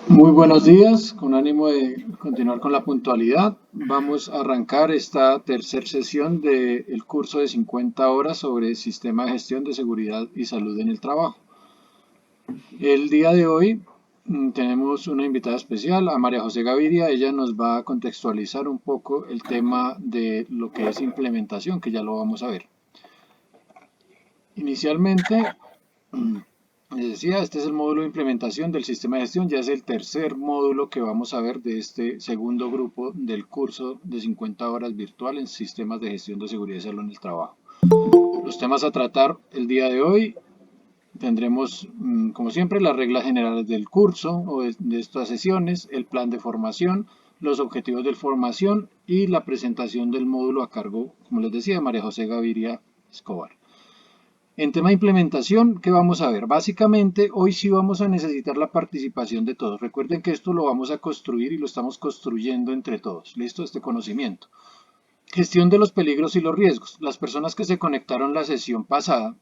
Muy buenos días, con ánimo de continuar con la puntualidad. Vamos a arrancar esta tercera sesión del curso de 50 horas sobre sistema de gestión de seguridad y salud en el trabajo. El día de hoy tenemos una invitada especial, a María José Gaviria. Ella nos va a contextualizar un poco el tema de lo que es implementación, que ya lo vamos a ver. Inicialmente, les decía, este es el módulo de implementación del sistema de gestión, ya es el tercer módulo que vamos a ver de este segundo grupo del curso de 50 horas virtual en sistemas de gestión de seguridad y salud en el trabajo. Los temas a tratar el día de hoy tendremos, como siempre, las reglas generales del curso o de estas sesiones, el plan de formación, los objetivos de formación y la presentación del módulo a cargo, como les decía, de María José Gaviria Escobar. En tema de implementación, ¿qué vamos a ver? Básicamente, hoy sí vamos a necesitar la participación de todos. Recuerden que esto lo vamos a construir y lo estamos construyendo entre todos. ¿Listo? Este conocimiento. Gestión de los peligros y los riesgos. Las personas que se conectaron la sesión pasada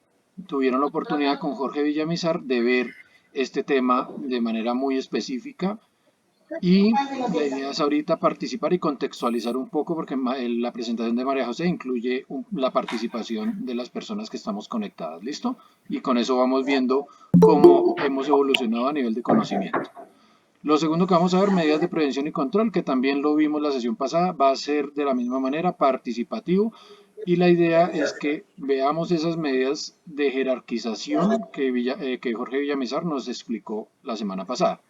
tuvieron la oportunidad con Jorge Villamizar de ver este tema de manera muy específica y la idea es ahorita participar y contextualizar un poco porque la presentación de María José incluye la participación de las personas que estamos conectadas, ¿listo? Y con eso vamos viendo cómo hemos evolucionado a nivel de conocimiento. Lo segundo que vamos a ver, medidas de prevención y control, que también lo vimos la sesión pasada, va a ser de la misma manera participativo y la idea es que veamos esas medidas de jerarquización que Jorge Villamizar nos explicó la semana pasada.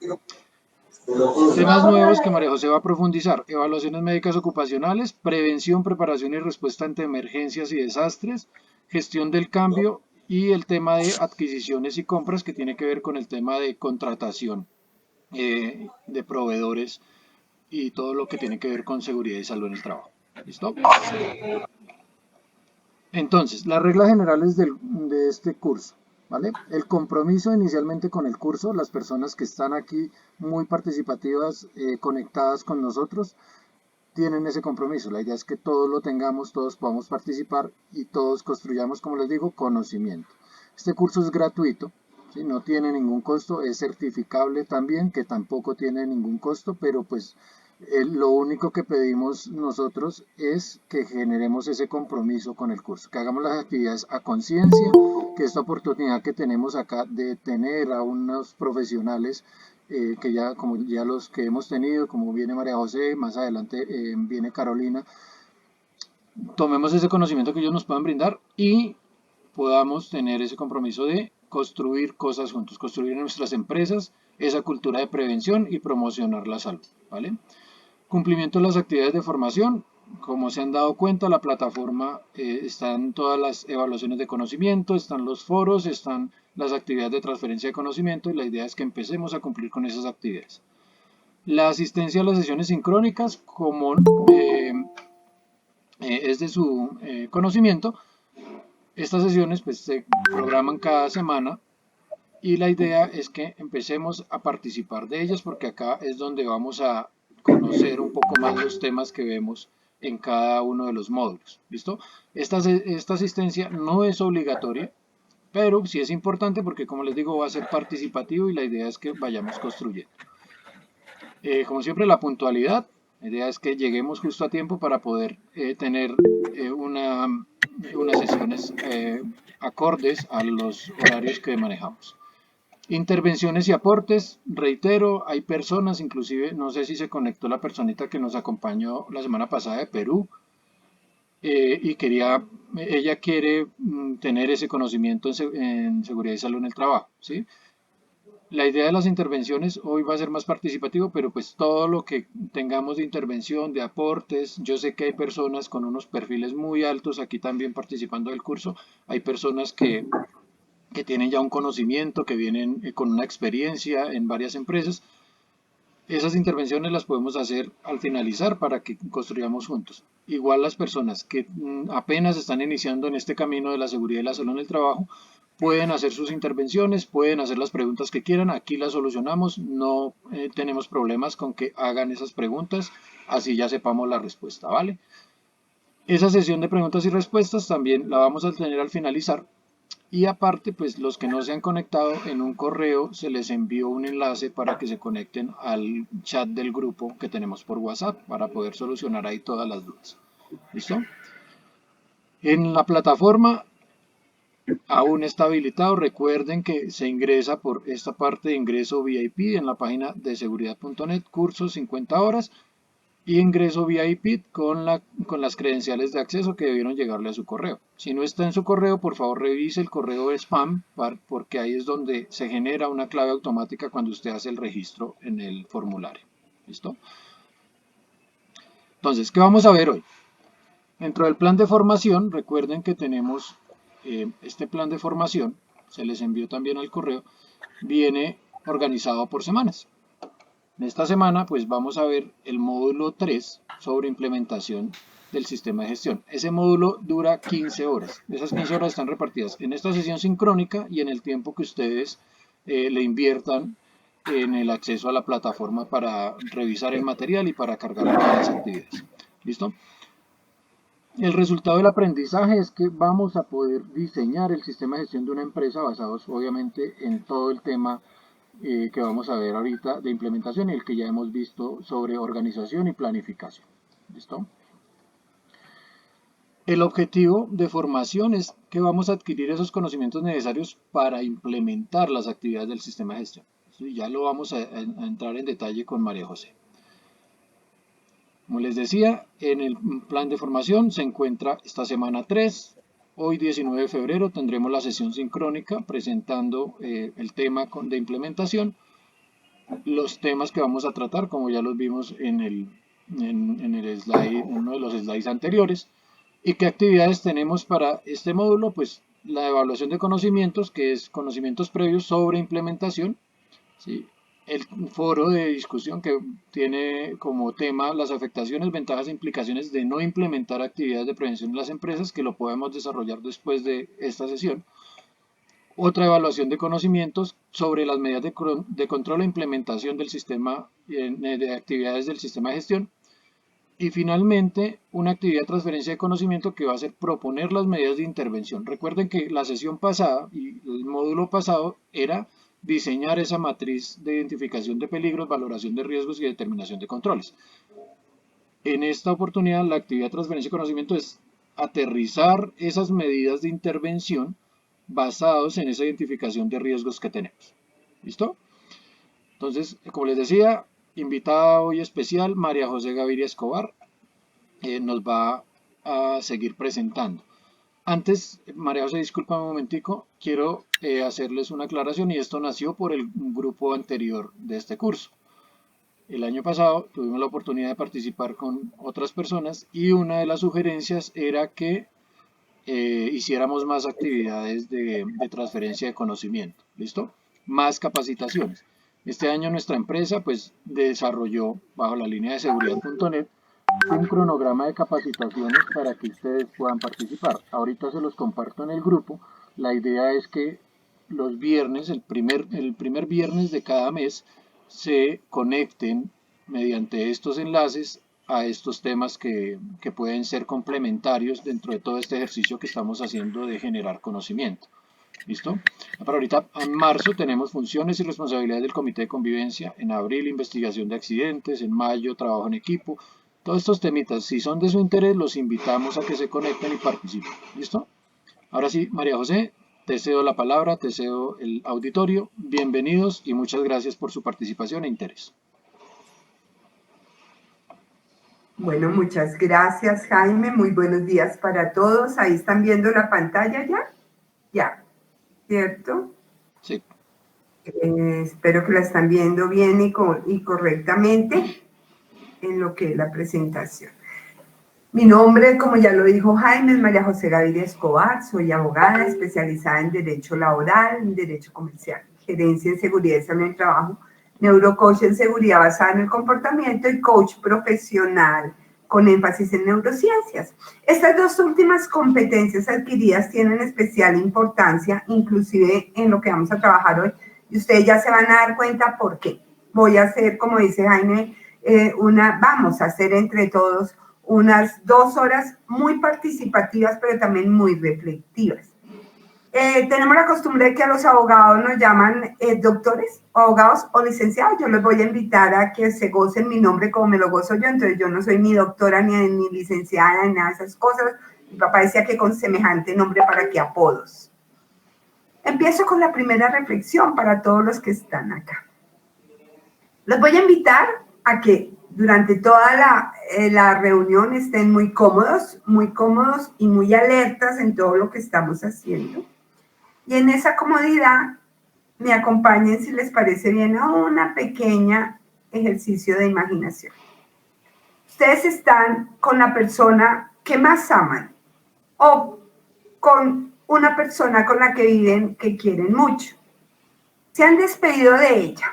Temas nuevos que María José va a profundizar: evaluaciones médicas ocupacionales, prevención, preparación y respuesta ante emergencias y desastres, gestión del cambio y el tema de adquisiciones y compras que tiene que ver con el tema de contratación de proveedores y todo lo que tiene que ver con seguridad y salud en el trabajo. ¿Listo? Entonces, las reglas generales de este curso, ¿vale? El compromiso inicialmente con el curso, las personas que están aquí muy participativas, conectadas con nosotros, tienen ese compromiso. La idea es que todos lo tengamos, todos podamos participar y todos construyamos, como les digo, conocimiento. Este curso es gratuito, ¿sí? No tiene ningún costo, es certificable también, que tampoco tiene ningún costo, pero pues lo único que pedimos nosotros es que generemos ese compromiso con el curso, que hagamos las actividades a conciencia, que esta oportunidad que tenemos acá de tener a unos profesionales que ya como ya los que hemos tenido, como viene María José, más adelante viene Carolina, tomemos ese conocimiento que ellos nos puedan brindar y podamos tener ese compromiso de construir cosas juntos, construir en nuestras empresas esa cultura de prevención y promocionar la salud, ¿vale? Cumplimiento de las actividades de formación. Como se han dado cuenta, la plataforma están todas las evaluaciones de conocimiento, están los foros, están las actividades de transferencia de conocimiento y la idea es que empecemos a cumplir con esas actividades. La asistencia a las sesiones sincrónicas, como es de su conocimiento, estas sesiones pues se programan cada semana y la idea es que empecemos a participar de ellas porque acá es donde vamos a conocer un poco más los temas que vemos en cada uno de los módulos. ¿Listo? Esta asistencia no es obligatoria, pero sí es importante porque, como les digo, va a ser participativo y la idea es que vayamos construyendo. Como siempre, la puntualidad. La idea es que lleguemos justo a tiempo para poder tener unas sesiones acordes a los horarios que manejamos. Intervenciones y aportes, reitero, hay personas, inclusive, no sé si se conectó la personita que nos acompañó la semana pasada de Perú, y ella quiere tener ese conocimiento en seguridad y salud en el trabajo, ¿sí? La idea de las intervenciones hoy va a ser más participativo, pero pues todo lo que tengamos de intervención, de aportes, yo sé que hay personas con unos perfiles muy altos aquí también participando del curso, hay personas que tienen ya un conocimiento, que vienen con una experiencia en varias empresas. Esas intervenciones las podemos hacer al finalizar para que construyamos juntos. Igual las personas que apenas están iniciando en este camino de la seguridad y la salud en el trabajo, pueden hacer sus intervenciones, pueden hacer las preguntas que quieran, aquí las solucionamos, no tenemos problemas con que hagan esas preguntas, así ya sepamos la respuesta, ¿vale? Esa sesión de preguntas y respuestas también la vamos a tener al finalizar Y aparte, pues los que no se han conectado, en un correo se les envió un enlace para que se conecten al chat del grupo que tenemos por WhatsApp para poder solucionar ahí todas las dudas. ¿Listo? En la plataforma aún está habilitado. Recuerden que se ingresa por esta parte de ingreso VIP en la página de seguridad.net, cursos 50 horas, y ingreso VIP con las credenciales de acceso que debieron llegarle a su correo. Si no está en su correo, por favor revise el correo de spam, porque ahí es donde se genera una clave automática cuando usted hace el registro en el formulario. ¿Listo? Entonces, ¿qué vamos a ver hoy? Dentro del plan de formación, recuerden que tenemos este plan de formación, se les envió también al correo, viene organizado por semanas. En esta semana, pues vamos a ver el módulo 3 sobre implementación del sistema de gestión. Ese módulo dura 15 horas. Esas 15 horas están repartidas en esta sesión sincrónica y en el tiempo que ustedes le inviertan en el acceso a la plataforma para revisar el material y para cargar las actividades. ¿Listo? El resultado del aprendizaje es que vamos a poder diseñar el sistema de gestión de una empresa basados obviamente en todo el tema que vamos a ver ahorita de implementación y el que ya hemos visto sobre organización y planificación. ¿Listo? El objetivo de formación es que vamos a adquirir esos conocimientos necesarios para implementar las actividades del sistema de gestión. Ya lo vamos a entrar en detalle con María José. Como les decía, en el plan de formación se encuentra esta semana 3. Hoy 19 de febrero tendremos la sesión sincrónica presentando el tema de implementación. Los temas que vamos a tratar, como ya los vimos en el slide, uno de los slides anteriores. ¿Y qué actividades tenemos para este módulo? Pues la evaluación de conocimientos, que es conocimientos previos sobre implementación. ¿Sí? El foro de discusión que tiene como tema las afectaciones, ventajas e implicaciones de no implementar actividades de prevención en las empresas, que lo podemos desarrollar después de esta sesión. Otra evaluación de conocimientos sobre las medidas de control e implementación del sistema de actividades del sistema de gestión. Y finalmente, una actividad de transferencia de conocimiento que va a ser proponer las medidas de intervención. Recuerden que la sesión pasada y el módulo pasado era diseñar esa matriz de identificación de peligros, valoración de riesgos y determinación de controles. En esta oportunidad, la actividad de transferencia de conocimiento es aterrizar esas medidas de intervención basados en esa identificación de riesgos que tenemos. ¿Listo? Entonces, como les decía, invitada hoy especial, María José Gaviria Escobar, nos va a seguir presentando. Antes, María José, disculpa un momentico, quiero hacerles una aclaración y esto nació por el grupo anterior de este curso. El año pasado tuvimos la oportunidad de participar con otras personas y una de las sugerencias era que hiciéramos más actividades de transferencia de conocimiento, ¿listo? Más capacitaciones. Este año nuestra empresa pues desarrolló bajo la línea de seguridad.net un cronograma de capacitaciones para que ustedes puedan participar. Ahorita se los comparto en el grupo. La idea es que los viernes, el primer viernes de cada mes, se conecten mediante estos enlaces a estos temas que pueden ser complementarios dentro de todo este ejercicio que estamos haciendo de generar conocimiento. ¿Listo? Para ahorita, en marzo, tenemos funciones y responsabilidades del Comité de Convivencia. En abril, investigación de accidentes. En mayo, trabajo en equipo. Todos estos temitas, si son de su interés, los invitamos a que se conecten y participen. ¿Listo? Ahora sí, María José, te cedo la palabra, te cedo el auditorio. Bienvenidos y muchas gracias por su participación e interés. Bueno, muchas gracias, Jaime. Muy buenos días para todos. Ahí están viendo la pantalla ya. Ya, ¿cierto? Sí. Espero que la están viendo bien y correctamente en lo que es la presentación. Mi nombre, como ya lo dijo Jaime, es María José Gaviria Escobar. Soy abogada especializada en Derecho Laboral, en Derecho Comercial, Gerencia en Seguridad y Salud en el Trabajo, Neurocoach en Seguridad basada en el comportamiento y Coach profesional con énfasis en neurociencias. Estas dos últimas competencias adquiridas tienen especial importancia, inclusive en lo que vamos a trabajar hoy, y ustedes ya se van a dar cuenta por qué. Voy a hacer, como dice Jaime, vamos a hacer entre todos unas 2 horas muy participativas, pero también muy reflexivas. Tenemos la costumbre de que a los abogados nos llaman doctores, o abogados o licenciados. Yo les voy a invitar a que se gocen mi nombre como me lo gozo yo. Entonces yo no soy ni doctora ni licenciada ni nada de esas cosas. Mi papá decía que con semejante nombre para qué apodos. Empiezo con la primera reflexión para todos los que están acá. Los voy a invitar a que durante toda la reunión estén muy cómodos y muy alertas en todo lo que estamos haciendo. Y en esa comodidad me acompañen, si les parece bien, a una pequeña ejercicio de imaginación. Ustedes están con la persona que más aman o con una persona con la que viven que quieren mucho. Se han despedido de ella.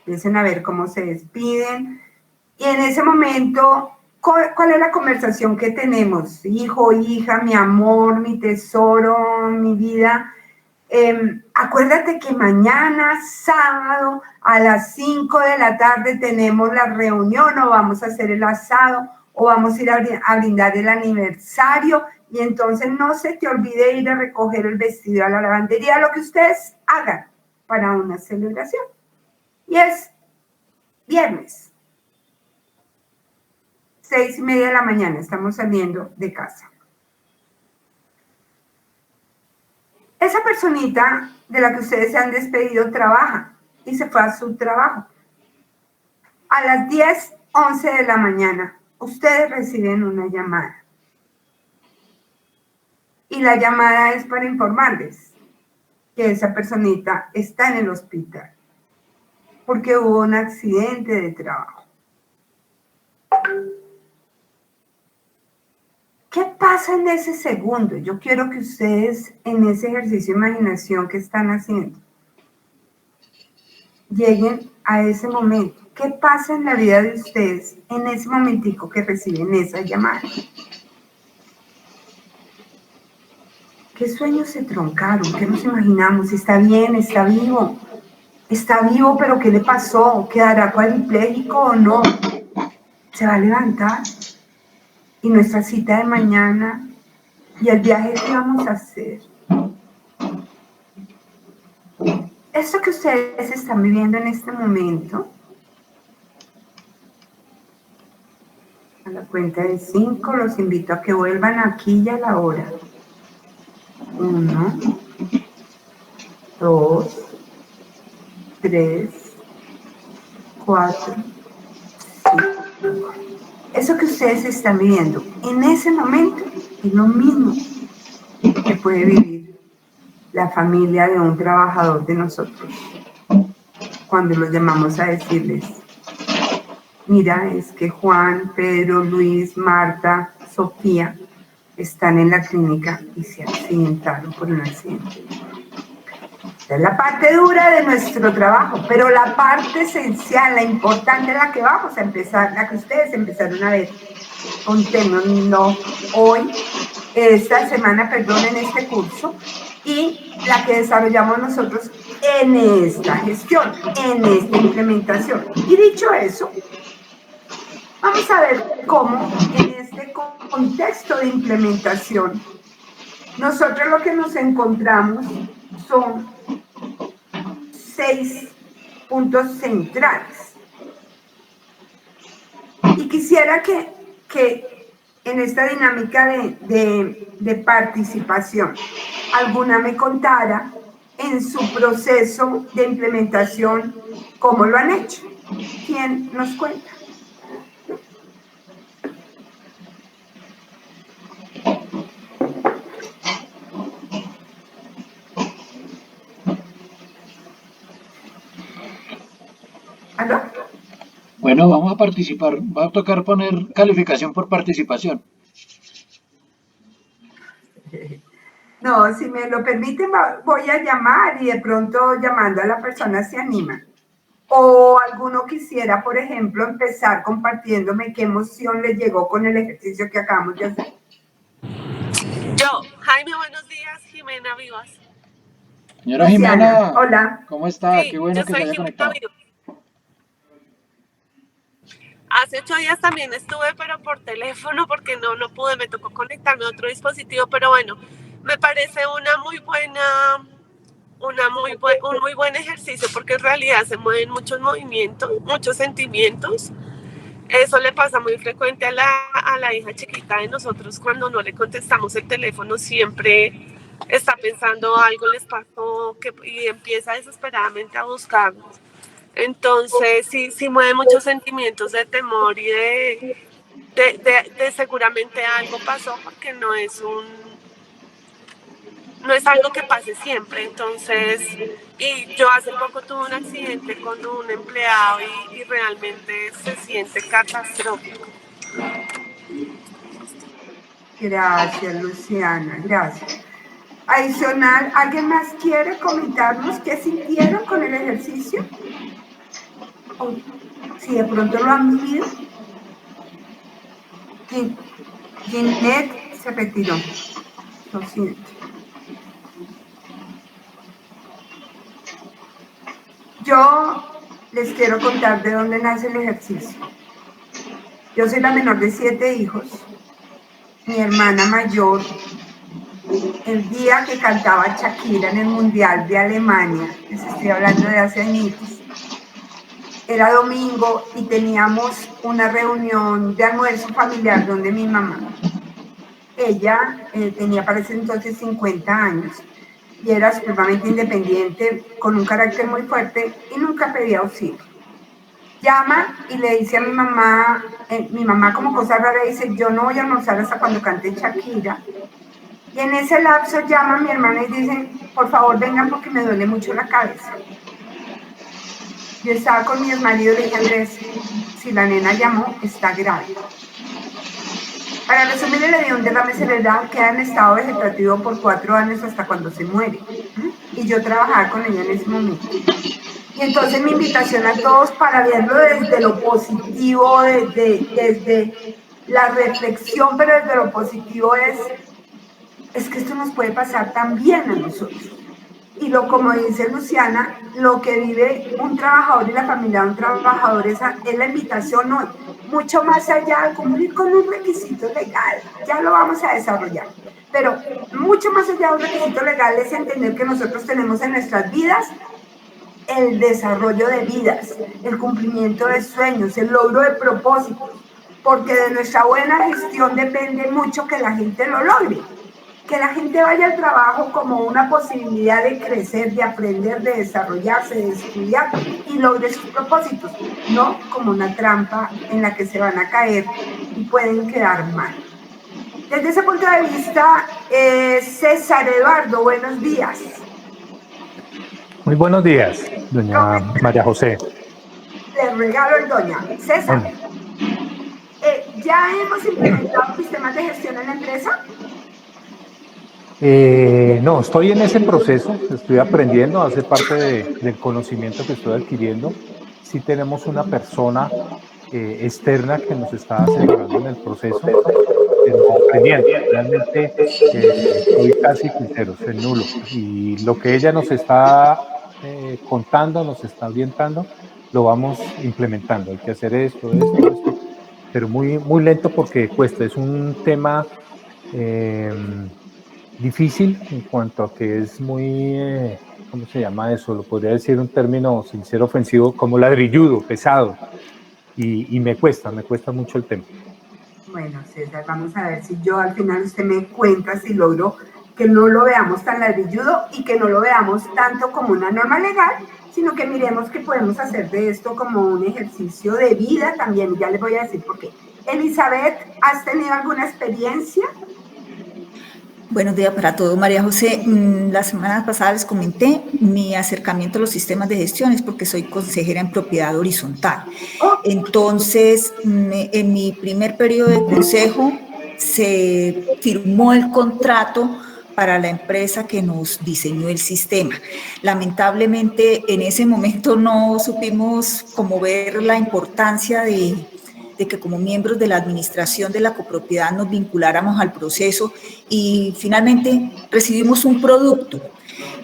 Empiecen a ver cómo se despiden. Y en ese momento, ¿cuál es la conversación que tenemos? Hijo, hija, mi amor, mi tesoro, mi vida. Acuérdate que mañana, sábado, a las 5 de la tarde tenemos la reunión o vamos a hacer el asado o vamos a ir a brindar el aniversario y entonces no se te olvide ir a recoger el vestido a la lavandería, lo que ustedes hagan para una celebración. Y es viernes, 6:30 de la mañana, estamos saliendo de casa. Esa personita de la que ustedes se han despedido trabaja y se fue a su trabajo. A las 10, 11 de la mañana, ustedes reciben una llamada. Y la llamada es para informarles que esa personita está en el hospital porque hubo un accidente de trabajo. ¿Qué pasa en ese segundo? Yo quiero que ustedes en ese ejercicio de imaginación que están haciendo lleguen a ese momento. ¿Qué pasa en la vida de ustedes en ese momentico que reciben esa llamada? ¿Qué sueños se truncaron? ¿Qué nos imaginamos? ¿Está bien? ¿Está vivo? ¿Está vivo, pero qué le pasó? ¿Quedará cuadripléjico o no? ¿Se va a levantar? ¿Y nuestra cita de mañana? ¿Y el viaje que vamos a hacer? Esto que ustedes están viviendo en este momento, a la cuenta de 5, los invito a que vuelvan aquí y a la hora. 1, 2, 3, 4, 5. Eso que ustedes están viviendo en ese momento es lo mismo que puede vivir la familia de un trabajador de nosotros cuando los llamamos a decirles: mira, es que Juan, Pedro, Luis, Marta, Sofía están en la clínica y se accidentaron por un accidente. Esta es la parte dura de nuestro trabajo, pero la parte esencial, la importante, la que vamos a empezar, la que ustedes empezaron a ver conteniendo hoy, esta semana, perdón, en este curso, y la que desarrollamos nosotros en esta gestión, en esta implementación. Y dicho eso, vamos a ver cómo en este contexto de implementación, nosotros lo que nos encontramos son 6 puntos centrales. Y quisiera que en esta dinámica de participación, alguna me contara en su proceso de implementación cómo lo han hecho. ¿Quién nos cuenta? ¿Aló? Bueno, vamos a participar. Va a tocar poner calificación por participación. No, si me lo permiten, voy a llamar y de pronto llamando a la persona se anima. O alguno quisiera, por ejemplo, empezar compartiéndome qué emoción le llegó con el ejercicio que acabamos de hacer. Yo, Jaime, buenos días, Jimena Vivas. Señora Luciana, Jimena, hola. ¿cómo está? Sí, Qué bueno yo que se soy haya Jimena conectado. Vivas. Hace 8 días también estuve, pero por teléfono, porque no pude, me tocó conectarme a otro dispositivo, pero bueno, Me parece un muy buen ejercicio porque en realidad se mueven muchos movimientos, muchos sentimientos. Eso le pasa muy frecuente a la hija chiquita de nosotros cuando no le contestamos el teléfono, siempre está pensando algo les pasó y empieza desesperadamente a buscarnos. Entonces sí mueve muchos sentimientos de temor y de seguramente algo pasó porque no es algo que pase siempre. Entonces, y yo hace poco tuve un accidente con un empleado y realmente se siente catastrófico. Gracias, Luciana, gracias. Adicional, ¿alguien más quiere comentarnos qué sintieron con el ejercicio? O si de pronto lo han vivido. Ginette se retiró. Lo siento. Yo les quiero contar de dónde nace el ejercicio. Yo soy la menor de 7 hijos. Mi hermana mayor, el día que cantaba Shakira en el Mundial de Alemania, les estoy hablando de hace añitos, era domingo y teníamos una reunión de almuerzo familiar donde mi mamá. Ella tenía para ese entonces 50 años y era supremamente independiente, con un carácter muy fuerte y nunca pedía auxilio. Llama y le dice a mi mamá como cosa rara, dice, yo no voy a almorzar hasta cuando cante Shakira. Y en ese lapso llama a mi hermana y dice, por favor vengan porque me duele mucho la cabeza. Yo estaba con mi exmarido y le dije, Andrés, si la nena llamó, está grave. Para resumirle, le dio un derrame cerebral, queda en estado vegetativo por 4 años hasta cuando se muere. Y yo trabajaba con ella en ese momento. Y entonces mi invitación a todos para verlo desde lo positivo, desde la reflexión, pero desde lo positivo es que esto nos puede pasar también a nosotros. Y como dice Luciana, lo que vive un trabajador y la familia de un trabajador es la invitación hoy, mucho más allá de cumplir con un requisito legal, ya lo vamos a desarrollar, pero mucho más allá de un requisito legal es entender que nosotros tenemos en nuestras vidas el desarrollo de vidas, el cumplimiento de sueños, el logro de propósitos, porque de nuestra buena gestión depende mucho que la gente lo logre. Que la gente vaya al trabajo como una posibilidad de crecer, de aprender, de desarrollarse, de estudiar y logre sus propósitos, no como una trampa en la que se van a caer y pueden quedar mal. Desde ese punto de vista, César Eduardo, buenos días. Muy buenos días, doña María José. Les regalo el doña. César, ¿ya hemos implementado sistemas de gestión en la empresa? No, estoy en ese proceso, estoy aprendiendo, hace parte del conocimiento que estoy adquiriendo. Sí tenemos una persona externa que nos está asesorando en el proceso, pero aprendiendo. Realmente estoy casi sincero, soy nulo. Y lo que ella nos está contando, nos está orientando, lo vamos implementando. Hay que hacer esto, pero muy, muy lento porque cuesta. Es un tema difícil en cuanto a que es muy, ¿cómo se llama eso? Lo podría decir un término sin ser ofensivo, como ladrilludo, pesado. Y me cuesta mucho el tema. Bueno, César, vamos a ver si yo al final usted me cuenta si logro que no lo veamos tan ladrilludo y que no lo veamos tanto como una norma legal, sino que miremos que podemos hacer de esto como un ejercicio de vida también. Ya les voy a decir por qué. Elizabeth, ¿has tenido alguna experiencia? Buenos días para todos, María José. La semana pasada les comenté mi acercamiento a los sistemas de gestión, es porque soy consejera en propiedad horizontal. Entonces, en mi primer periodo de consejo se firmó el contrato para la empresa que nos diseñó el sistema. Lamentablemente, en ese momento no supimos cómo ver la importancia de que como miembros de la administración de la copropiedad nos vinculáramos al proceso y finalmente recibimos un producto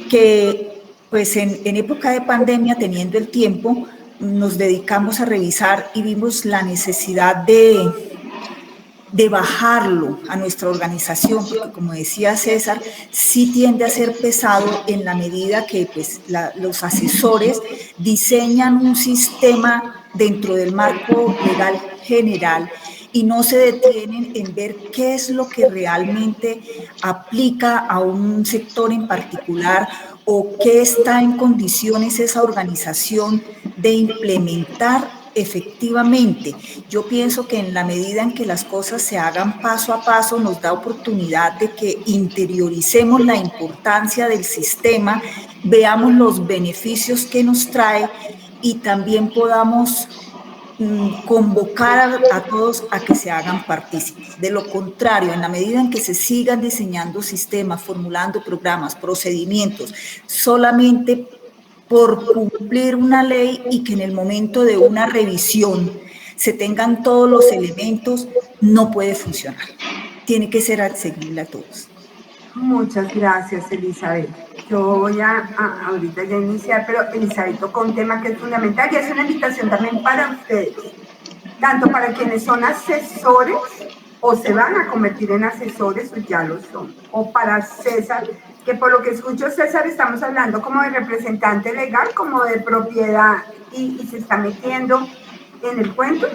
que pues en época de pandemia, teniendo el tiempo, nos dedicamos a revisar y vimos la necesidad de de bajarlo a nuestra organización, porque como decía César, sí tiende a ser pesado en la medida que pues, los asesores diseñan un sistema dentro del marco legal general y no se detienen en ver qué es lo que realmente aplica a un sector en particular o qué está en condiciones esa organización de implementar efectivamente. Yo pienso que en la medida en que las cosas se hagan paso a paso, nos da oportunidad de que interioricemos la importancia del sistema, veamos los beneficios que nos trae y también podamos convocar a todos a que se hagan partícipes. De lo contrario, en la medida en que se sigan diseñando sistemas, formulando programas, procedimientos, solamente por cumplir una ley y que en el momento de una revisión se tengan todos los elementos, no puede funcionar. Tiene que ser accesible a todos. Muchas gracias, Elizabeth. Yo voy ahorita ya iniciar, pero Elizabeth tocó un tema que es fundamental y es una invitación también para ustedes, tanto para quienes son asesores o se van a convertir en asesores o ya lo son, o para César, que por lo que escucho, César, estamos hablando como de representante legal, como de propiedad y se está metiendo en el cuento.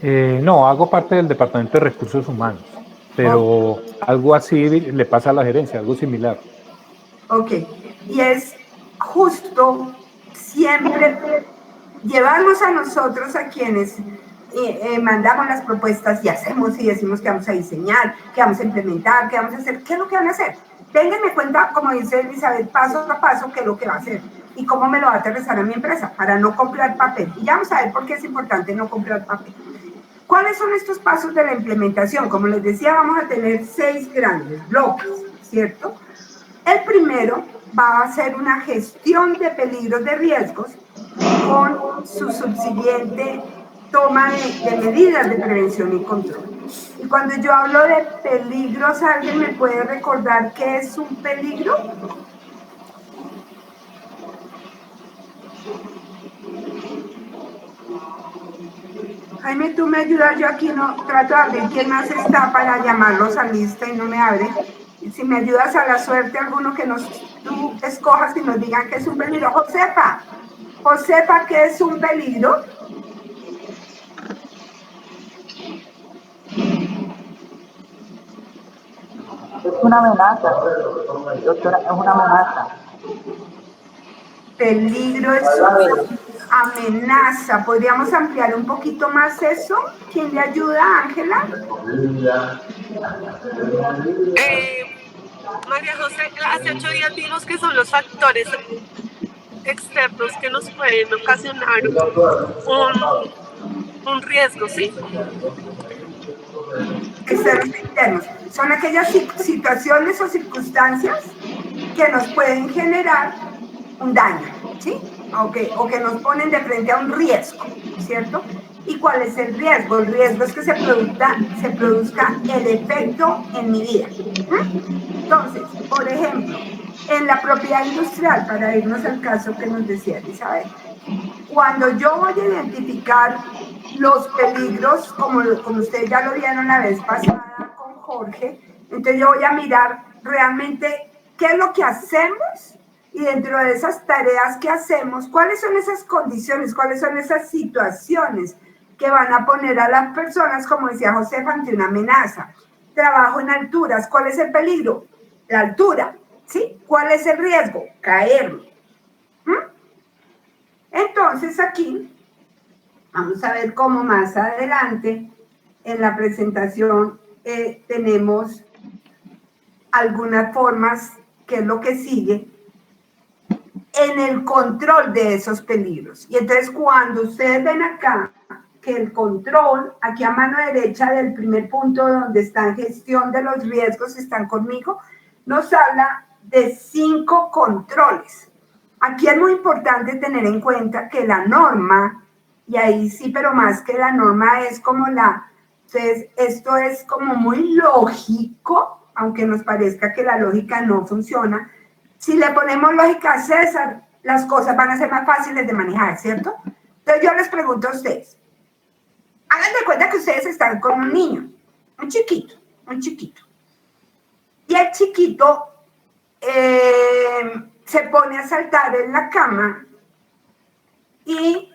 No, hago parte del Departamento de Recursos Humanos, pero algo así le pasa a la gerencia, algo similar. Ok, y es justo siempre llevarnos a nosotros, a quienes mandamos las propuestas y hacemos y decimos que vamos a diseñar, que vamos a implementar, que vamos a hacer, ¿qué es lo que van a hacer? Ténganme cuenta, como dice Elizabeth, paso a paso qué es lo que va a hacer y cómo me lo va a aterrizar a mi empresa para no comprar papel. Y ya vamos a ver por qué es importante no comprar papel. ¿Cuáles son estos pasos de la implementación? Como les decía, vamos a tener 6 grandes bloques, ¿cierto? El primero va a ser una gestión de peligros de riesgos con su subsiguiente toma de medidas de prevención y control. Y cuando yo hablo de peligros, ¿alguien me puede recordar qué es un peligro? Jaime, tú me ayudas, yo aquí no trato de abrir quién más está para llamarlos a lista y no me abre. Si me ayudas a la suerte, alguno que tú escojas y nos digan qué es un peligro. Josefa, ¿qué es un peligro? Es una amenaza, doctora, es una amenaza. Peligro es una amenaza. ¿Podríamos ampliar un poquito más eso? ¿Quién le ayuda, Ángela? María José, hace 8 días vimos que son los factores externos que nos pueden ocasionar un riesgo, ¿sí? Externos e internos. Son aquellas situaciones o circunstancias que nos pueden generar un daño, ¿sí? O que nos ponen de frente a un riesgo, ¿cierto? ¿Y cuál es el riesgo? El riesgo es que se produzca el efecto en mi vida. Entonces, por ejemplo, en la propiedad industrial, para irnos al caso que nos decía Elizabeth, cuando yo voy a identificar los peligros, como ustedes ya lo vieron la vez pasada con Jorge, entonces yo voy a mirar realmente qué es lo que hacemos y dentro de esas tareas que hacemos, cuáles son esas condiciones, cuáles son esas situaciones que van a poner a las personas, como decía José, ante una amenaza. Trabajo en alturas, ¿cuál es el peligro? La altura, ¿sí? ¿Cuál es el riesgo? Caerme. Entonces aquí vamos a ver cómo más adelante en la presentación tenemos algunas formas, que es lo que sigue, en el control de esos peligros. Y entonces cuando ustedes ven acá que el control, aquí a mano derecha del primer punto donde está en gestión de los riesgos, están conmigo, nos habla de 5 controles. Aquí es muy importante tener en cuenta que la norma, y ahí sí, pero más que la norma es como entonces esto es como muy lógico, aunque nos parezca que la lógica no funciona. Si le ponemos lógica a César, las cosas van a ser más fáciles de manejar, ¿cierto? Entonces yo les pregunto a ustedes, Hagan de cuenta que ustedes están con un niño, un chiquito. Y el chiquito se pone a saltar en la cama y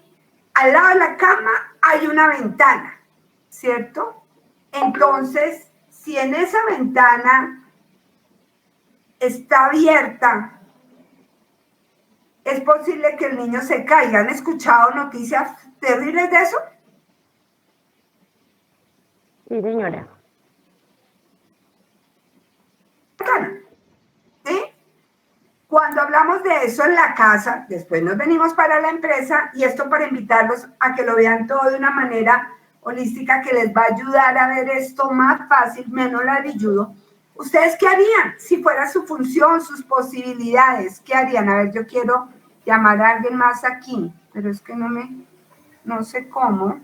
al lado de la cama hay una ventana, ¿cierto? Entonces, si en esa ventana está abierta, es posible que el niño se caiga. ¿Han escuchado noticias terribles de eso? Sí, señora. ¿Sí? Cuando hablamos de eso en la casa, después nos venimos para la empresa, y esto para invitarlos a que lo vean todo de una manera holística que les va a ayudar a ver esto más fácil, menos ladrilludo. ¿Ustedes qué harían si fuera su función, sus posibilidades? ¿Qué harían? A ver, yo quiero llamar a alguien más aquí, pero es que no sé cómo.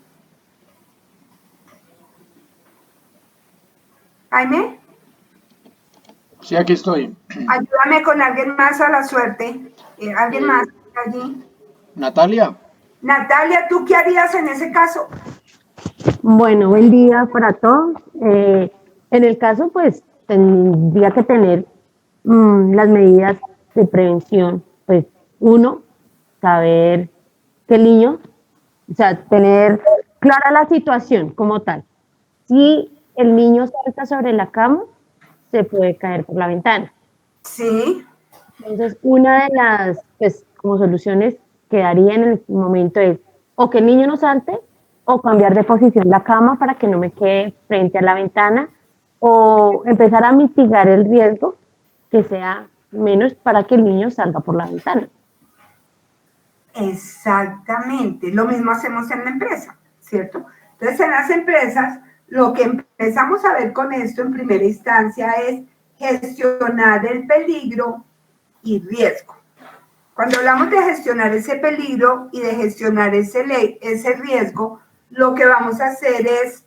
Jaime, Sí, aquí estoy. ayúdame con alguien más a la suerte. ¿Alguien más allí? Natalia, Natalia, ¿tú qué harías en ese caso? Bueno, buen día para todos. En el caso, pues, tendría que tener las medidas de prevención. Pues, uno, saber que el niño, o sea, tener clara la situación como tal. Si el niño salta sobre la cama, se puede caer por la ventana. Sí, Entonces, una de las, pues, como soluciones que daría en el momento es o que el niño no salte o cambiar de posición la cama para que no me quede frente a la ventana o empezar a mitigar el riesgo que sea menos para que el niño salga por la ventana. exactamente. Lo mismo hacemos en la empresa, ¿cierto? Entonces, en las empresas, lo que empezamos a ver con esto en primera instancia es gestionar el peligro y riesgo. Cuando hablamos de gestionar ese peligro y de gestionar ese riesgo, lo que vamos a hacer es,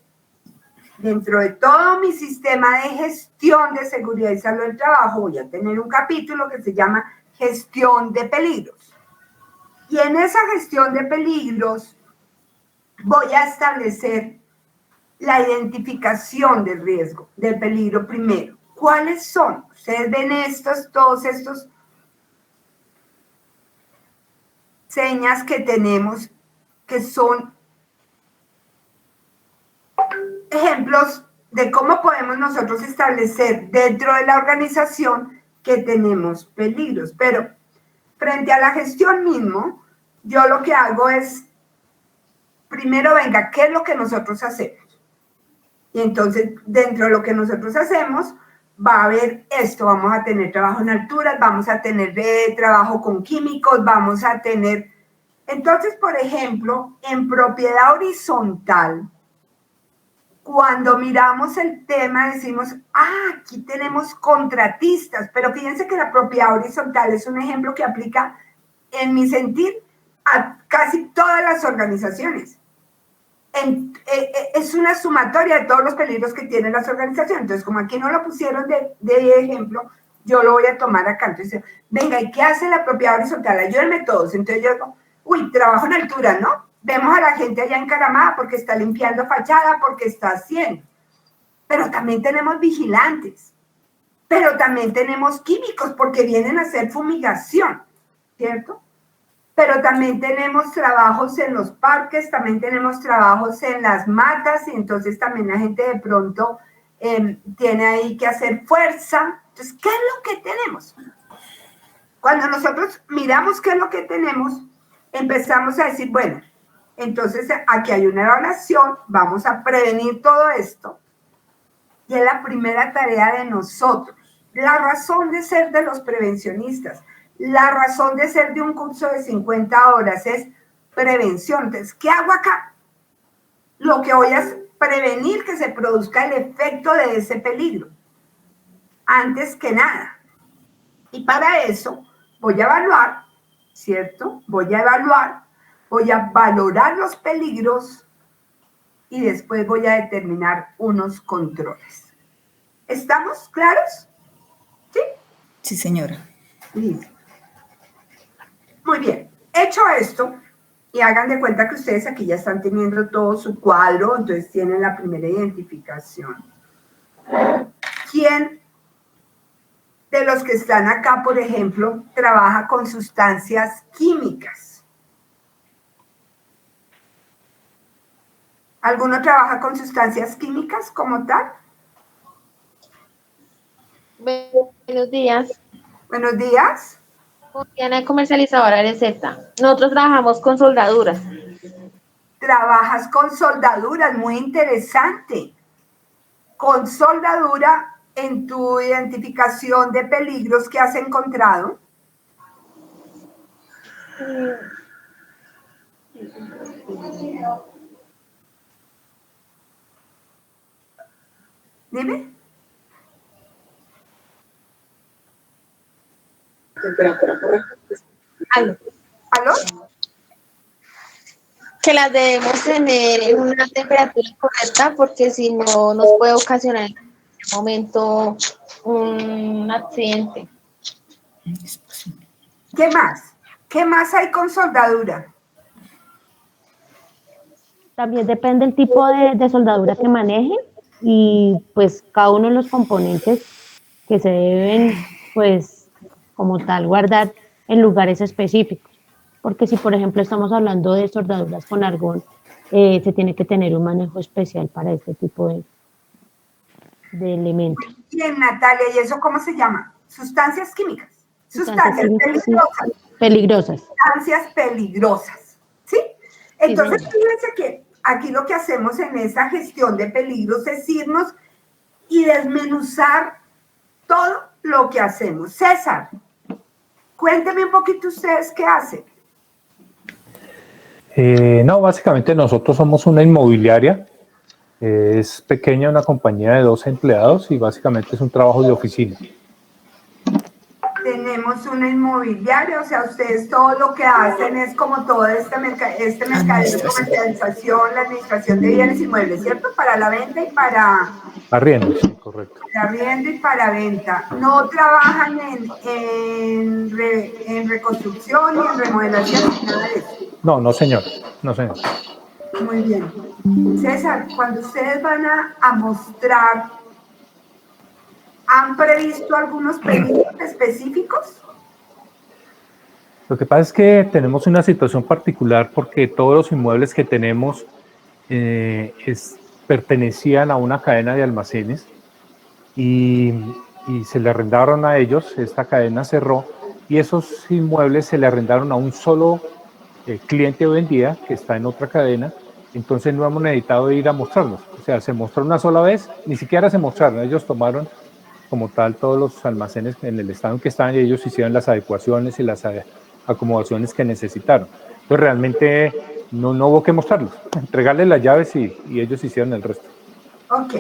dentro de todo mi sistema de gestión de seguridad y salud del trabajo, voy a tener un capítulo que se llama gestión de peligros. Y en esa gestión de peligros voy a establecer la identificación del riesgo, del peligro primero. ¿Cuáles son? Ustedes ven todos estos señas que tenemos, que son ejemplos de cómo podemos nosotros establecer dentro de la organización que tenemos peligros. Pero frente a la gestión mismo, yo lo que hago es, primero, venga, ¿qué es lo que nosotros hacemos? Y entonces, dentro de lo que nosotros hacemos, va a haber esto, vamos a tener trabajo en alturas, vamos a tener trabajo con químicos, vamos a tener... Entonces, por ejemplo, en propiedad horizontal, cuando miramos el tema decimos, aquí tenemos contratistas, pero fíjense que la propiedad horizontal es un ejemplo que aplica, en mi sentir, a casi todas las organizaciones. Es una sumatoria de todos los peligros que tienen las organizaciones. Entonces, como aquí no lo pusieron de ejemplo, yo lo voy a tomar acá. Entonces, venga, ¿y qué hace la propiedad horizontal? Ayúdenme todos. Entonces yo digo, trabajo en altura, ¿no? Vemos a la gente allá encaramada porque está limpiando fachada, porque está haciendo. Pero también tenemos vigilantes. Pero también tenemos químicos porque vienen a hacer fumigación, ¿cierto? Pero también tenemos trabajos en los parques, también tenemos trabajos en las matas, y entonces también la gente de pronto tiene ahí que hacer fuerza. Entonces, ¿qué es lo que tenemos? Cuando nosotros miramos qué es lo que tenemos, empezamos a decir, bueno, entonces aquí hay una evaluación, vamos a prevenir todo esto, y es la primera tarea de nosotros. La razón de ser de los prevencionistas, la razón de ser de un curso de 50 horas es prevención. Entonces, ¿qué hago acá? Lo que voy a prevenir que se produzca el efecto de ese peligro, antes que nada. Y para eso voy a evaluar, ¿cierto? Voy a evaluar, voy a valorar los peligros y después voy a determinar unos controles. ¿Estamos claros? ¿Sí? Sí, señora. Listo. Muy bien. Hecho esto, Y hagan de cuenta que ustedes aquí ya están teniendo todo su cuadro, entonces tienen la primera identificación. ¿Quién de los que están acá, por ejemplo, trabaja con sustancias químicas? ¿Alguno trabaja con sustancias químicas como tal? Buenos días. Buenos días. Diana, comercializadora de Z. Nosotros trabajamos con soldaduras. Trabajas con soldaduras, muy interesante. Con soldadura en tu identificación de peligros que has encontrado. Dime. ¿Aló? ¿Aló? Que las debemos tener en una temperatura correcta porque si no nos puede ocasionar en este momento un accidente. ¿Qué más? ¿Qué más hay con soldadura? También depende del tipo de soldadura que maneje y pues cada uno de los componentes que se deben pues como tal guardar en lugares específicos. Porque si por ejemplo estamos hablando de soldaduras con argón, se tiene que tener un manejo especial para este tipo de elementos. Bien, Natalia, ¿y eso cómo se llama? Sustancias químicas. Sustancias químicas, peligrosas. sí, peligrosas. Sustancias peligrosas. ¿Sí? Entonces, fíjense que aquí lo que hacemos en esta gestión de peligros es irnos y desmenuzar todo lo que hacemos. César, cuénteme un poquito ustedes qué hacen. No, básicamente nosotros somos una inmobiliaria. Es pequeña, una compañía de 12 empleados y básicamente es un trabajo de oficina. Tenemos una inmobiliaria, o sea, ustedes todo lo que hacen es como todo este mercadeo de comercialización, la administración de bienes inmuebles, ¿cierto? Para la venta y para... Arriendo, sí, correcto. Para arriendo y para venta. No trabajan en reconstrucción ni en remodelación, ni nada de eso. No, no señor, no señor. Muy bien. César, cuando ustedes van a mostrar, ¿han previsto algunos peligros específicos? Lo que pasa es que tenemos una situación particular porque todos los inmuebles que tenemos pertenecían a una cadena de almacenes y se le arrendaron a ellos, esta cadena cerró y esos inmuebles se le arrendaron a un solo cliente hoy en día que está en otra cadena, entonces no hemos necesitado ir a mostrarlos, o sea, se mostró una sola vez, ni siquiera se mostraron, ellos tomaron como tal todos los almacenes en el estado en que estaban y ellos hicieron las adecuaciones y las acomodaciones que necesitaron. Entonces realmente no hubo que mostrarlos, entregarles las llaves y ellos hicieron el resto. Ok.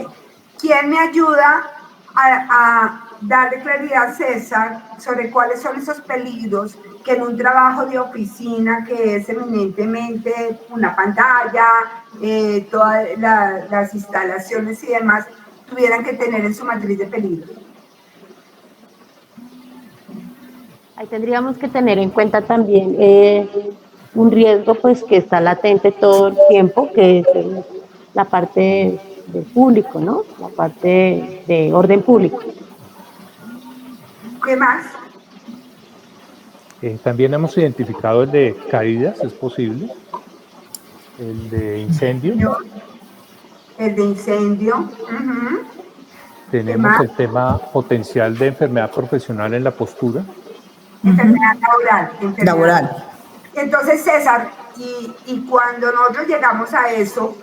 ¿Quién me ayuda a darle claridad a César sobre cuáles son esos peligros que en un trabajo de oficina que es eminentemente una pantalla, todas las instalaciones y demás, tuvieran que tener en su matriz de peligro? Ahí tendríamos que tener en cuenta también un riesgo pues que está latente todo el tiempo, que es la parte del público, ¿no? La parte de orden público. ¿Qué más? También hemos identificado el de caídas, es posible, el de incendio. El de incendio. Tenemos el tema potencial de enfermedad profesional en la postura. Enfermedad laboral. Laboral. Entonces, César, y cuando nosotros llegamos a eso,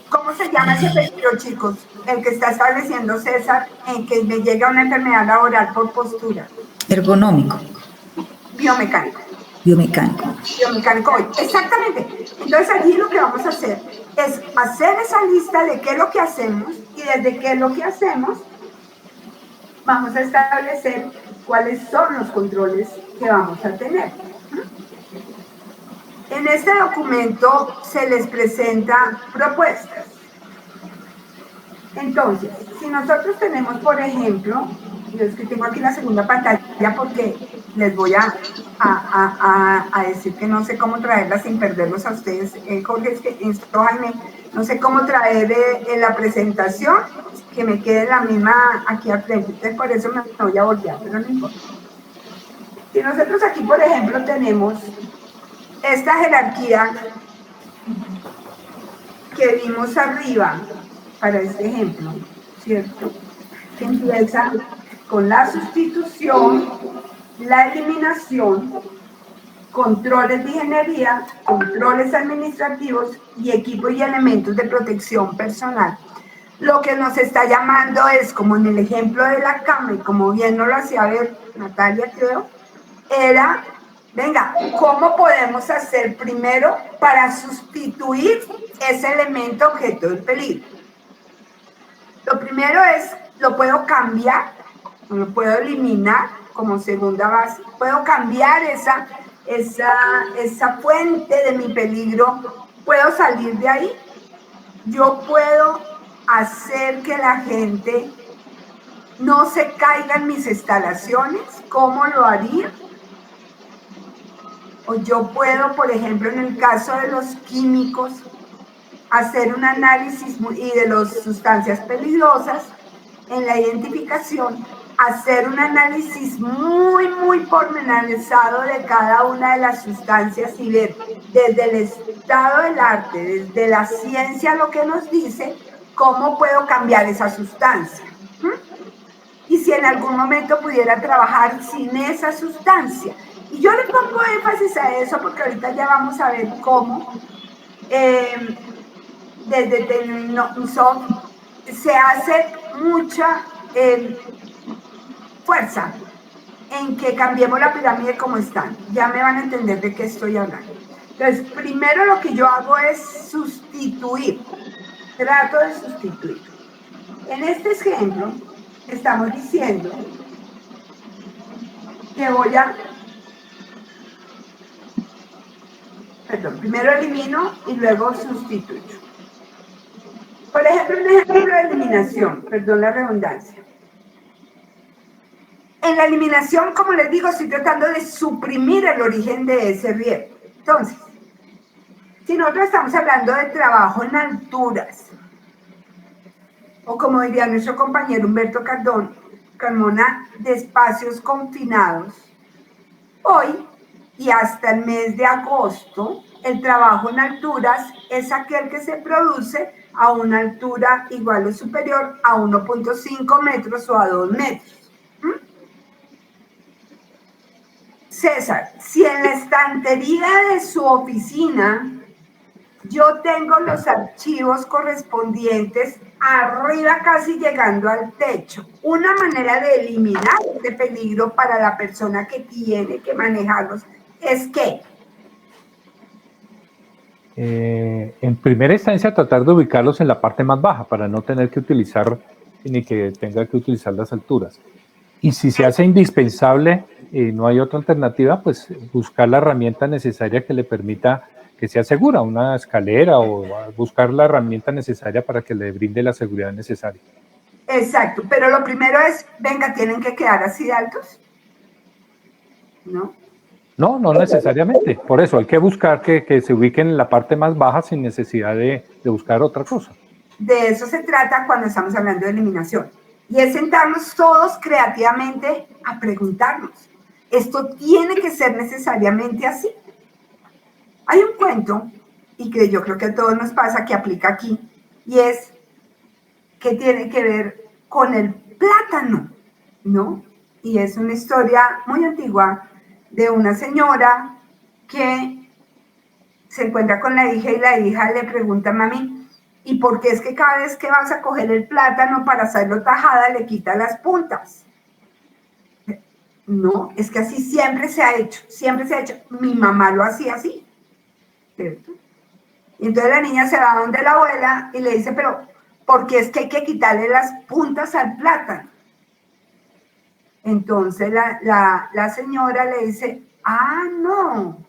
¿cómo se llama ese peligro, chicos? El que está estableciendo César en que me llega una enfermedad laboral por postura. Ergonómico. Biomecánico. Biomecánico. Biomecánico hoy. Exactamente. Entonces allí lo que vamos a hacer es hacer esa lista de qué es lo que hacemos y desde qué es lo que hacemos vamos a establecer cuáles son los controles que vamos a tener. En este documento se les presenta propuestas. Entonces, si nosotros tenemos, por ejemplo, yo es que tengo aquí la segunda pantalla porque les voy a a decir que no sé cómo traerla sin perderlos a ustedes. Jorge, es que esto, Jaime, no sé cómo traer la presentación, que me quede la misma aquí al frente. Entonces, por eso me voy a voltear, pero no importa. Si nosotros aquí, por ejemplo, tenemos esta jerarquía que vimos arriba, para este ejemplo, ¿cierto? Que empieza con la sustitución, la eliminación, controles de ingeniería, controles administrativos y equipos y elementos de protección personal. Lo que nos está llamando es, como en el ejemplo de la cama, y como bien nos lo hacía ver Natalia, creo, era, venga, ¿cómo podemos hacer primero para sustituir ese elemento objeto del peligro? Lo primero es, lo puedo cambiar, lo puedo eliminar como segunda base, puedo cambiar esa fuente de mi peligro, puedo salir de ahí, yo puedo hacer que la gente no se caiga en mis instalaciones. ¿Cómo lo haría? O yo puedo, por ejemplo, en el caso de los químicos, hacer un análisis y de las sustancias peligrosas, en la identificación, hacer un análisis muy pormenorizado de cada una de las sustancias y ver desde el estado del arte, desde la ciencia, lo que nos dice, cómo puedo cambiar esa sustancia. Y si en algún momento pudiera trabajar sin esa sustancia. Y yo le pongo énfasis a eso porque ahorita ya vamos a ver cómo desde Tecnosoft se hace mucha fuerza en que cambiemos la pirámide como están. Ya me van a entender de qué estoy hablando. Entonces, primero lo que yo hago es sustituir. Trato de sustituir. En este ejemplo, estamos diciendo que voy a... Perdón, primero elimino y luego sustituyo. Por ejemplo, un ejemplo de eliminación, perdón la redundancia. En la eliminación, como les digo, estoy tratando de suprimir el origen de ese riesgo. Entonces, si nosotros estamos hablando de trabajo en alturas, o como diría nuestro compañero Humberto Carmona, de espacios confinados, hoy y hasta el mes de agosto, el trabajo en alturas es aquel que se produce a una altura igual o superior a 1.5 metros o a 2 metros. César, si en la estantería de su oficina yo tengo los archivos correspondientes arriba casi llegando al techo, una manera de eliminar este peligro para la persona que tiene que manejarlos es que en primera instancia tratar de ubicarlos en la parte más baja para no tener que utilizar ni que tenga que utilizar las alturas. Y si se hace indispensable y no hay otra alternativa, pues buscar la herramienta necesaria que le permita que sea segura, una escalera o buscar la herramienta necesaria para que le brinde la seguridad necesaria. Exacto, pero lo primero es, venga, ¿tienen que quedar así de altos? ¿No? No, no necesariamente. Por eso hay que buscar que se ubiquen en la parte más baja sin necesidad de buscar otra cosa. De eso se trata cuando estamos hablando de eliminación. Y es sentarnos todos creativamente a preguntarnos, ¿esto tiene que ser necesariamente así? Hay un cuento, y que yo creo que a todos nos pasa, que aplica aquí, y es que tiene que ver con el plátano, ¿no? Y es una historia muy antigua de una señora que se encuentra con la hija y la hija le pregunta a mami, ¿y por qué es que cada vez que vas a coger el plátano para hacerlo tajada le quita las puntas? No, es que así siempre se ha hecho, siempre se ha hecho. Mi mamá lo hacía así, ¿cierto? Y entonces la niña se va donde la abuela y le dice, pero ¿por qué es que hay que quitarle las puntas al plátano? Entonces la señora le dice, no.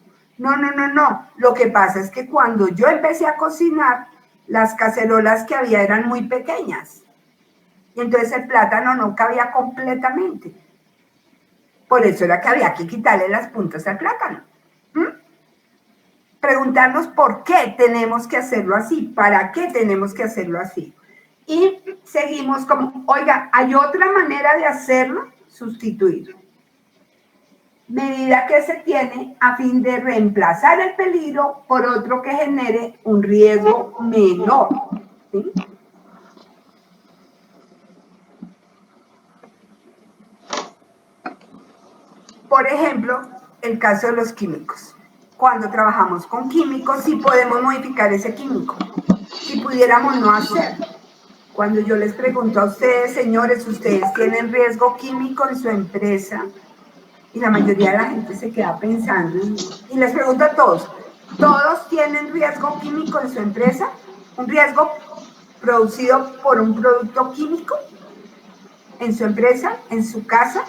Lo que pasa es que cuando yo empecé a cocinar, las cacerolas que había eran muy pequeñas. Y entonces el plátano no cabía completamente. Por eso era que había que quitarle las puntas al plátano. Preguntarnos por qué tenemos que hacerlo así, para qué tenemos que hacerlo así. Y seguimos como, oiga, ¿hay otra manera de hacerlo? Sustituir. Medida que se tiene a fin de reemplazar el peligro por otro que genere un riesgo menor. ¿Sí? Por ejemplo, el caso de los químicos. Cuando trabajamos con químicos, sí podemos modificar ese químico. Si pudiéramos no hacerlo. Cuando yo les pregunto a ustedes, señores, ¿ustedes tienen riesgo químico en su empresa? Y la mayoría de la gente se queda pensando. Y les pregunto a todos, ¿todos tienen riesgo químico en su empresa? ¿Un riesgo producido por un producto químico en su empresa, en su casa?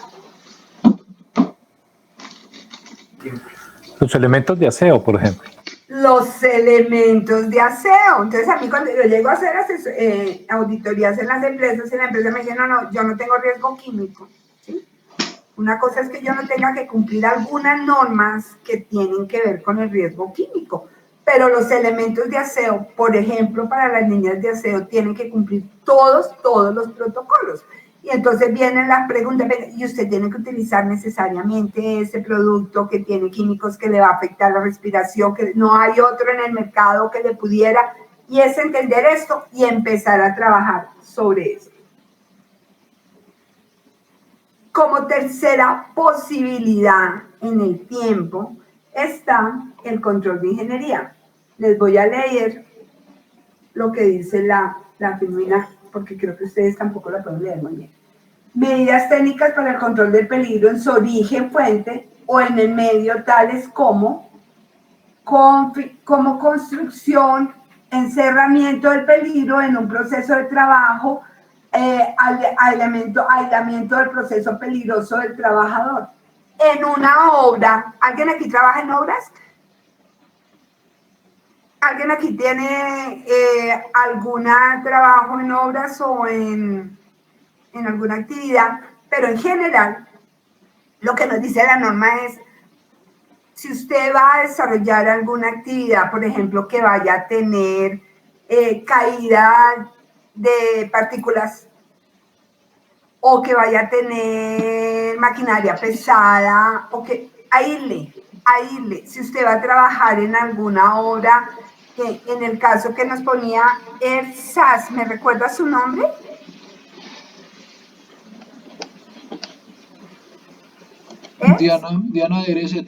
Los elementos de aseo, por ejemplo. Los elementos de aseo. Entonces a mí cuando yo llego a hacer auditorías en las empresas, y la empresa me dice, no, yo no tengo riesgo químico. ¿Sí? Una cosa es que yo no tenga que cumplir algunas normas que tienen que ver con el riesgo químico, pero los elementos de aseo, por ejemplo, para las niñas de aseo, tienen que cumplir todos los protocolos. Y entonces vienen las preguntas, y usted tiene que utilizar necesariamente ese producto que tiene químicos que le va a afectar la respiración, que no hay otro en el mercado que le pudiera, y es entender esto y empezar a trabajar sobre eso. Como tercera posibilidad en el tiempo está el control de ingeniería. Les voy a leer lo que dice la firmina, porque creo que ustedes tampoco la pueden leer muy bien. Medidas técnicas para el control del peligro en su origen, fuente o en el medio, tales como construcción, encerramiento del peligro en un proceso de trabajo, aislamiento del proceso peligroso del trabajador. En una obra, ¿alguien aquí trabaja en obras? ¿Alguien aquí tiene algún trabajo en obras o en alguna actividad? Pero en general, lo que nos dice la norma es, si usted va a desarrollar alguna actividad, por ejemplo, que vaya a tener caída de partículas o que vaya a tener maquinaria pesada, o que aísle. Si usted va a trabajar en alguna obra, que en el caso que nos ponía ERSAS, ¿me recuerda su nombre? Diana de RZ.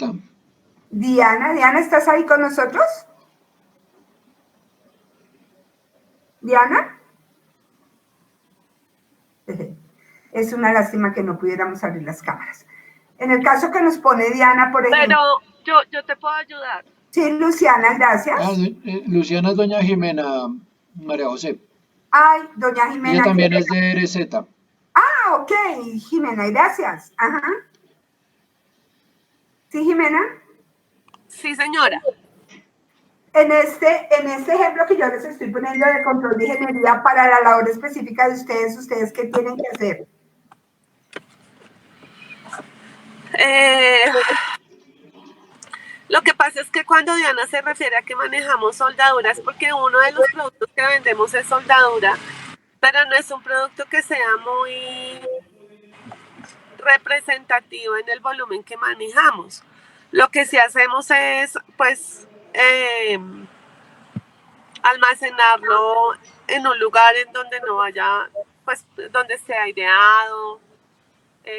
Diana, ¿estás ahí con nosotros? ¿Diana? Es una lástima que no pudiéramos abrir las cámaras. En el caso que nos pone Diana, por ejemplo... Pero yo te puedo ayudar. Sí, Luciana, gracias. Luciana es doña Jimena, María José. Ay, doña Jimena. Ella también es de RZ. Ah, ok, Jimena, gracias. Ajá. ¿Sí, Jimena? Sí, señora. En este ejemplo que yo les estoy poniendo de control de ingeniería para la labor específica de ¿ustedes qué tienen que hacer? Lo que pasa es que cuando Diana se refiere a que manejamos soldaduras, porque uno de los productos que vendemos es soldadura, pero no es un producto que sea muy representativo en el volumen que manejamos. Lo que sí hacemos es, pues, almacenarlo en un lugar en donde no haya, pues, donde esté aireado,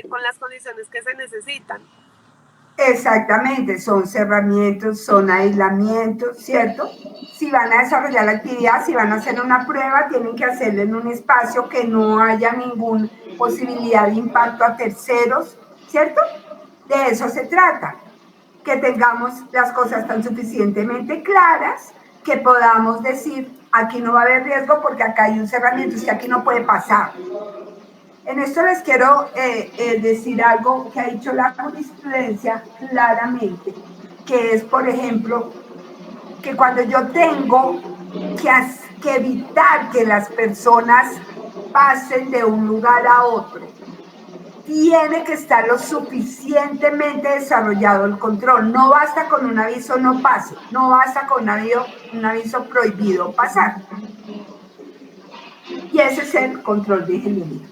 con las condiciones que se necesitan. Exactamente, son cerramientos, son aislamientos, ¿cierto? Si van a desarrollar la actividad, si van a hacer una prueba, tienen que hacerlo en un espacio que no haya ninguna posibilidad de impacto a terceros, ¿cierto? De eso se trata, que tengamos las cosas tan suficientemente claras que podamos decir, aquí no va a haber riesgo porque acá hay un cerramiento, es que aquí no puede pasar. En esto les quiero decir algo que ha dicho la jurisprudencia claramente, que es, por ejemplo, que cuando yo tengo que evitar que las personas pasen de un lugar a otro, tiene que estar lo suficientemente desarrollado el control. No basta con un aviso no pase, no basta con un aviso prohibido pasar. Y ese es el control de ingeniería.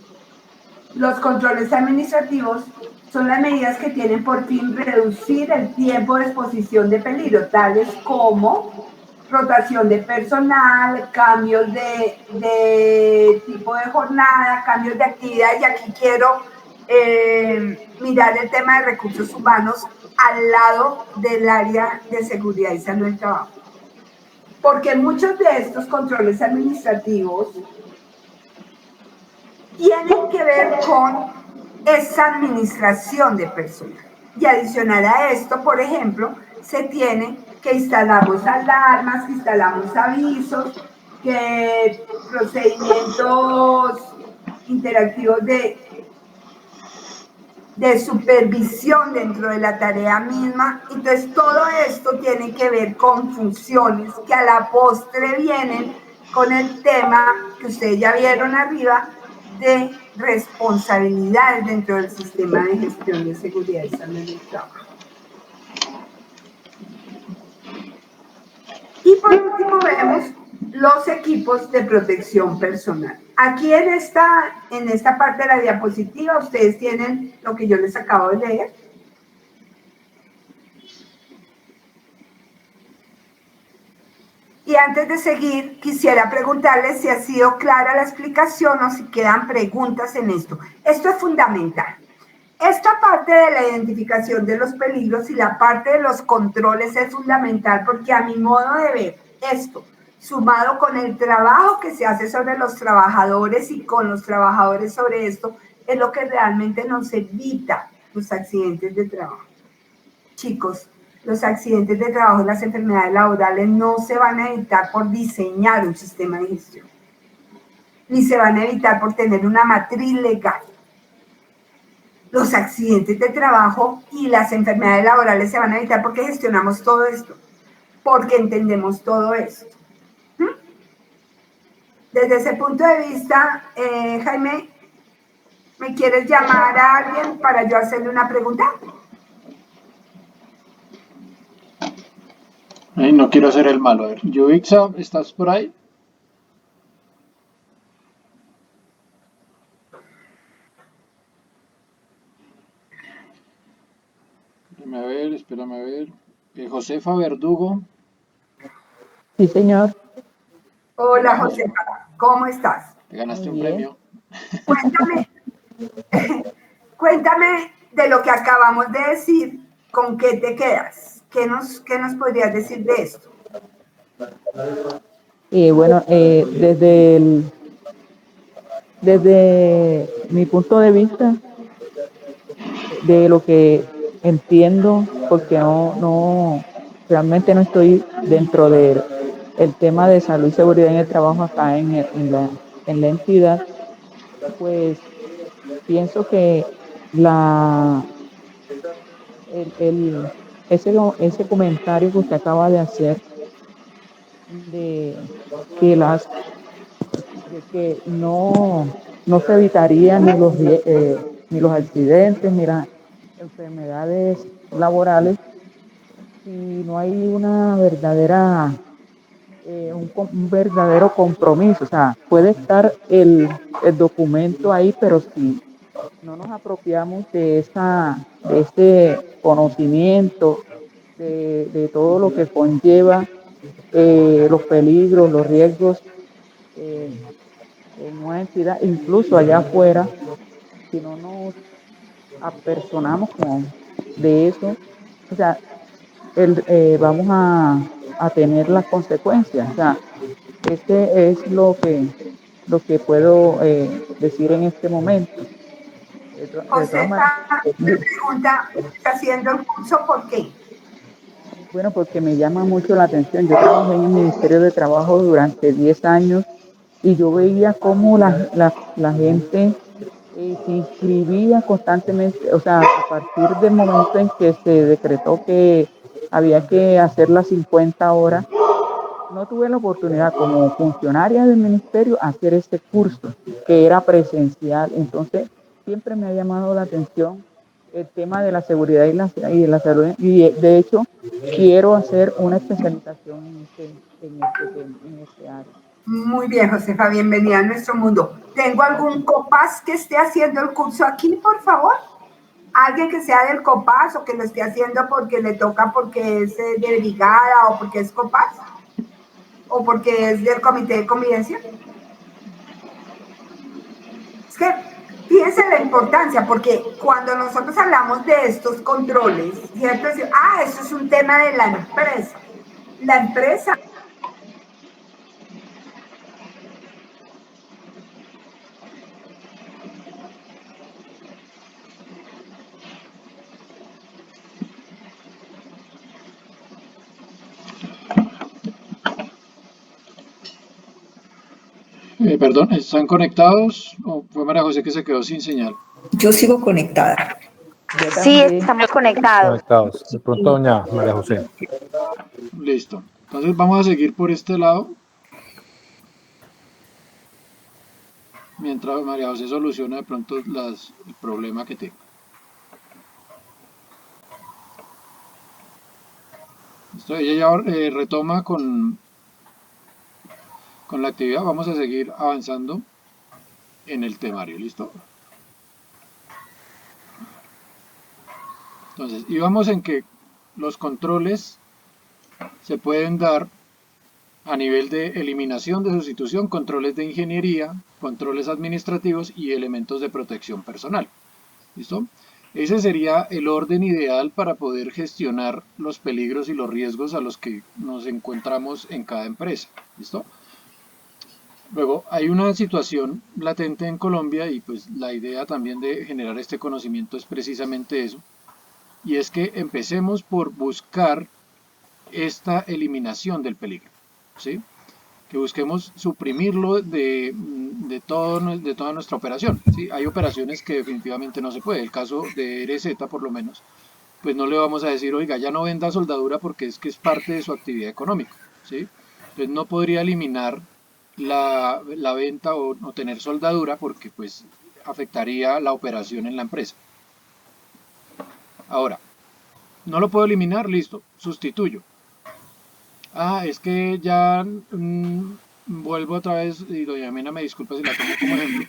Los controles administrativos son las medidas que tienen por fin reducir el tiempo de exposición de peligro, tales como rotación de personal, cambios de tipo de jornada, cambios de actividad, y aquí quiero mirar el tema de recursos humanos al lado del área de seguridad y salud del trabajo. Porque muchos de estos controles administrativos tienen que ver con esa administración de personal. Y adicional a esto, por ejemplo, se tiene que instalamos alarmas, que instalamos avisos, que procedimientos interactivos de supervisión dentro de la tarea misma. Entonces, todo esto tiene que ver con funciones que a la postre vienen con el tema que ustedes ya vieron arriba de responsabilidades dentro del sistema de gestión de seguridad y salud del trabajo. Y por último vemos los equipos de protección personal. Aquí en esta parte de la diapositiva ustedes tienen lo que yo les acabo de leer. Y antes de seguir, quisiera preguntarles si ha sido clara la explicación o si quedan preguntas en esto. Esto es fundamental. Esta parte de la identificación de los peligros y la parte de los controles es fundamental porque a mi modo de ver esto, sumado con el trabajo que se hace sobre los trabajadores y con los trabajadores sobre esto, es lo que realmente nos evita los accidentes de trabajo. Chicos, los accidentes de trabajo y las enfermedades laborales no se van a evitar por diseñar un sistema de gestión, ni se van a evitar por tener una matriz legal. Los accidentes de trabajo y las enfermedades laborales se van a evitar porque gestionamos todo esto, porque entendemos todo esto. Desde ese punto de vista, Jaime, ¿me quieres llamar a alguien para yo hacerle una pregunta? No quiero hacer el malo. A ver, Yuixa, ¿estás por ahí? Espérame a ver. Josefa Verdugo. Sí, señor. Hola, Josefa, ¿cómo estás? Te ganaste un Muy bien. premio. Cuéntame de lo que acabamos de decir, ¿con qué te quedas? ¿Qué nos podrías decir de esto? Bueno, desde mi punto de vista, de lo que entiendo, porque realmente no estoy dentro del tema de salud y seguridad en el trabajo acá en la entidad, pues pienso que ese comentario que usted acaba de hacer de que no se evitarían ni los accidentes ni las enfermedades laborales si no hay una verdadera un verdadero compromiso. O sea, puede estar el documento ahí, pero si no nos apropiamos de este conocimiento, de todo lo que conlleva los peligros, los riesgos en una entidad, incluso allá afuera, si no nos apersonamos de eso, o sea, vamos a tener las consecuencias. O sea, este es lo que puedo decir en este momento. Josefa, me pregunta, ¿está haciendo el curso por qué? Bueno, porque me llama mucho la atención. Yo trabajé en el Ministerio de Trabajo durante 10 años y yo veía cómo la gente se inscribía constantemente, o sea, a partir del momento en que se decretó que había que hacer las 50 horas, no tuve la oportunidad como funcionaria del ministerio hacer este curso, que era presencial. Entonces, siempre me ha llamado la atención el tema de la seguridad y la salud, y de hecho quiero hacer una especialización en este área. Muy bien, Josefa, bienvenida a nuestro mundo. ¿Tengo algún COPAS que esté haciendo el curso aquí, por favor? Alguien que sea del COPAS o que lo esté haciendo porque le toca, porque es de brigada o porque es COPAS o porque es del comité de convivencia. Es que fíjense la importancia, porque cuando nosotros hablamos de estos controles, ¿cierto? Eso es un tema de la empresa. La empresa Perdón, ¿están conectados o fue María José que se quedó sin señal? Yo sigo conectada. Yo Sí, también. estamos conectados. Conectados. De pronto, doña María José. Listo. Entonces vamos a seguir por este lado. Mientras María José soluciona de pronto el problema que tenga. Listo, ella ya retoma con la actividad. Vamos a seguir avanzando en el temario. ¿Listo? Entonces, íbamos en que los controles se pueden dar a nivel de eliminación, de sustitución, controles de ingeniería, controles administrativos y elementos de protección personal. ¿Listo? Ese sería el orden ideal para poder gestionar los peligros y los riesgos a los que nos encontramos en cada empresa. ¿Listo? Luego, hay una situación latente en Colombia y pues la idea también de generar este conocimiento es precisamente eso. Y es que empecemos por buscar esta eliminación del peligro, ¿sí? Que busquemos suprimirlo de toda nuestra operación, ¿sí? Hay operaciones que definitivamente no se puede. El caso de RZ, por lo menos, pues no le vamos a decir, oiga, ya no venda soldadura porque es que es parte de su actividad económica, ¿sí? Entonces no podría eliminar la venta o no tener soldadura porque pues afectaría la operación en la empresa. Ahora, no lo puedo eliminar, listo, sustituyo. Es que ya vuelvo otra vez, y doña Mena me disculpa si la tomo como ejemplo,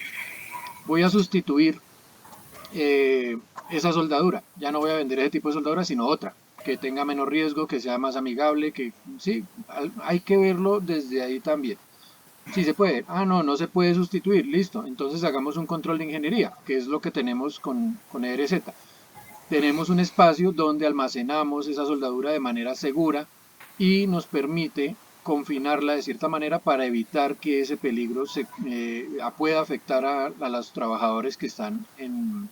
voy a sustituir esa soldadura, ya no voy a vender ese tipo de soldadura, sino otra, que tenga menos riesgo, que sea más amigable, que sí, hay que verlo desde ahí también. Sí se puede, no se puede sustituir, listo, entonces hagamos un control de ingeniería, que es lo que tenemos con ERZ. Tenemos un espacio donde almacenamos esa soldadura de manera segura y nos permite confinarla de cierta manera para evitar que ese peligro pueda afectar a los trabajadores que están en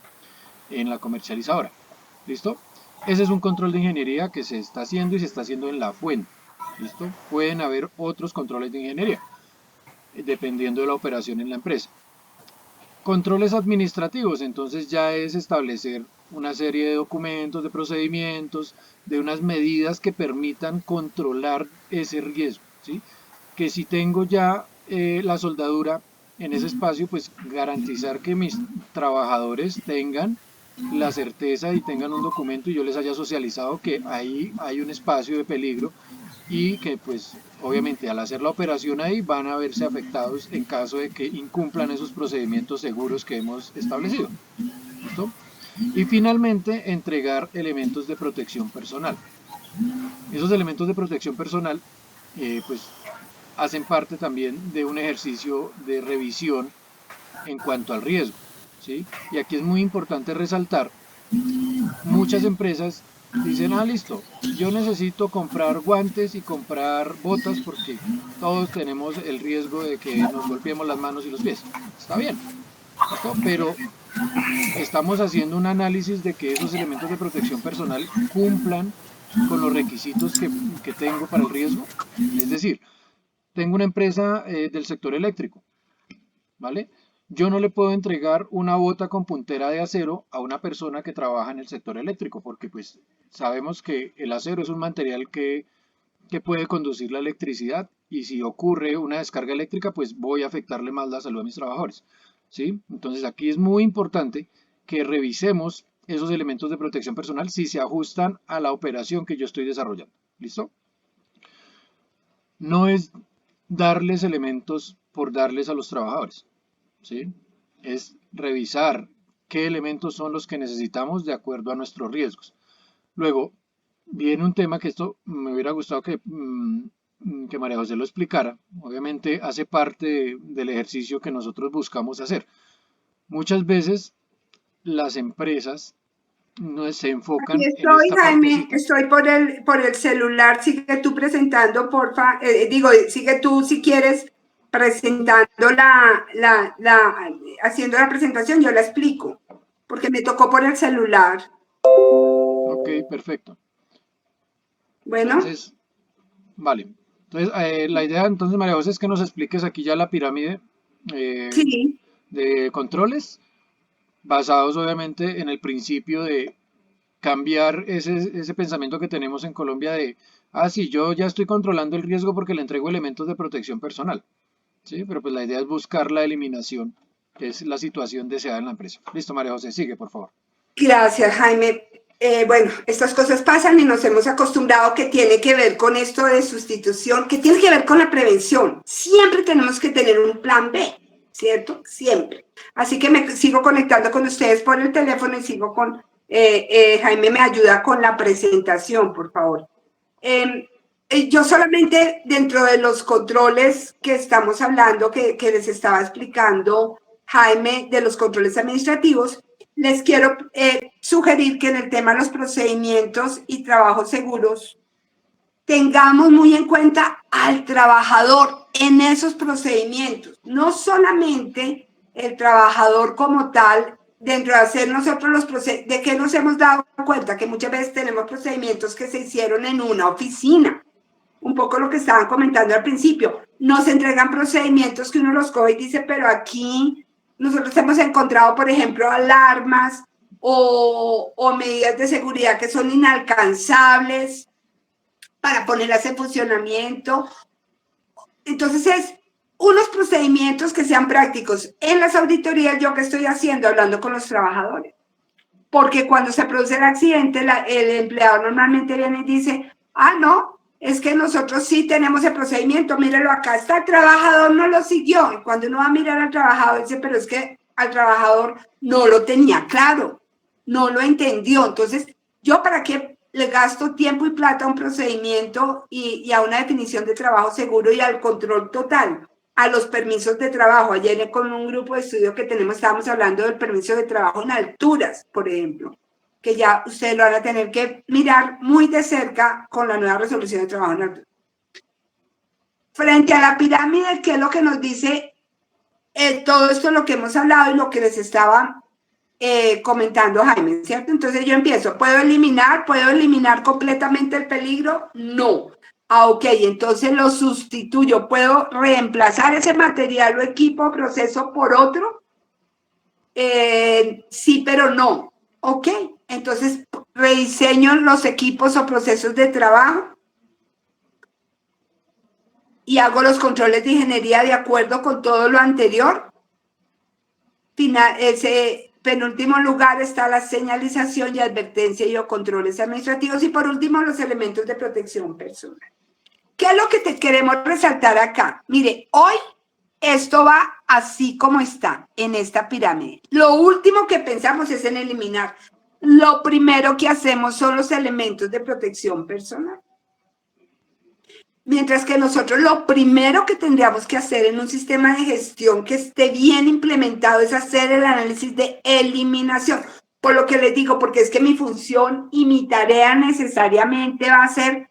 la comercializadora. ¿Listo? Ese es un control de ingeniería que se está haciendo y se está haciendo en la fuente. ¿Listo? Pueden haber otros controles de ingeniería dependiendo de la operación en la empresa. Controles administrativos, entonces ya es establecer una serie de documentos, de procedimientos, de unas medidas que permitan controlar ese riesgo, ¿sí? Que si tengo ya la soldadura en ese espacio, pues garantizar que mis trabajadores tengan la certeza y tengan un documento y yo les haya socializado que ahí hay un espacio de peligro y que pues obviamente al hacer la operación ahí van a verse afectados en caso de que incumplan esos procedimientos seguros que hemos establecido. ¿Listo? Y finalmente entregar elementos de protección personal. Esos elementos de protección personal pues hacen parte también de un ejercicio de revisión en cuanto al riesgo, ¿sí? Y aquí es muy importante resaltar, muchas empresas dicen, listo, yo necesito comprar guantes y comprar botas porque todos tenemos el riesgo de que nos golpeemos las manos y los pies. Está bien, ¿listo? Pero estamos haciendo un análisis de que esos elementos de protección personal cumplan con los requisitos que tengo para el riesgo. Es decir, tengo una empresa del sector eléctrico, ¿vale? Yo no le puedo entregar una bota con puntera de acero a una persona que trabaja en el sector eléctrico, porque pues sabemos que el acero es un material que puede conducir la electricidad y si ocurre una descarga eléctrica, pues voy a afectarle más la salud a mis trabajadores. ¿sí? Entonces aquí es muy importante que revisemos esos elementos de protección personal si se ajustan a la operación que yo estoy desarrollando. ¿Listo? No es darles elementos por darles a los trabajadores, ¿sí? Es revisar qué elementos son los que necesitamos de acuerdo a nuestros riesgos. Luego, viene un tema que esto me hubiera gustado que María José lo explicara. Obviamente hace parte del ejercicio que nosotros buscamos hacer. Muchas veces las empresas no se enfocan Aquí en estoy, esta Jaime, partecita. estoy por el celular. Sigue tú presentando, porfa. Sigue tú si quieres presentando haciendo la presentación, yo la explico, porque me tocó por el celular. Ok, perfecto. Bueno, Entonces, vale. Entonces, la idea entonces, María José, es que nos expliques aquí ya la pirámide sí, de controles, basados obviamente en el principio de cambiar ese pensamiento que tenemos en Colombia de, sí, yo ya estoy controlando el riesgo porque le entrego elementos de protección personal, ¿sí? Pero pues la idea es buscar la eliminación, que es la situación deseada en la empresa. Listo, María José, sigue, por favor. gracias, Jaime. Bueno, estas cosas pasan y nos hemos acostumbrado que tiene que ver con esto de sustitución, que tiene que ver con la prevención. Siempre tenemos que tener un plan B, ¿cierto? Siempre. Así que me sigo conectando con ustedes por el teléfono y sigo con Jaime, me ayuda con la presentación, por favor. Yo solamente dentro de los controles que estamos hablando, que les estaba explicando Jaime, de los controles administrativos, les quiero sugerir que en el tema de los procedimientos y trabajos seguros tengamos muy en cuenta al trabajador en esos procedimientos, no solamente el trabajador como tal, dentro de hacer nosotros los procedimientos, de que nos hemos dado cuenta que muchas veces tenemos procedimientos que se hicieron en una oficina, un poco lo que estaban comentando al principio, nos entregan procedimientos que uno los coge y dice, pero aquí nosotros hemos encontrado, por ejemplo, alarmas o medidas de seguridad que son inalcanzables para ponerlas en funcionamiento. Entonces es unos procedimientos que sean prácticos. En las auditorías, yo que estoy haciendo, hablando con los trabajadores, porque cuando se produce el accidente, el empleado normalmente viene y dice, no, es que nosotros sí tenemos el procedimiento, míralo acá está, el trabajador no lo siguió. Y cuando uno va a mirar al trabajador, dice, pero es que al trabajador no lo tenía claro, no lo entendió. Entonces, ¿yo para qué le gasto tiempo y plata a un procedimiento y a una definición de trabajo seguro y al control total? A los permisos de trabajo. Ayer con un grupo de estudio que tenemos estábamos hablando del permiso de trabajo en alturas, por ejemplo, que ya ustedes lo van a tener que mirar muy de cerca con la nueva resolución de trabajo en alturas. Frente a la pirámide, ¿qué es lo que nos dice todo esto, lo que hemos hablado y lo que les estaba comentando Jaime, ¿cierto? Entonces yo empiezo, ¿puedo eliminar completamente el peligro? No. Ok, entonces lo sustituyo. ¿Puedo reemplazar ese material o equipo o proceso por otro? Sí, pero no. Ok, entonces rediseño los equipos o procesos de trabajo y hago los controles de ingeniería de acuerdo con todo lo anterior. Penúltimo lugar está la señalización y advertencia y o controles administrativos. Y por último, los elementos de protección personal. ¿Qué es lo que te queremos resaltar acá? Mire, hoy esto va así como está en esta pirámide. Lo último que pensamos es en eliminar. Lo primero que hacemos son los elementos de protección personal. Mientras que nosotros lo primero que tendríamos que hacer en un sistema de gestión que esté bien implementado es hacer el análisis de eliminación. Por lo que les digo, porque es que mi función y mi tarea necesariamente va a ser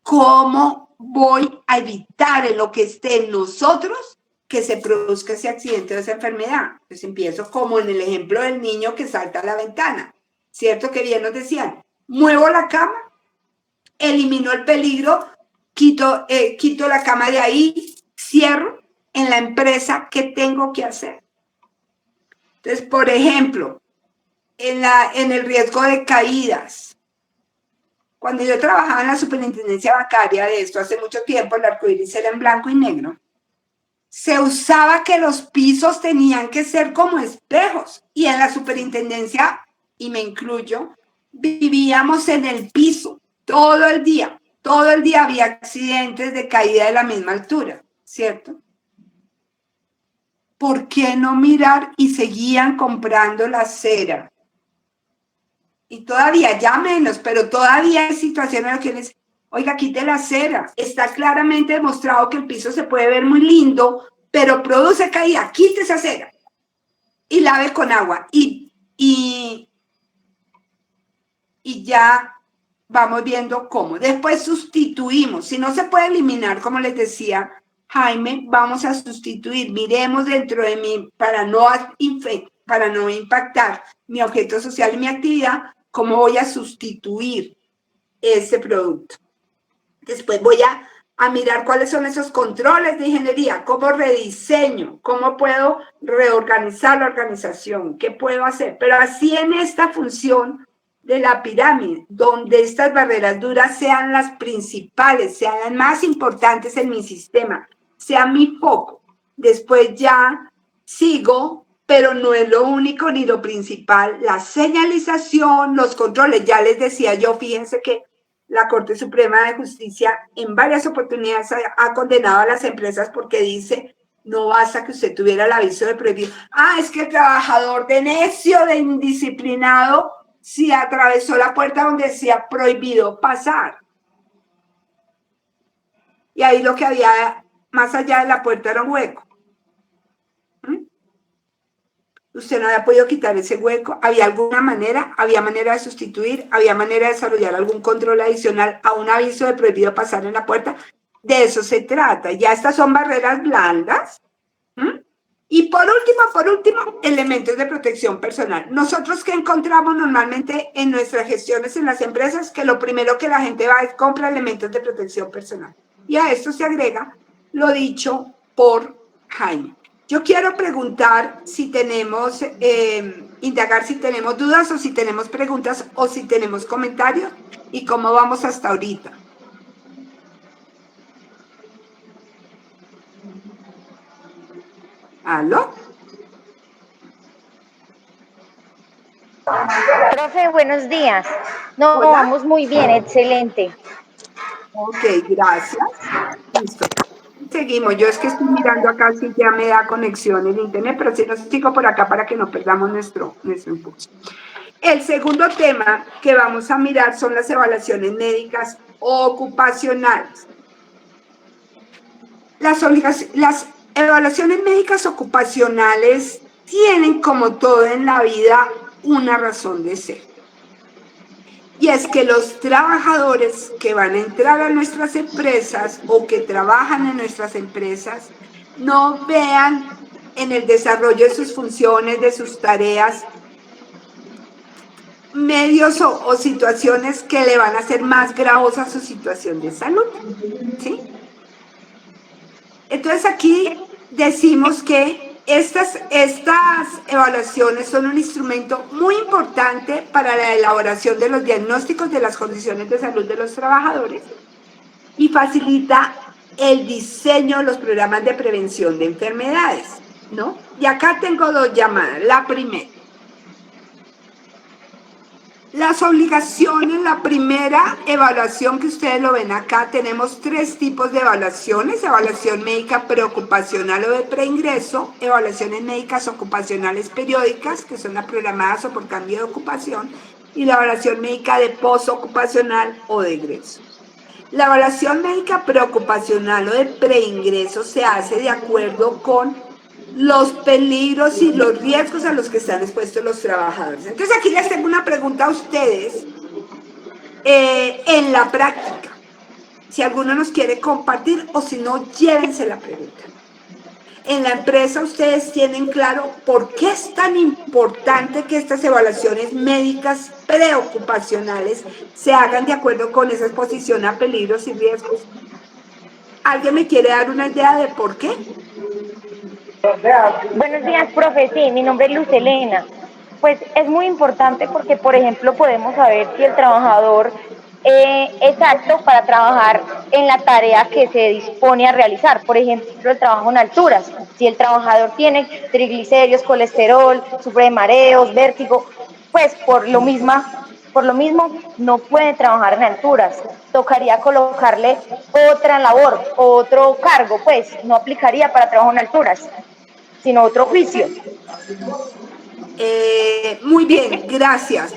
cómo voy a evitar en lo que esté en nosotros que se produzca ese accidente o esa enfermedad. Entonces empiezo como en el ejemplo del niño que salta a la ventana, ¿cierto? Que bien nos decían, muevo la cama, elimino el peligro, quito la cama de ahí, cierro en la empresa, ¿qué tengo que hacer? Entonces, por ejemplo, en el riesgo de caídas, cuando yo trabajaba en la superintendencia bancaria de esto hace mucho tiempo, el arcoíris era en blanco y negro. se usaba que los pisos tenían que ser como espejos y en la superintendencia, y me incluyo, vivíamos en el piso todo el día había accidentes de caída de la misma altura, ¿cierto? ¿Por qué no mirar? Y seguían comprando la cera. Y todavía, ya menos, pero todavía hay situaciones en las que les, oiga, quite la cera. Está claramente demostrado que el piso se puede ver muy lindo, pero produce caída. Quite esa cera. Y lave con agua. Y ya vamos viendo cómo. Después sustituimos. Si no se puede eliminar, como les decía Jaime, vamos a sustituir. Miremos dentro de mí para no impactar mi objeto social y mi actividad, cómo voy a sustituir ese producto. Después voy a mirar cuáles son esos controles de ingeniería, cómo rediseño, cómo puedo reorganizar la organización, qué puedo hacer. Pero así en esta función de la pirámide, donde estas barreras duras sean las principales, sean las más importantes en mi sistema, sea mi foco. Después ya sigo, pero no es lo único ni lo principal, la señalización, los controles. Ya les decía yo, fíjense que la Corte Suprema de Justicia en varias oportunidades ha condenado a las empresas porque dice, no basta que usted tuviera el aviso de prohibido. Es que el trabajador de necio, de indisciplinado, si atravesó la puerta donde decía prohibido pasar. Y ahí lo que había más allá de la puerta era un hueco. Usted no había podido quitar ese hueco. ¿Había alguna manera? ¿Había manera de sustituir? ¿Había manera de desarrollar algún control adicional a un aviso de prohibido pasar en la puerta? De eso se trata. Ya estas son barreras blandas. Y por último, elementos de protección personal. Nosotros que encontramos normalmente en nuestras gestiones en las empresas, que lo primero que la gente va es compra elementos de protección personal. Y a esto se agrega lo dicho por Jaime. Yo quiero preguntar si tenemos, indagar si tenemos dudas o si tenemos preguntas o si tenemos comentarios y cómo vamos hasta ahorita. ¿Aló? Profe, buenos días. No, Hola. vamos muy bien, excelente. Ok, gracias. Listo. Seguimos. Yo es que estoy mirando acá si ya me da conexión el internet, pero si no sigo por acá para que no perdamos nuestro impulso. El segundo tema que vamos a mirar son las evaluaciones médicas ocupacionales. Las evaluaciones médicas ocupacionales tienen, como todo en la vida, una razón de ser. Y es que los trabajadores que van a entrar a nuestras empresas o que trabajan en nuestras empresas no vean en el desarrollo de sus funciones, de sus tareas, medios o situaciones que le van a hacer más gravosa su situación de salud. ¿Sí? Entonces aquí decimos que estas evaluaciones son un instrumento muy importante para la elaboración de los diagnósticos de las condiciones de salud de los trabajadores y facilita el diseño de los programas de prevención de enfermedades, ¿no? Y acá tengo dos llamadas. La primera, las obligaciones, la primera evaluación que ustedes lo ven acá, tenemos 3 tipos de evaluaciones: evaluación médica preocupacional o de preingreso, evaluaciones médicas ocupacionales periódicas, que son las programadas o por cambio de ocupación, y la evaluación médica de postocupacional o de ingreso. La evaluación médica preocupacional o de preingreso se hace de acuerdo con los peligros y los riesgos a los que están expuestos los trabajadores. Entonces aquí les tengo una pregunta a ustedes en la práctica. Si alguno nos quiere compartir o si no, llévense la pregunta. En la empresa ustedes tienen claro por qué es tan importante que estas evaluaciones médicas preocupacionales se hagan de acuerdo con esa exposición a peligros y riesgos. ¿Alguien me quiere dar una idea de por qué? Buenos días, profe. Sí, mi nombre es Luz Elena. Pues es muy importante porque, por ejemplo, podemos saber si el trabajador exacto para trabajar en la tarea que se dispone a realizar. Por ejemplo, el trabajo en alturas. Si el trabajador tiene triglicéridos, colesterol, sufre de mareos, vértigo, pues por lo mismo no puede trabajar en alturas. Tocaría colocarle otra labor, otro cargo, pues no aplicaría para trabajo en alturas, sino otro oficio. Muy bien, gracias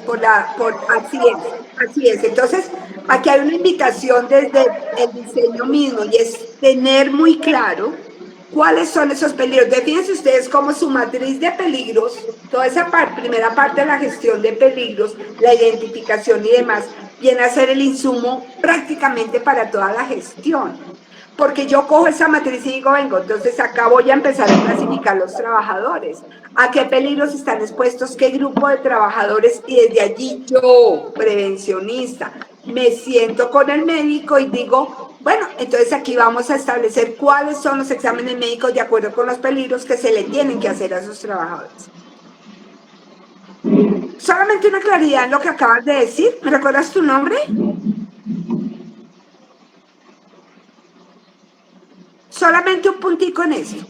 así es. Entonces, aquí hay una invitación desde el diseño mismo y es tener muy claro cuáles son esos peligros. Fíjense ustedes cómo su matriz de peligros, toda esa primera parte de la gestión de peligros, la identificación y demás, viene a ser el insumo prácticamente para toda la gestión. Porque yo cojo esa matriz y digo, vengo, entonces acá voy a empezar a clasificar los trabajadores, a qué peligros están expuestos, qué grupo de trabajadores, y desde allí yo, prevencionista, me siento con el médico y digo, bueno, entonces aquí vamos a establecer cuáles son los exámenes médicos de acuerdo con los peligros que se le tienen que hacer a esos trabajadores. Solamente una claridad en lo que acabas de decir. ¿Me recuerdas tu nombre? Solamente un puntico en esto.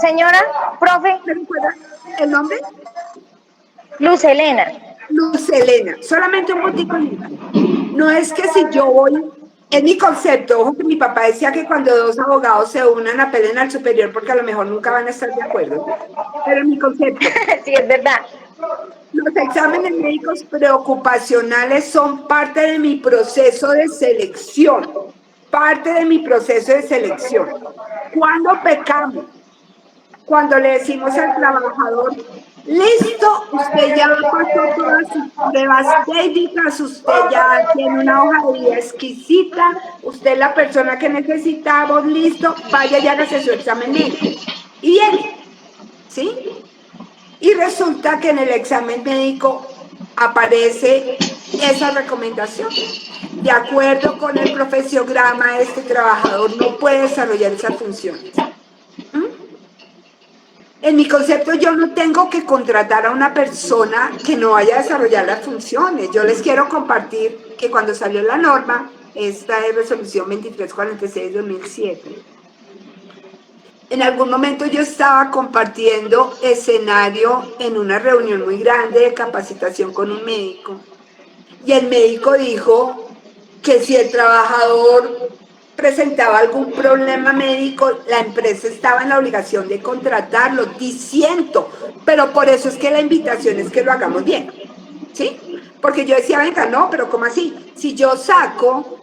Señora, profe. ¿Me recuerdas el nombre? Luz Helena. Luz Helena. Solamente un puntico en esto. No es que si yo voy, es mi concepto, ojo que mi papá decía que cuando dos abogados se unan apelen al superior porque a lo mejor nunca van a estar de acuerdo, pero en mi concepto. Sí, es verdad. Los exámenes médicos preocupacionales son parte de mi proceso de selección, parte de mi proceso de selección. ¿Cuándo pecamos? Cuando le decimos al trabajador, listo, usted ya pasó todas sus pruebas médicas, usted ya tiene una hoja de vida exquisita, usted es la persona que necesitamos, listo, vaya y hágase su examen médico. Y viene, ¿sí? Y resulta que en el examen médico aparece esa recomendación. De acuerdo con el profesiograma, este trabajador no puede desarrollar esas funciones. En mi concepto, yo no tengo que contratar a una persona que no vaya a desarrollar las funciones. Yo les quiero compartir que cuando salió la norma, esta es resolución 2346-2007, en algún momento yo estaba compartiendo escenario en una reunión muy grande de capacitación con un médico. Y el médico dijo que si el trabajador presentaba algún problema médico, la empresa estaba en la obligación de contratarlo, diciendo, pero por eso es que la invitación es que lo hagamos bien, ¿sí? Porque yo decía, venga, no, pero ¿cómo así? Si yo saco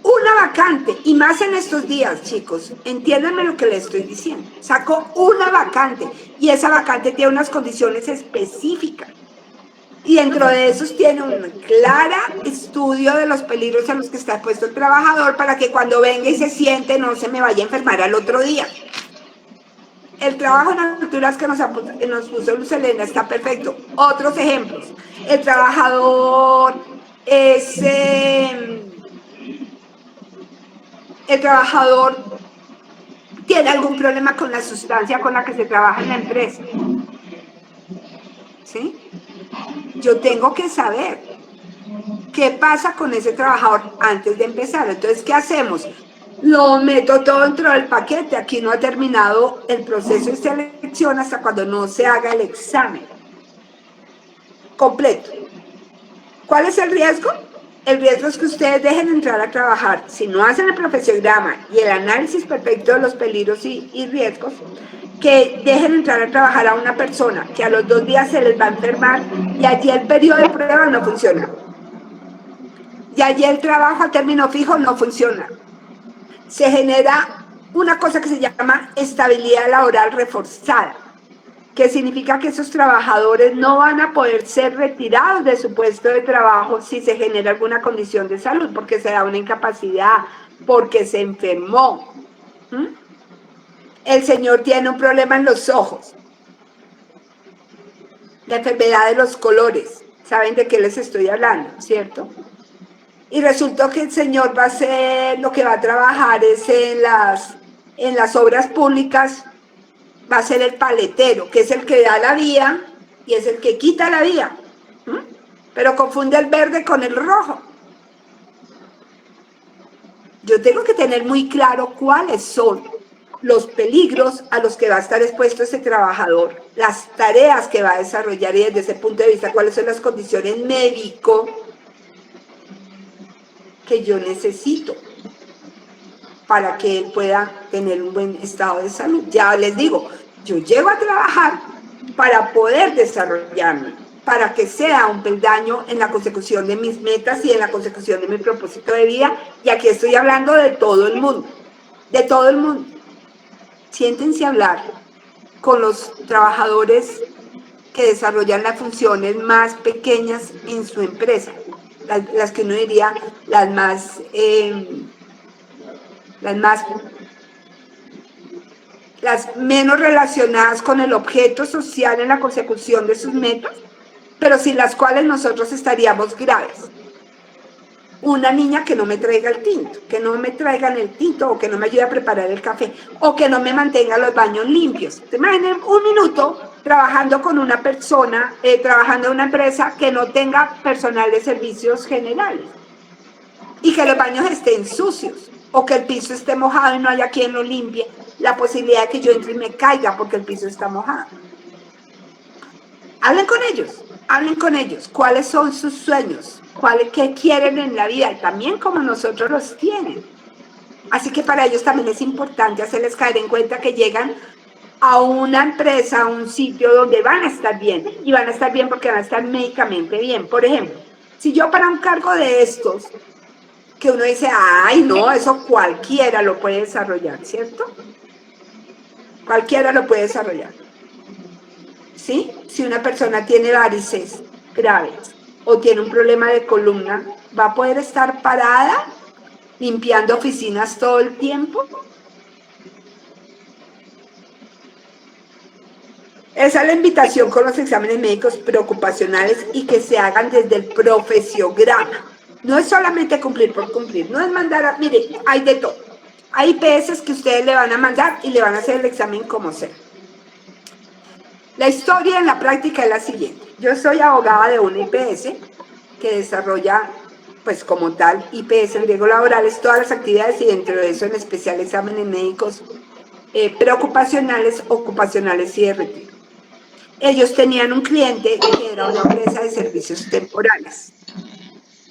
una vacante, y más en estos días, chicos, entiéndanme lo que les estoy diciendo, saco una vacante, y esa vacante tiene unas condiciones específicas, y dentro de esos tiene un claro estudio de los peligros a los que está expuesto el trabajador para que cuando venga y se siente no se me vaya a enfermar al otro día. El trabajo en alturas que nos puso Luz Helena está perfecto. Otros ejemplos. El trabajador tiene algún problema con la sustancia con la que se trabaja en la empresa. ¿Sí? Yo tengo que saber qué pasa con ese trabajador antes de empezar. Entonces, ¿qué hacemos? Lo meto todo dentro del paquete. Aquí no ha terminado el proceso de selección hasta cuando no se haga el examen completo. ¿Cuál es el riesgo? El riesgo es que ustedes dejen entrar a trabajar. Si no hacen el profesiograma y el análisis perfecto de los peligros y riesgos, que dejen entrar a trabajar a una persona que a los 2 días se les va a enfermar y allí el periodo de prueba no funciona. Y allí el trabajo a término fijo no funciona. Se genera una cosa que se llama estabilidad laboral reforzada, que significa que esos trabajadores no van a poder ser retirados de su puesto de trabajo si se genera alguna condición de salud, porque se da una incapacidad, porque se enfermó. El señor tiene un problema en los ojos, la enfermedad de los colores. ¿Saben de qué les estoy hablando, cierto? Y resultó que el señor va a ser, lo que va a trabajar es en las obras públicas, va a ser el paletero, que es el que da la vía y es el que quita la vía. Pero confunde el verde con el rojo. Yo tengo que tener muy claro cuáles son los peligros a los que va a estar expuesto ese trabajador, las tareas que va a desarrollar y desde ese punto de vista cuáles son las condiciones médico que yo necesito para que él pueda tener un buen estado de salud. Ya les digo, yo llego a trabajar para poder desarrollarme, para que sea un peldaño en la consecución de mis metas y en la consecución de mi propósito de vida. Y aquí estoy hablando de todo el mundo, de todo el mundo. Siéntense a hablar con los trabajadores que desarrollan las funciones más pequeñas en su empresa, las que uno diría las menos relacionadas con el objeto social en la consecución de sus metas, pero sin las cuales nosotros estaríamos graves. Una niña que no me traiga el tinto, que no me traigan el tinto o que no me ayude a preparar el café o que no me mantenga los baños limpios. Imaginen un minuto trabajando con una persona, trabajando en una empresa que no tenga personal de servicios generales y que los baños estén sucios o que el piso esté mojado y no haya quien lo limpie, la posibilidad de que yo entre y me caiga porque el piso está mojado. Hablen con ellos, cuáles son sus sueños, qué quieren en la vida, y también como nosotros los tienen. Así que para ellos también es importante hacerles caer en cuenta que llegan a una empresa, a un sitio donde van a estar bien, y van a estar bien porque van a estar médicamente bien. Por ejemplo, si yo para un cargo de estos, que uno dice, ay no, eso cualquiera lo puede desarrollar, ¿cierto? Cualquiera lo puede desarrollar. ¿Sí? Si una persona tiene varices graves o tiene un problema de columna, ¿va a poder estar parada limpiando oficinas todo el tiempo? Esa es la invitación con los exámenes médicos preocupacionales y que se hagan desde el profesiograma. No es solamente cumplir por cumplir, no es mandar a... Mire, hay de todo. Hay IPS que ustedes le van a mandar y le van a hacer el examen como sea. La historia en la práctica es la siguiente. Yo soy abogada de una IPS que desarrolla, pues como tal, IPS en riesgos laborales, todas las actividades y dentro de eso en especial exámenes médicos preocupacionales, ocupacionales y de retiro. Ellos tenían un cliente que era una empresa de servicios temporales.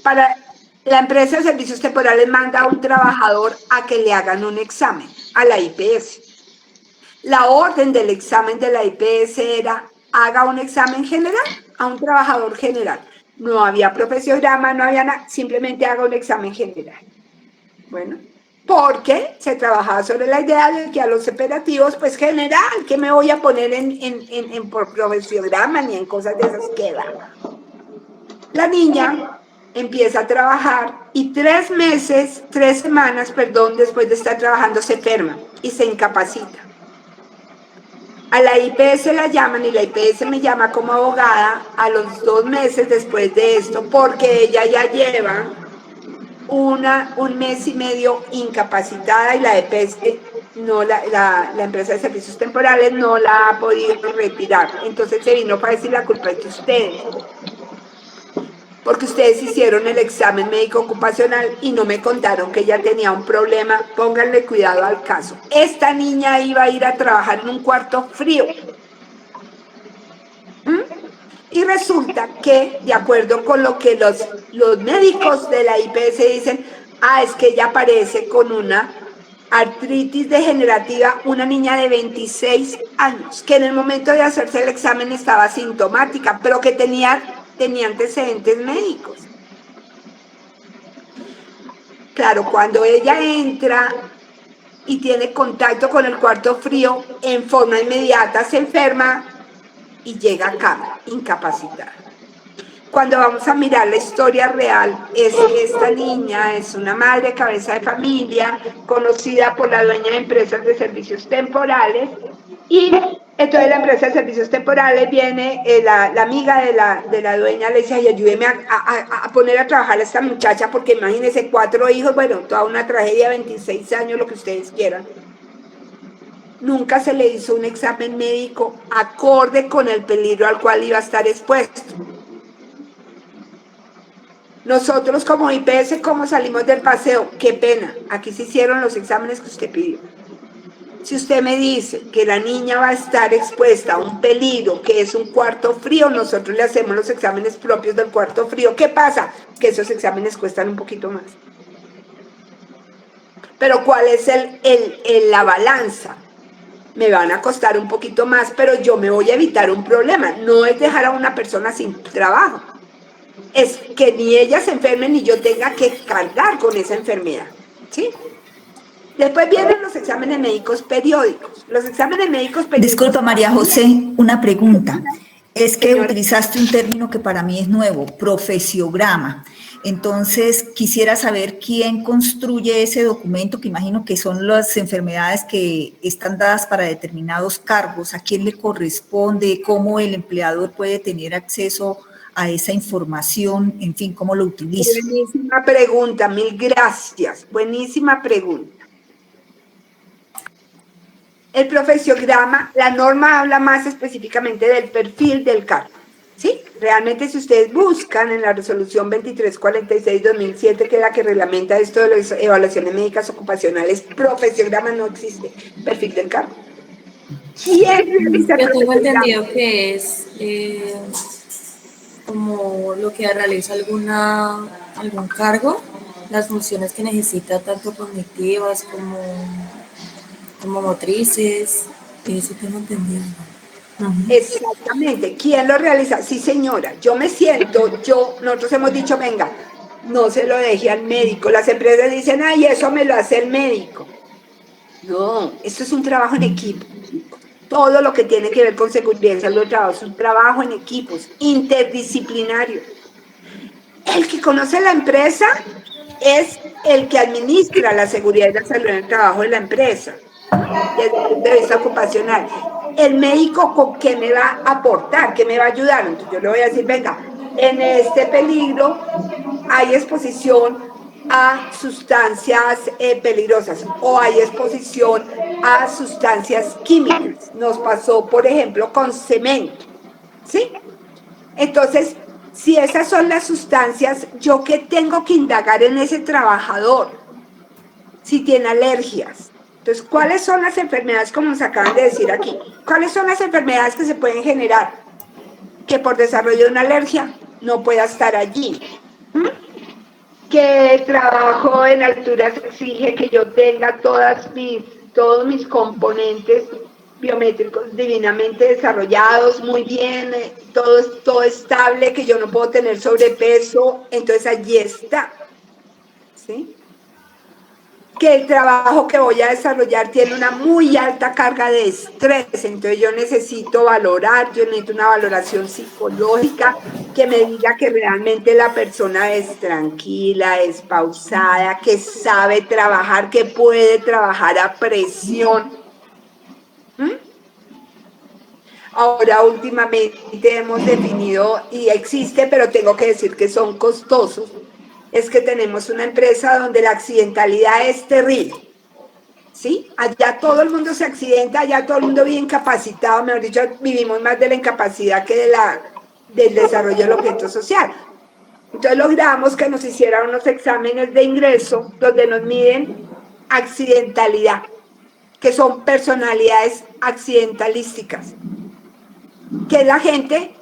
Para la empresa de servicios temporales manda a un trabajador a que le hagan un examen a la IPS. La orden del examen de la IPS era, haga un examen general a un trabajador general. No había profesiograma, no había nada, simplemente haga un examen general. Bueno, porque se trabajaba sobre la idea de que a los operativos, pues general, ¿qué me voy a poner por profesiograma ni en cosas de esas que dan? La niña empieza a trabajar y 3 semanas, después de estar trabajando se enferma y se incapacita. A la IPS la llaman y la IPS me llama como abogada a los 2 meses después de esto porque ella ya lleva un mes y medio incapacitada y la IPS, la empresa de servicios temporales no la ha podido retirar. Entonces se vino para decir la culpa es de ustedes. Porque ustedes hicieron el examen médico ocupacional y no me contaron que ella tenía un problema. Pónganle cuidado al caso. Esta niña iba a ir a trabajar en un cuarto frío. Y resulta que, de acuerdo con lo que los médicos de la IPS dicen, es que ella aparece con una artritis degenerativa, una niña de 26 años, que en el momento de hacerse el examen estaba asintomática, pero que tenía antecedentes médicos. Claro, cuando ella entra y tiene contacto con el cuarto frío, en forma inmediata se enferma y llega a cama, incapacitada. Cuando vamos a mirar la historia real, es que esta niña es una madre cabeza de familia, conocida por la dueña de empresas de servicios temporales, y entonces la empresa de servicios temporales viene, la amiga de la dueña le dice, ay, ayúdeme a poner a trabajar a esta muchacha, porque imagínense 4 hijos, bueno, toda una tragedia, 26 años, lo que ustedes quieran. Nunca se le hizo un examen médico acorde con el peligro al cual iba a estar expuesto. Nosotros como IPS, ¿cómo salimos del paseo? Qué pena, aquí se hicieron los exámenes que usted pidió. Si usted me dice que la niña va a estar expuesta a un peligro, que es un cuarto frío, nosotros le hacemos los exámenes propios del cuarto frío. ¿Qué pasa? Que esos exámenes cuestan un poquito más. Pero ¿cuál es la balanza? Me van a costar un poquito más, pero yo me voy a evitar un problema. No es dejar a una persona sin trabajo. Es que ni ella se enferme ni yo tenga que cargar con esa enfermedad. ¿Sí? Después vienen los exámenes médicos periódicos. Los exámenes médicos periódicos... Disculpa, María José, una pregunta. Es que utilizaste un término que para mí es nuevo, profesiograma. Entonces, quisiera saber quién construye ese documento, que imagino que son las enfermedades que están dadas para determinados cargos, a quién le corresponde, cómo el empleador puede tener acceso a esa información, en fin, cómo lo utiliza. Buenísima pregunta, mil gracias. Buenísima pregunta. El profesiograma, la norma habla más específicamente del perfil del cargo, ¿sí? Realmente si ustedes buscan en la resolución 2346-2007, que es la que reglamenta esto de las evaluaciones médicas ocupacionales, profesiograma no existe, perfil del cargo. ¿Quién realiza el Yo tengo profesiograma? entendido que es como lo que realiza algún cargo, las funciones que necesita, tanto cognitivas como motrices, eso tengo entendido. Exactamente, ¿quién lo realiza? Sí, señora, yo me siento, nosotros hemos dicho, venga, no se lo deje al médico. Las empresas dicen, ay, eso me lo hace el médico. No, esto es un trabajo en equipo. Todo lo que tiene que ver con seguridad y salud de trabajo es un trabajo en equipos, interdisciplinario. El que conoce la empresa es el que administra la seguridad y la salud en el trabajo de la empresa, desde el punto de vista ocupacional. El médico, ¿con qué me va a aportar? ¿Qué me va a ayudar? Entonces yo le voy a decir, venga, en este peligro hay exposición a sustancias peligrosas o hay exposición a sustancias químicas. Nos pasó, por ejemplo, con cemento, ¿sí? Entonces, si esas son las sustancias, ¿yo qué tengo que indagar en ese trabajador? Si tiene alergias. Entonces, ¿cuáles son las enfermedades, como nos acaban de decir aquí? ¿Cuáles son las enfermedades que se pueden generar? Que por desarrollo de una alergia no pueda estar allí. Que el trabajo en alturas exige que yo tenga todos mis componentes biométricos divinamente desarrollados, muy bien, todo estable, que yo no puedo tener sobrepeso, entonces allí está, ¿sí? Que el trabajo que voy a desarrollar tiene una muy alta carga de estrés, entonces yo necesito necesito una valoración psicológica que me diga que realmente la persona es tranquila, es pausada, que sabe trabajar, que puede trabajar a presión. Ahora últimamente hemos definido, y existe, pero tengo que decir que son costosos, es que tenemos una empresa donde la accidentalidad es terrible, ¿sí? Allá todo el mundo se accidenta, allá todo el mundo bien incapacitado, mejor dicho, vivimos más de la incapacidad que del desarrollo del objeto social. Entonces logramos que nos hicieran unos exámenes de ingreso donde nos miden accidentalidad, que son personalidades accidentalísticas, que es la gente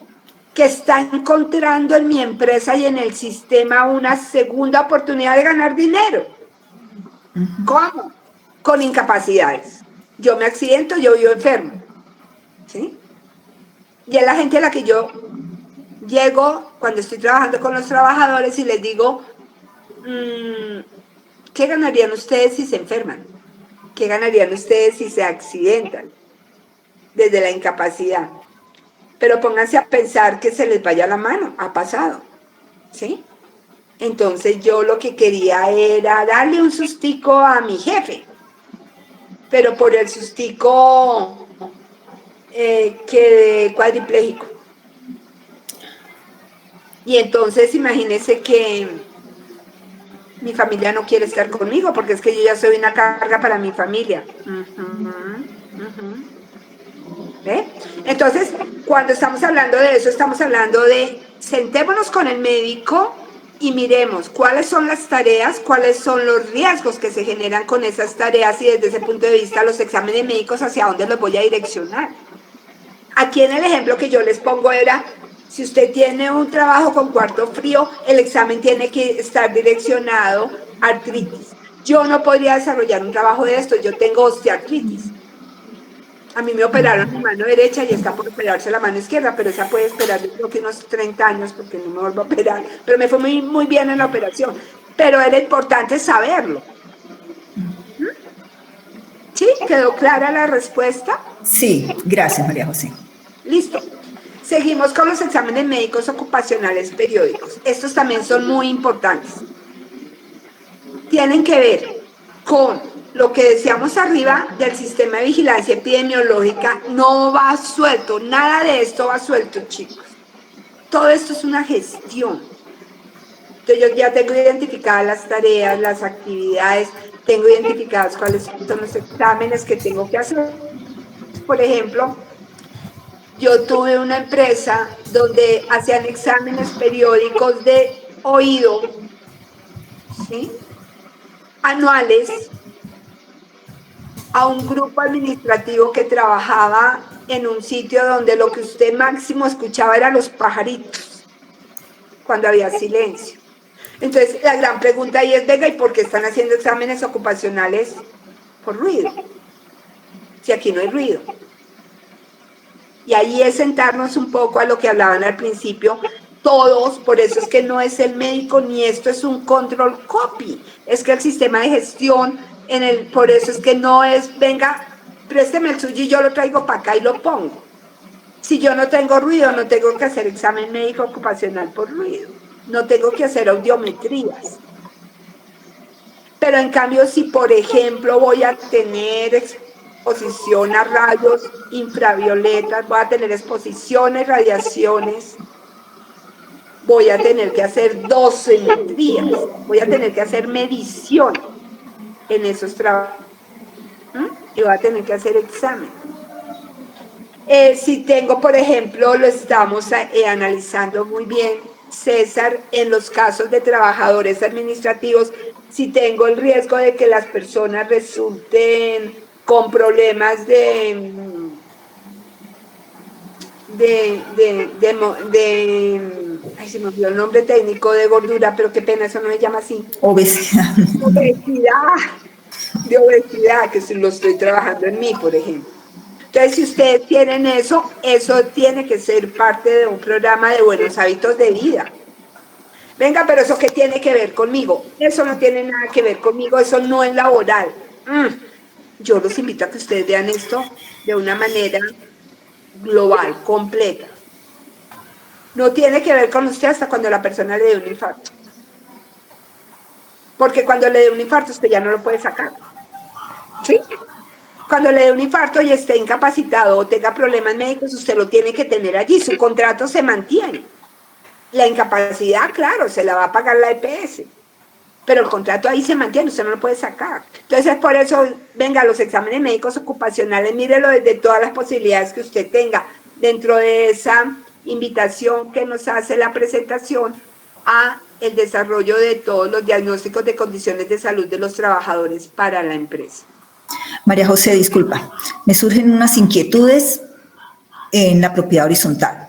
que está encontrando en mi empresa y en el sistema una segunda oportunidad de ganar dinero. ¿Cómo? Con incapacidades. Yo me accidento, yo vivo enfermo, ¿sí? Y es la gente a la que yo llego cuando estoy trabajando con los trabajadores y les digo, ¿qué ganarían ustedes si se enferman? ¿Qué ganarían ustedes si se accidentan? Desde la incapacidad. Pero pónganse a pensar que se les vaya la mano, ha pasado, ¿sí? Entonces yo lo que quería era darle un sustico a mi jefe, pero por el sustico quedé cuadripléjico. Y entonces imagínense que mi familia no quiere estar conmigo, porque es que yo ya soy una carga para mi familia. ¿Ve? Entonces, cuando estamos hablando de eso, estamos hablando de sentémonos con el médico y miremos cuáles son las tareas, cuáles son los riesgos que se generan con esas tareas y desde ese punto de vista los exámenes médicos hacia dónde los voy a direccionar. Aquí en el ejemplo que yo les pongo era, si usted tiene un trabajo con cuarto frío, el examen tiene que estar direccionado a artritis. Yo no podría desarrollar un trabajo de esto, yo tengo osteoartritis. A mí me operaron mi mano derecha y está por operarse la mano izquierda, pero esa puede esperar yo creo que unos 30 años porque no me vuelvo a operar. Pero me fue muy bien en la operación. Pero era importante saberlo. ¿Sí? ¿Quedó clara la respuesta? Sí, gracias, María José. Listo. Seguimos con los exámenes médicos ocupacionales periódicos. Estos también son muy importantes. Tienen que ver con lo que decíamos arriba del sistema de vigilancia epidemiológica. No va suelto, nada de esto va suelto, chicos. Todo esto es una gestión. Entonces yo ya tengo identificadas las tareas, las actividades, tengo identificados cuáles son los exámenes que tengo que hacer. Por ejemplo, yo tuve una empresa donde hacían exámenes periódicos de oído, ¿sí?, anuales, a un grupo administrativo que trabajaba en un sitio donde lo que usted máximo escuchaba eran los pajaritos, cuando había silencio. Entonces, la gran pregunta ahí es, venga, ¿y por qué están haciendo exámenes ocupacionales por ruido? Si aquí no hay ruido. Y ahí es sentarnos un poco a lo que hablaban al principio, todos, por eso es que no es el médico ni esto es un control copy, es que el sistema de gestión, por eso es que no es, venga, présteme el suyo y yo lo traigo para acá y lo pongo. Si yo no tengo ruido, no tengo que hacer examen médico ocupacional por ruido, no tengo que hacer audiometrías. Pero en cambio, si por ejemplo voy a tener exposición a rayos infravioletas, voy a tener exposiciones, radiaciones, voy a tener que hacer dosimetrías, voy a tener que hacer medición en esos trabajos y voy a tener que hacer examen. Si tengo, por ejemplo, lo estamos analizando muy bien, César, en los casos de trabajadores administrativos, si tengo el riesgo de que las personas resulten con problemas ay, se me olvidó el nombre técnico, de gordura, pero qué pena, eso no se llama así. Obesidad. De obesidad, que lo estoy trabajando en mí, por ejemplo. Entonces, si ustedes tienen eso, eso tiene que ser parte de un programa de buenos hábitos de vida. Venga, pero ¿eso qué tiene que ver conmigo? Eso no tiene nada que ver conmigo, eso no es laboral. Yo los invito a que ustedes vean esto de una manera global, completa. No tiene que ver con usted hasta cuando la persona le dé un infarto. Porque cuando le dé un infarto usted ya no lo puede sacar. ¿Sí? Cuando le dé un infarto y esté incapacitado o tenga problemas médicos, usted lo tiene que tener allí, su contrato se mantiene. La incapacidad, claro, se la va a pagar la EPS, pero el contrato ahí se mantiene, usted no lo puede sacar. Entonces, por eso, venga, los exámenes médicos ocupacionales, mírelo desde todas las posibilidades que usted tenga, dentro de esa invitación que nos hace la presentación a el desarrollo de todos los diagnósticos de condiciones de salud de los trabajadores para la empresa. María José, disculpa, me surgen unas inquietudes en la propiedad horizontal.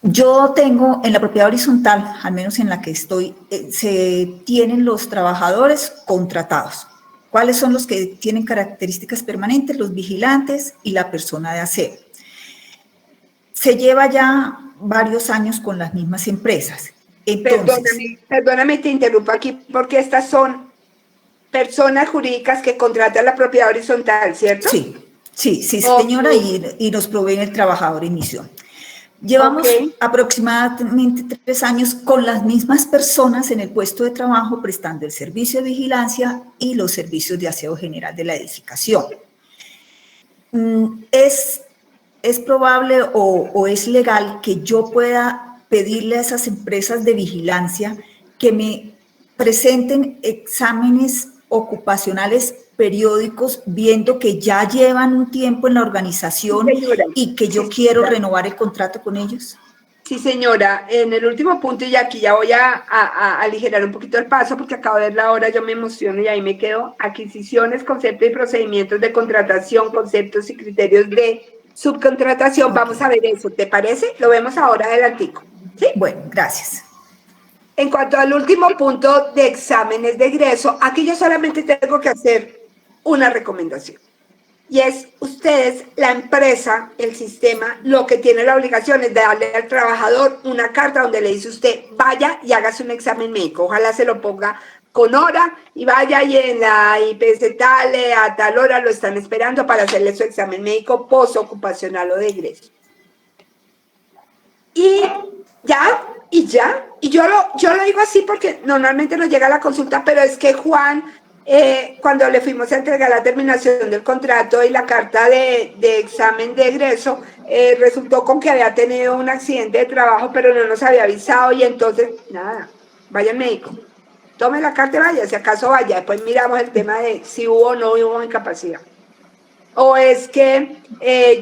Yo tengo en la propiedad horizontal, al menos en la que estoy, se tienen los trabajadores contratados. ¿Cuáles son los que tienen características permanentes? Los vigilantes y la persona de aseo. Se lleva ya varios años con las mismas empresas. Entonces, perdóname, te interrumpo aquí, porque estas son personas jurídicas que contratan la propiedad horizontal, ¿cierto? Sí, señora, y nos proveen el trabajador en misión. Llevamos aproximadamente 3 años con las mismas personas en el puesto de trabajo prestando el servicio de vigilancia y los servicios de aseo general de la edificación. ¿Es probable o es legal que yo pueda pedirle a esas empresas de vigilancia que me presenten exámenes ocupacionales periódicos, viendo que ya llevan un tiempo en la organización y que yo quiero renovar el contrato con ellos? Sí, señora, en el último punto, y aquí ya voy a aligerar un poquito el paso porque acabo de ver la hora, yo me emociono y ahí me quedo. Adquisiciones, conceptos y procedimientos de contratación, conceptos y criterios de subcontratación. Vamos a ver eso, ¿te parece? Lo vemos ahora adelantico. ¿Sí? Bueno, gracias. En cuanto al último punto de exámenes de egreso, aquí yo solamente tengo que hacer una recomendación. Y es ustedes, la empresa, el sistema, lo que tiene la obligación es de darle al trabajador una carta donde le dice usted, vaya y hágase un examen médico. Ojalá se lo ponga con hora y vaya y en la IPS tal, a tal hora lo están esperando para hacerle su examen médico postocupacional o de egreso. Y ya. Y yo lo digo así porque normalmente nos llega la consulta, pero es que Juan, cuando le fuimos a entregar la terminación del contrato y la carta de examen de egreso, resultó con que había tenido un accidente de trabajo, pero no nos había avisado y entonces, nada, vaya al médico, tome la carta y vaya, si acaso vaya, después miramos el tema de si hubo o no hubo incapacidad. O es que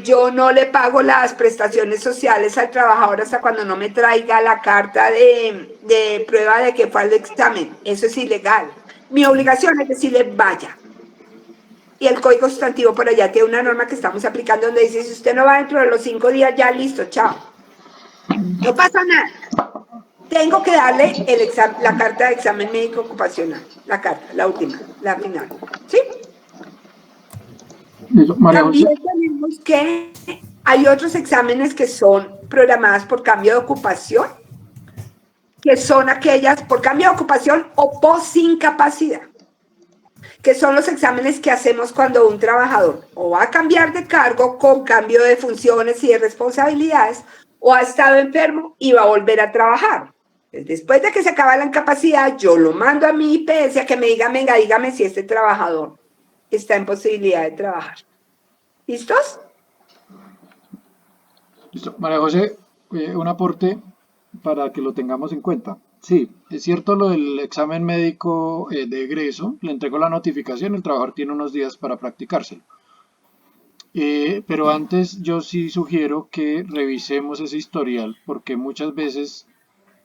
yo no le pago las prestaciones sociales al trabajador hasta cuando no me traiga la carta de prueba de que fue al examen. Eso es ilegal. Mi obligación es decirle vaya. Y el Código Sustantivo por allá tiene una norma que estamos aplicando donde dice, si usted no va dentro de los 5 días, ya listo, chao. No pasa nada. Tengo que darle la carta de examen médico ocupacional. La carta, la última, la final. ¿Sí? También tenemos que hay otros exámenes que son programadas por cambio de ocupación, que son aquellas por cambio de ocupación o posincapacidad, que son los exámenes que hacemos cuando un trabajador o va a cambiar de cargo con cambio de funciones y de responsabilidades o ha estado enfermo y va a volver a trabajar. Después de que se acaba la incapacidad, yo lo mando a mi IPS a que me diga, venga, dígame si este trabajador está en posibilidad de trabajar. ¿Listos? Listo. María José, un aporte para que lo tengamos en cuenta. Sí, es cierto lo del examen médico de egreso, le entrego la notificación, el trabajador tiene unos días para practicárselo. Pero antes yo sí sugiero que revisemos ese historial, porque muchas veces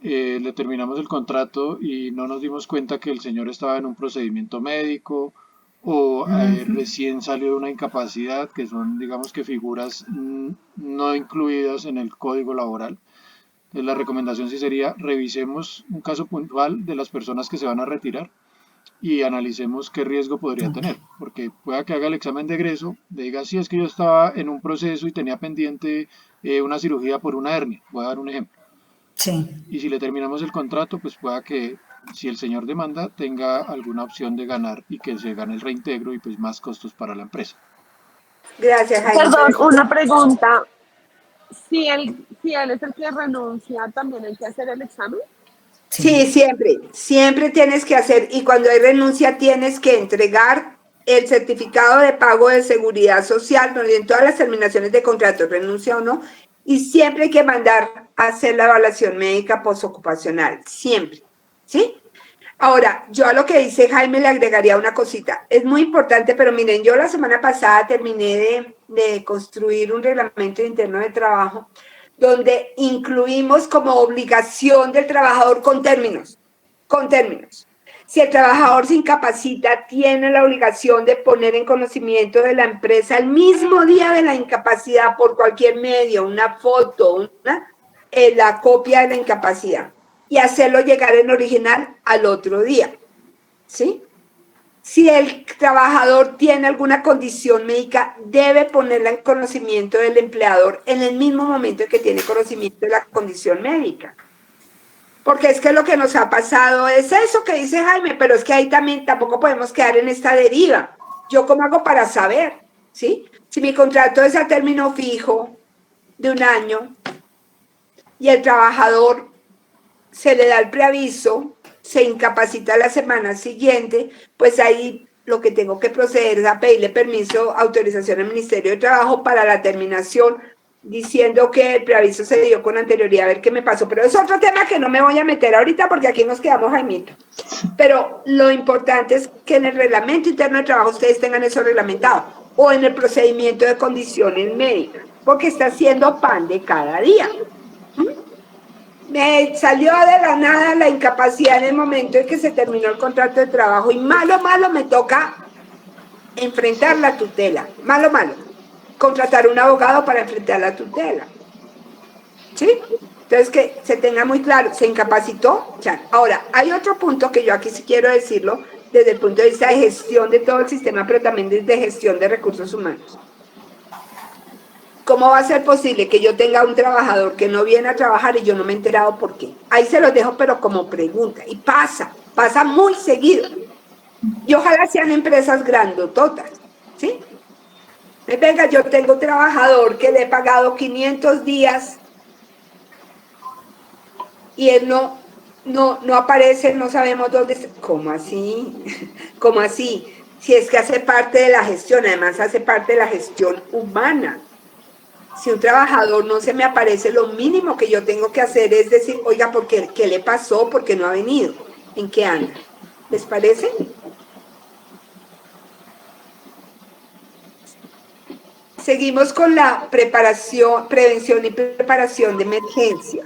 le terminamos el contrato y no nos dimos cuenta que el señor estaba en un procedimiento médico o recién salió de una incapacidad, que son, digamos que figuras no incluidas en el código laboral. Entonces, la recomendación sí sería, revisemos un caso puntual de las personas que se van a retirar y analicemos qué riesgo podría tener, porque pueda que haga el examen de egreso, le diga, sí, es que yo estaba en un proceso y tenía pendiente una cirugía por una hernia, voy a dar un ejemplo. Sí. Y si le terminamos el contrato, pues pueda que, si el señor demanda, tenga alguna opción de ganar y que se gane el reintegro y pues más costos para la empresa. Gracias, Jaime. Perdón, una pregunta. Si él es el que renuncia, ¿también hay que hacer el examen? Sí, siempre tienes que hacer, y cuando hay renuncia tienes que entregar el certificado de pago de seguridad social, donde en todas las terminaciones de contrato, renuncia o no, y siempre hay que mandar a hacer la evaluación médica postocupacional, siempre, ¿sí? Ahora, yo a lo que dice Jaime le agregaría una cosita, es muy importante, pero miren, yo la semana pasada terminé de construir un reglamento interno de trabajo, donde incluimos como obligación del trabajador con términos. Si el trabajador se incapacita, tiene la obligación de poner en conocimiento de la empresa el mismo día de la incapacidad por cualquier medio, una foto, la copia de la incapacidad y hacerlo llegar en original al otro día, ¿sí? Si el trabajador tiene alguna condición médica, debe ponerla en conocimiento del empleador en el mismo momento en que tiene conocimiento de la condición médica. Porque es que lo que nos ha pasado es eso que dice Jaime, pero es que ahí también tampoco podemos quedar en esta deriva. ¿Yo cómo hago para saber? ¿Sí? Si mi contrato es a término fijo de 1 año y el trabajador se le da el preaviso, se incapacita la semana siguiente, pues ahí lo que tengo que proceder es a pedirle permiso, autorización al Ministerio de Trabajo para la terminación, diciendo que el preaviso se dio con anterioridad, a ver qué me pasó. Pero es otro tema que no me voy a meter ahorita porque aquí nos quedamos, Jaimito. Pero lo importante es que en el reglamento interno de trabajo ustedes tengan eso reglamentado, o en el procedimiento de condiciones médicas, porque está siendo pan de cada día. Me salió de la nada la incapacidad en el momento en que se terminó el contrato de trabajo y malo me toca enfrentar la tutela. Malo, contratar un abogado para enfrentar la tutela. ¿Sí? Entonces, que se tenga muy claro, se incapacitó. Ahora, hay otro punto que yo aquí sí quiero decirlo desde el punto de vista de gestión de todo el sistema, pero también desde gestión de recursos humanos. ¿Cómo va a ser posible que yo tenga un trabajador que no viene a trabajar y yo no me he enterado por qué? Ahí se los dejo, pero como pregunta. Y pasa muy seguido. Y ojalá sean empresas grandototas, ¿sí? Venga, yo tengo un trabajador que le he pagado 500 días y él no aparece, no sabemos dónde está. ¿Cómo así? ¿Cómo así? Si es que hace parte de la gestión, además hace parte de la gestión humana. Si un trabajador no se me aparece, lo mínimo que yo tengo que hacer es decir, oiga, ¿qué le pasó? ¿Por qué no ha venido? ¿En qué anda? ¿Les parece? Seguimos con la prevención y preparación de emergencia.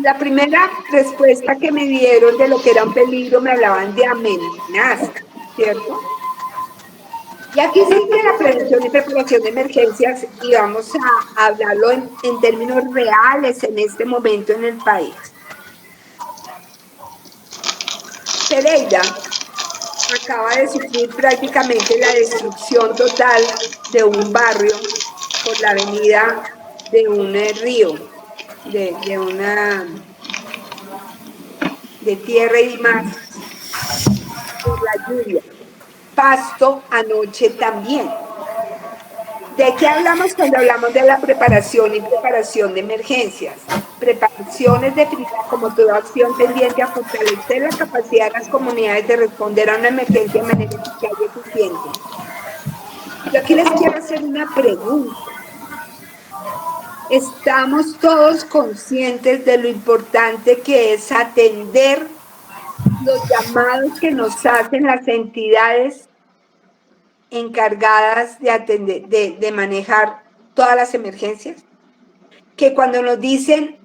La primera respuesta que me dieron de lo que era un peligro me hablaban de amenaza, ¿cierto? Y aquí sigue la prevención y preparación de emergencias y vamos a hablarlo en términos reales en este momento en el país. Pereira acaba de sufrir prácticamente la destrucción total de un barrio por la avenida de un río, de tierra y mar, por la lluvia. Pasto anoche también. ¿De qué hablamos cuando hablamos de la preparación y preparación de emergencias? Preparación es definida como toda acción tendiente a fortalecer la capacidad de las comunidades de responder a una emergencia de manera eficaz y eficiente. Yo aquí les quiero hacer una pregunta. ¿Estamos todos conscientes de lo importante que es atender los llamados que nos hacen las entidades encargadas de atender, de manejar todas las emergencias? Que cuando nos dicen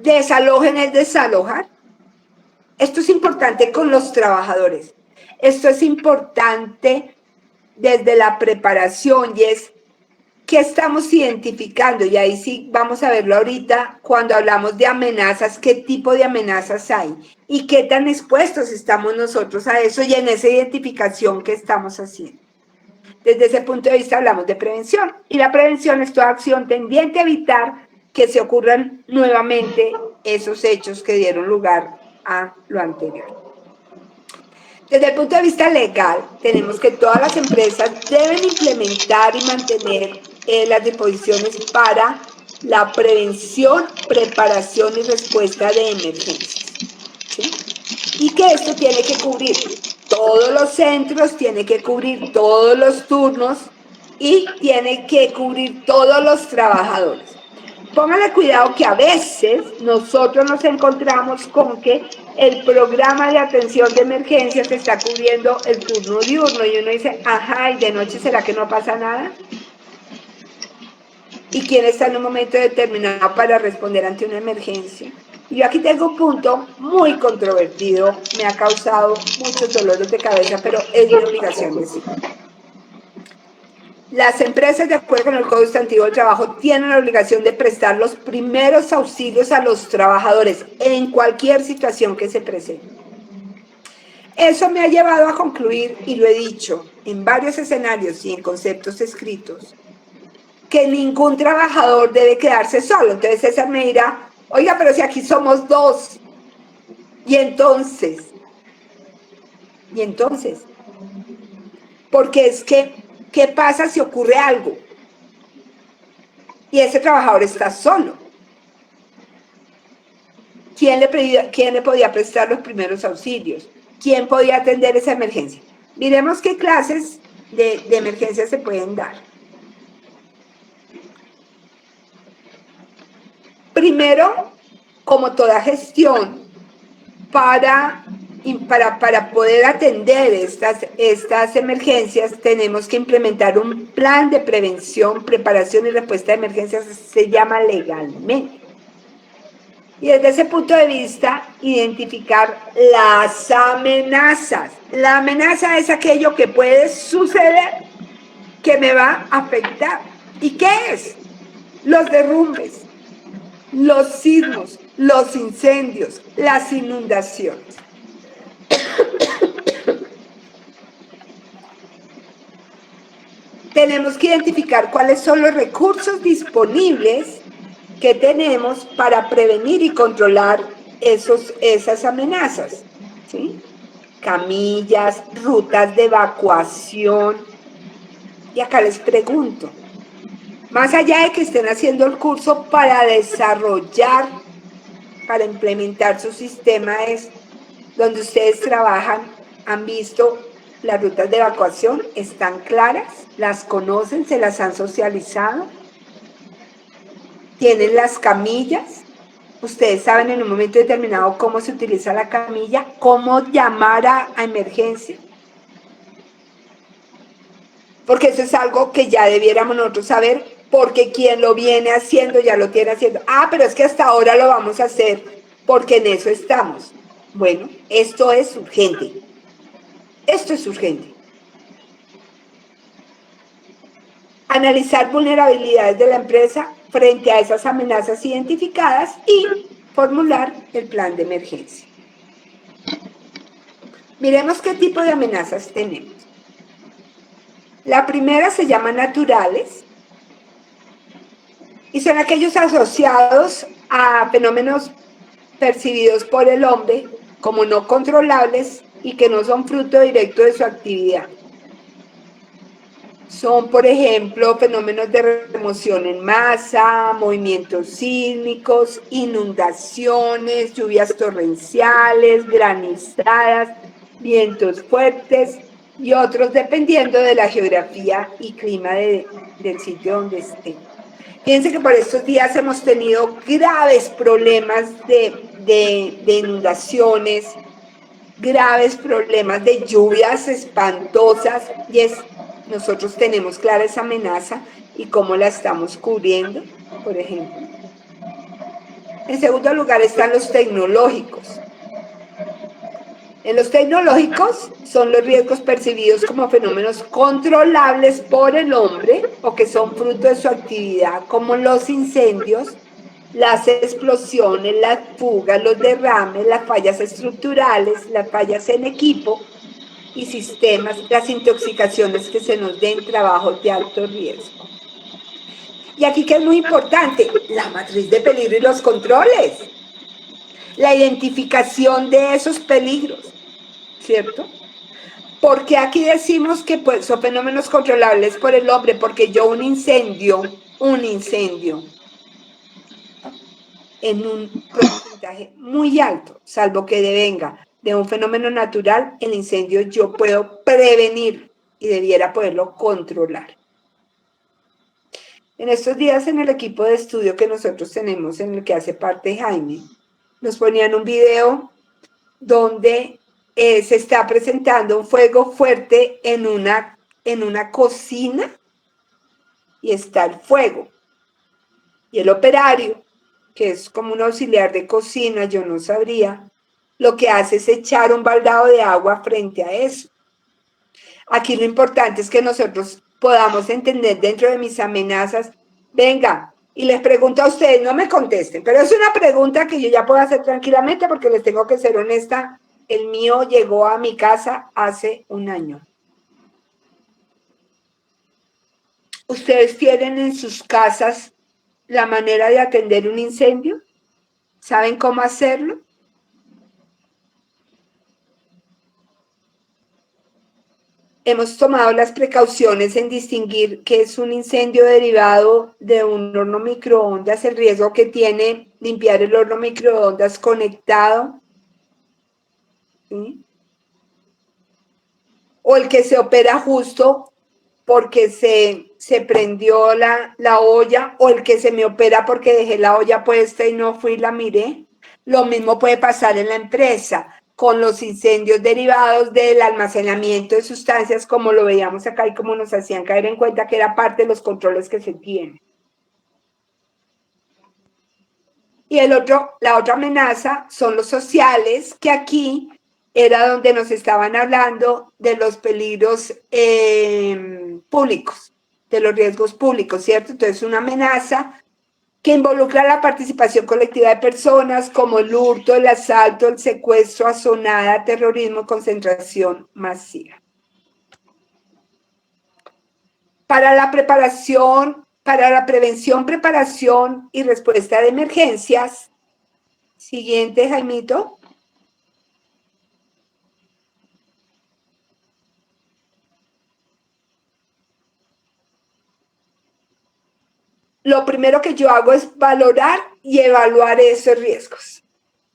desalojen es desalojar. Esto es importante con los trabajadores. Esto es importante desde la preparación y es qué estamos identificando. Y ahí sí vamos a verlo ahorita cuando hablamos de amenazas, qué tipo de amenazas hay y qué tan expuestos estamos nosotros a eso y en esa identificación que estamos haciendo. Desde ese punto de vista hablamos de prevención y la prevención es toda acción tendiente a evitar que se ocurran nuevamente esos hechos que dieron lugar a lo anterior. Desde el punto de vista legal, tenemos que todas las empresas deben implementar y mantener las disposiciones para la prevención, preparación y respuesta de emergencias, ¿sí? Y que esto tiene que cubrir todos los centros, tiene que cubrir todos los turnos y tiene que cubrir todos los trabajadores. Póngale cuidado que a veces nosotros nos encontramos con que el programa de atención de emergencias está cubriendo el turno diurno y uno dice, ajá, ¿y de noche será que no pasa nada? ¿Y quién está en un momento determinado para responder ante una emergencia? Y yo aquí tengo un punto muy controvertido, me ha causado muchos dolores de cabeza, pero es mi obligación decirlo. Las empresas, de acuerdo con el Código Sustantivo del Trabajo, tienen la obligación de prestar los primeros auxilios a los trabajadores en cualquier situación que se presente. Eso me ha llevado a concluir, y lo he dicho en varios escenarios y en conceptos escritos, que ningún trabajador debe quedarse solo. Entonces César me dirá, oiga, pero si aquí somos dos. Y entonces, porque es que, ¿qué pasa si ocurre algo? Y ese trabajador está solo. ¿Quién le podía prestar los primeros auxilios? ¿Quién podía atender esa emergencia? Miremos qué clases de emergencias se pueden dar. Primero, como toda gestión, para poder atender estas emergencias, tenemos que implementar un plan de prevención, preparación y respuesta de emergencias, se llama legalmente. Y desde ese punto de vista, identificar las amenazas. La amenaza es aquello que puede suceder, que me va a afectar. ¿Y qué es? Los derrumbes, los sismos, los incendios, las inundaciones. Tenemos que identificar cuáles son los recursos disponibles que tenemos para prevenir y controlar esas amenazas, ¿sí? Camillas, rutas de evacuación. Y acá les pregunto, más allá de que estén haciendo el curso para desarrollar, para implementar su sistema, es donde ustedes trabajan, han visto las rutas de evacuación, están claras, las conocen, se las han socializado, tienen las camillas, ustedes saben en un momento determinado cómo se utiliza la camilla, cómo llamar a emergencia. Porque eso es algo que ya debiéramos nosotros saber, porque quien lo viene haciendo ya lo tiene haciendo. Ah, pero es que hasta ahora lo vamos a hacer porque en eso estamos. Bueno, esto es urgente. Esto es urgente. Analizar vulnerabilidades de la empresa frente a esas amenazas identificadas y formular el plan de emergencia. Miremos qué tipo de amenazas tenemos. La primera se llama naturales y son aquellos asociados a fenómenos percibidos por el hombre como no controlables y que no son fruto directo de su actividad. Son, por ejemplo, fenómenos de remoción en masa, movimientos sísmicos, inundaciones, lluvias torrenciales, granizadas, vientos fuertes y otros dependiendo de la geografía y clima del sitio donde estén. Fíjense que por estos días hemos tenido graves problemas de inundaciones, graves problemas de lluvias espantosas y nosotros tenemos clara esa amenaza y cómo la estamos cubriendo, por ejemplo. En segundo lugar están los tecnológicos. En los tecnológicos son los riesgos percibidos como fenómenos controlables por el hombre o que son fruto de su actividad, como los incendios, las explosiones, las fugas, los derrames, las fallas estructurales, las fallas en equipo y sistemas, las intoxicaciones que se nos den, trabajos de alto riesgo. Y aquí que es muy importante, la matriz de peligro y los controles, la identificación de esos peligros, ¿cierto? Porque aquí decimos que pues, son fenómenos controlables por el hombre, porque yo un incendio, en un porcentaje muy alto, salvo que devenga de un fenómeno natural, el incendio yo puedo prevenir y debiera poderlo controlar. En estos días en el equipo de estudio que nosotros tenemos, en el que hace parte Jaime, nos ponían un video donde se está presentando un fuego fuerte en una cocina y está el fuego. Y el operario, que es como un auxiliar de cocina, yo no sabría, lo que hace es echar un baldado de agua frente a eso. Aquí lo importante es que nosotros podamos entender dentro de mis amenazas, venga, y les pregunto a ustedes, no me contesten, pero es una pregunta que yo ya puedo hacer tranquilamente porque les tengo que ser honesta, el mío llegó a mi casa hace un año. ¿Ustedes tienen en sus casas la manera de atender un incendio? ¿Saben cómo hacerlo? Hemos tomado las precauciones en distinguir qué es un incendio derivado de un horno microondas, el riesgo que tiene limpiar el horno microondas conectado, ¿sí? O el que se opera justo porque se prendió la olla, o el que se me opera porque dejé la olla puesta y no fui y la miré. Lo mismo puede pasar en la empresa con los incendios derivados del almacenamiento de sustancias, como lo veíamos acá y como nos hacían caer en cuenta que era parte de los controles que se tienen. Y la otra amenaza son los sociales, que aquí era donde nos estaban hablando de los peligros públicos, de los riesgos públicos, ¿cierto? Entonces, una amenaza que involucra la participación colectiva de personas como el hurto, el asalto, el secuestro, azonada, terrorismo, concentración masiva. Para la prevención, preparación y respuesta de emergencias. Siguiente, Jaimito. Lo primero que yo hago es valorar y evaluar esos riesgos,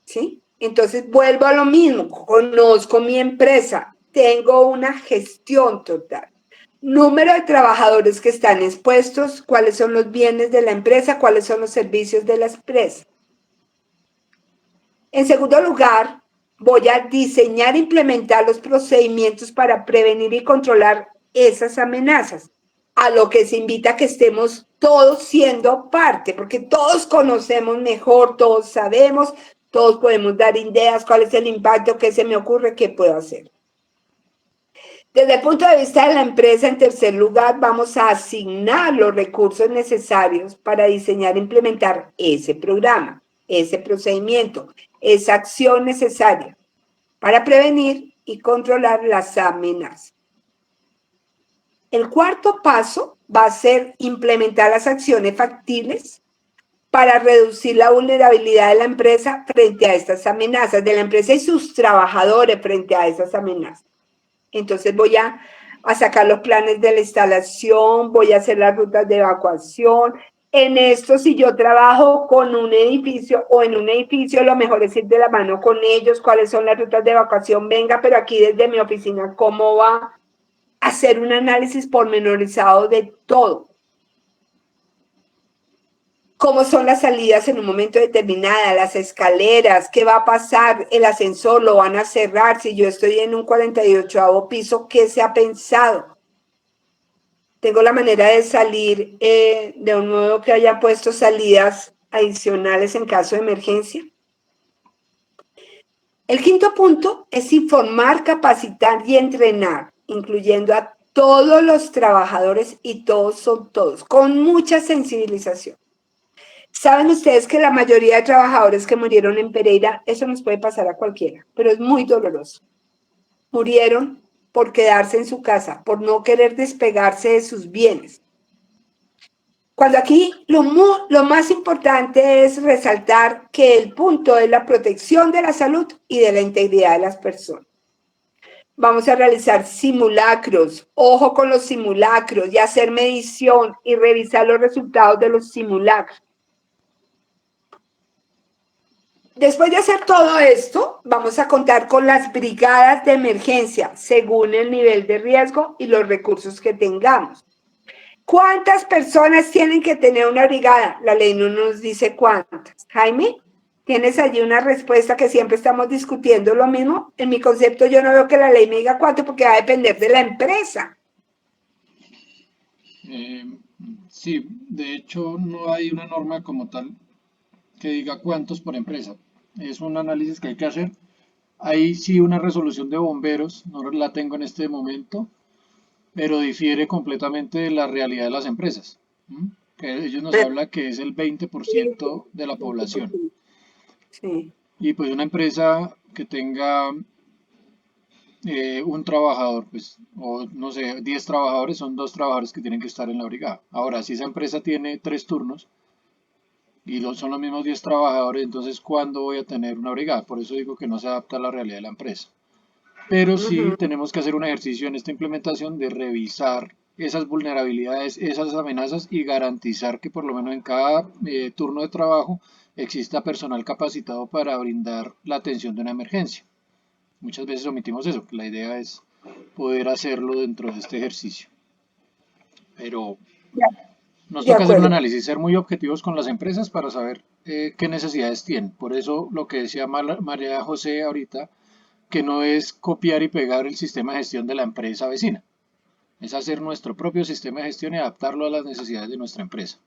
¿sí? Entonces vuelvo a lo mismo, conozco mi empresa, tengo una gestión total. Número de trabajadores que están expuestos, cuáles son los bienes de la empresa, cuáles son los servicios de la empresa. En segundo lugar, voy a diseñar e implementar los procedimientos para prevenir y controlar esas amenazas, a lo que se invita a que estemos todos siendo parte, porque todos conocemos mejor, todos sabemos, todos podemos dar ideas, cuál es el impacto, qué se me ocurre, qué puedo hacer. Desde el punto de vista de la empresa, en tercer lugar, vamos a asignar los recursos necesarios para diseñar e implementar ese programa, ese procedimiento, esa acción necesaria para prevenir y controlar las amenazas. El cuarto paso va a ser implementar las acciones factibles para reducir la vulnerabilidad de la empresa frente a estas amenazas, de la empresa y sus trabajadores frente a esas amenazas. Entonces voy a sacar los planes de la instalación, voy a hacer las rutas de evacuación. En esto, si yo trabajo con un edificio o en un edificio, lo mejor es ir de la mano con ellos, cuáles son las rutas de evacuación, venga, pero aquí desde mi oficina, ¿cómo va a hacer un análisis pormenorizado de todo? ¿Cómo son las salidas en un momento determinado? Las escaleras, ¿qué va a pasar? El ascensor lo van a cerrar. Si yo estoy en un 48º piso, ¿qué se ha pensado? Tengo la manera de salir de un modo que haya puesto salidas adicionales en caso de emergencia. El quinto punto es informar, capacitar y entrenar, incluyendo a todos los trabajadores, y todos son todos, con mucha sensibilización. ¿Saben ustedes que la mayoría de trabajadores que murieron en Pereira, eso nos puede pasar a cualquiera, pero es muy doloroso? Murieron por quedarse en su casa, por no querer despegarse de sus bienes. Cuando aquí lo más importante es resaltar que el punto es la protección de la salud y de la integridad de las personas. Vamos a realizar simulacros, ojo con los simulacros, y hacer medición y revisar los resultados de los simulacros. Después de hacer todo esto, vamos a contar con las brigadas de emergencia según el nivel de riesgo y los recursos que tengamos. ¿Cuántas personas tienen que tener una brigada? La ley no nos dice cuántas. Jaime, ¿tienes allí una respuesta que siempre estamos discutiendo lo mismo? En mi concepto yo no veo que la ley me diga cuánto porque va a depender de la empresa. Sí, de hecho no hay una norma como tal que diga cuántos por empresa. Es un análisis que hay que hacer. Hay sí una resolución de bomberos, no la tengo en este momento, pero difiere completamente de la realidad de las empresas. Que ellos nos hablan que es el 20% de la población. Sí. Y pues una empresa que tenga un trabajador, pues, o no sé, 10 trabajadores, son 2 trabajadores que tienen que estar en la brigada. Ahora, si esa empresa tiene 3 turnos, y son los mismos 10 trabajadores, entonces ¿cuándo voy a tener una brigada? Por eso digo que no se adapta a la realidad de la empresa. Pero sí tenemos que hacer un ejercicio en esta implementación de revisar esas vulnerabilidades, esas amenazas, y garantizar que por lo menos en cada turno de trabajo exista personal capacitado para brindar la atención de una emergencia. Muchas veces omitimos eso, la idea es poder hacerlo dentro de este ejercicio. Pero nos toca hacer un análisis, ser muy objetivos con las empresas para saber qué necesidades tienen. Por eso lo que decía María José ahorita, que no es copiar y pegar el sistema de gestión de la empresa vecina, es hacer nuestro propio sistema de gestión y adaptarlo a las necesidades de nuestra empresa.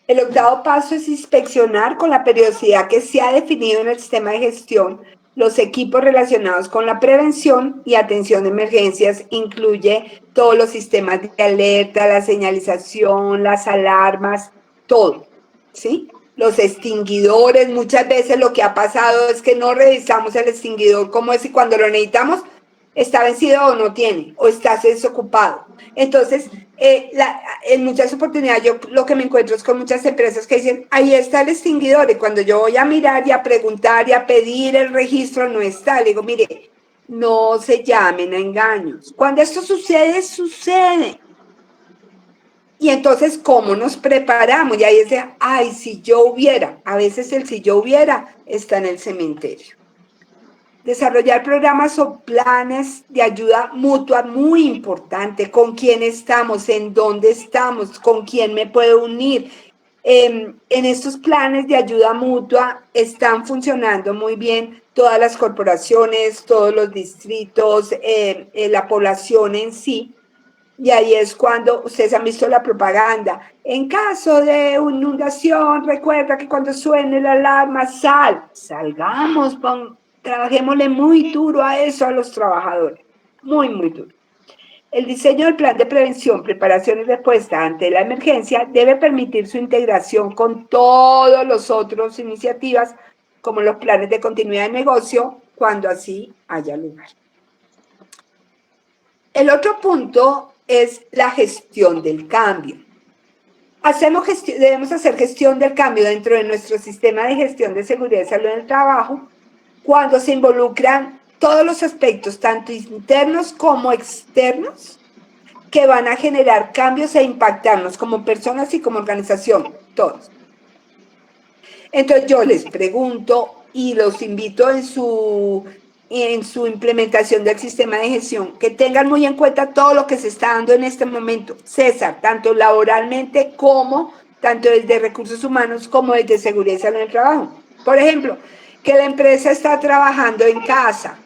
El octavo paso es inspeccionar con la periodicidad que se ha definido en el sistema de gestión los equipos relacionados con la prevención y atención de emergencias. Incluye todos los sistemas de alerta, la señalización, las alarmas, todo, ¿sí? Los extinguidores, muchas veces lo que ha pasado es que no revisamos el extinguidor como es y cuando lo necesitamos está vencido o no tiene, o está desocupado. Entonces, en muchas oportunidades yo lo que me encuentro es con muchas empresas que dicen, ahí está el extinguidor, y cuando yo voy a mirar y a preguntar y a pedir el registro, no está. Le digo, mire, no se llamen a engaños. Cuando esto sucede, sucede. Y entonces, ¿cómo nos preparamos? Y ahí es de, ay, si yo hubiera, a veces el si yo hubiera está en el cementerio. Desarrollar programas o planes de ayuda mutua, muy importante. ¿Con quién estamos? ¿En dónde estamos? ¿Con quién me puedo unir? En estos planes de ayuda mutua están funcionando muy bien todas las corporaciones, todos los distritos, la población en sí. Y ahí es cuando ustedes han visto la propaganda. En caso de inundación, recuerda que cuando suene la alarma, salgamos, trabajémosle muy duro a eso a los trabajadores. Muy, muy duro. El diseño del plan de prevención, preparación y respuesta ante la emergencia debe permitir su integración con todas las otras iniciativas, como los planes de continuidad de negocio, cuando así haya lugar. El otro punto es la gestión del cambio. Debemos hacer gestión del cambio dentro de nuestro sistema de gestión de seguridad y salud en el trabajo cuando se involucran todos los aspectos, tanto internos como externos, que van a generar cambios e impactarnos como personas y como organización, todos. Entonces yo les pregunto y los invito en su implementación del sistema de gestión, que tengan muy en cuenta todo lo que se está dando en este momento, César, tanto laboralmente como tanto desde recursos humanos como desde seguridad y salud en el trabajo. Por ejemplo, que la empresa está trabajando en casa.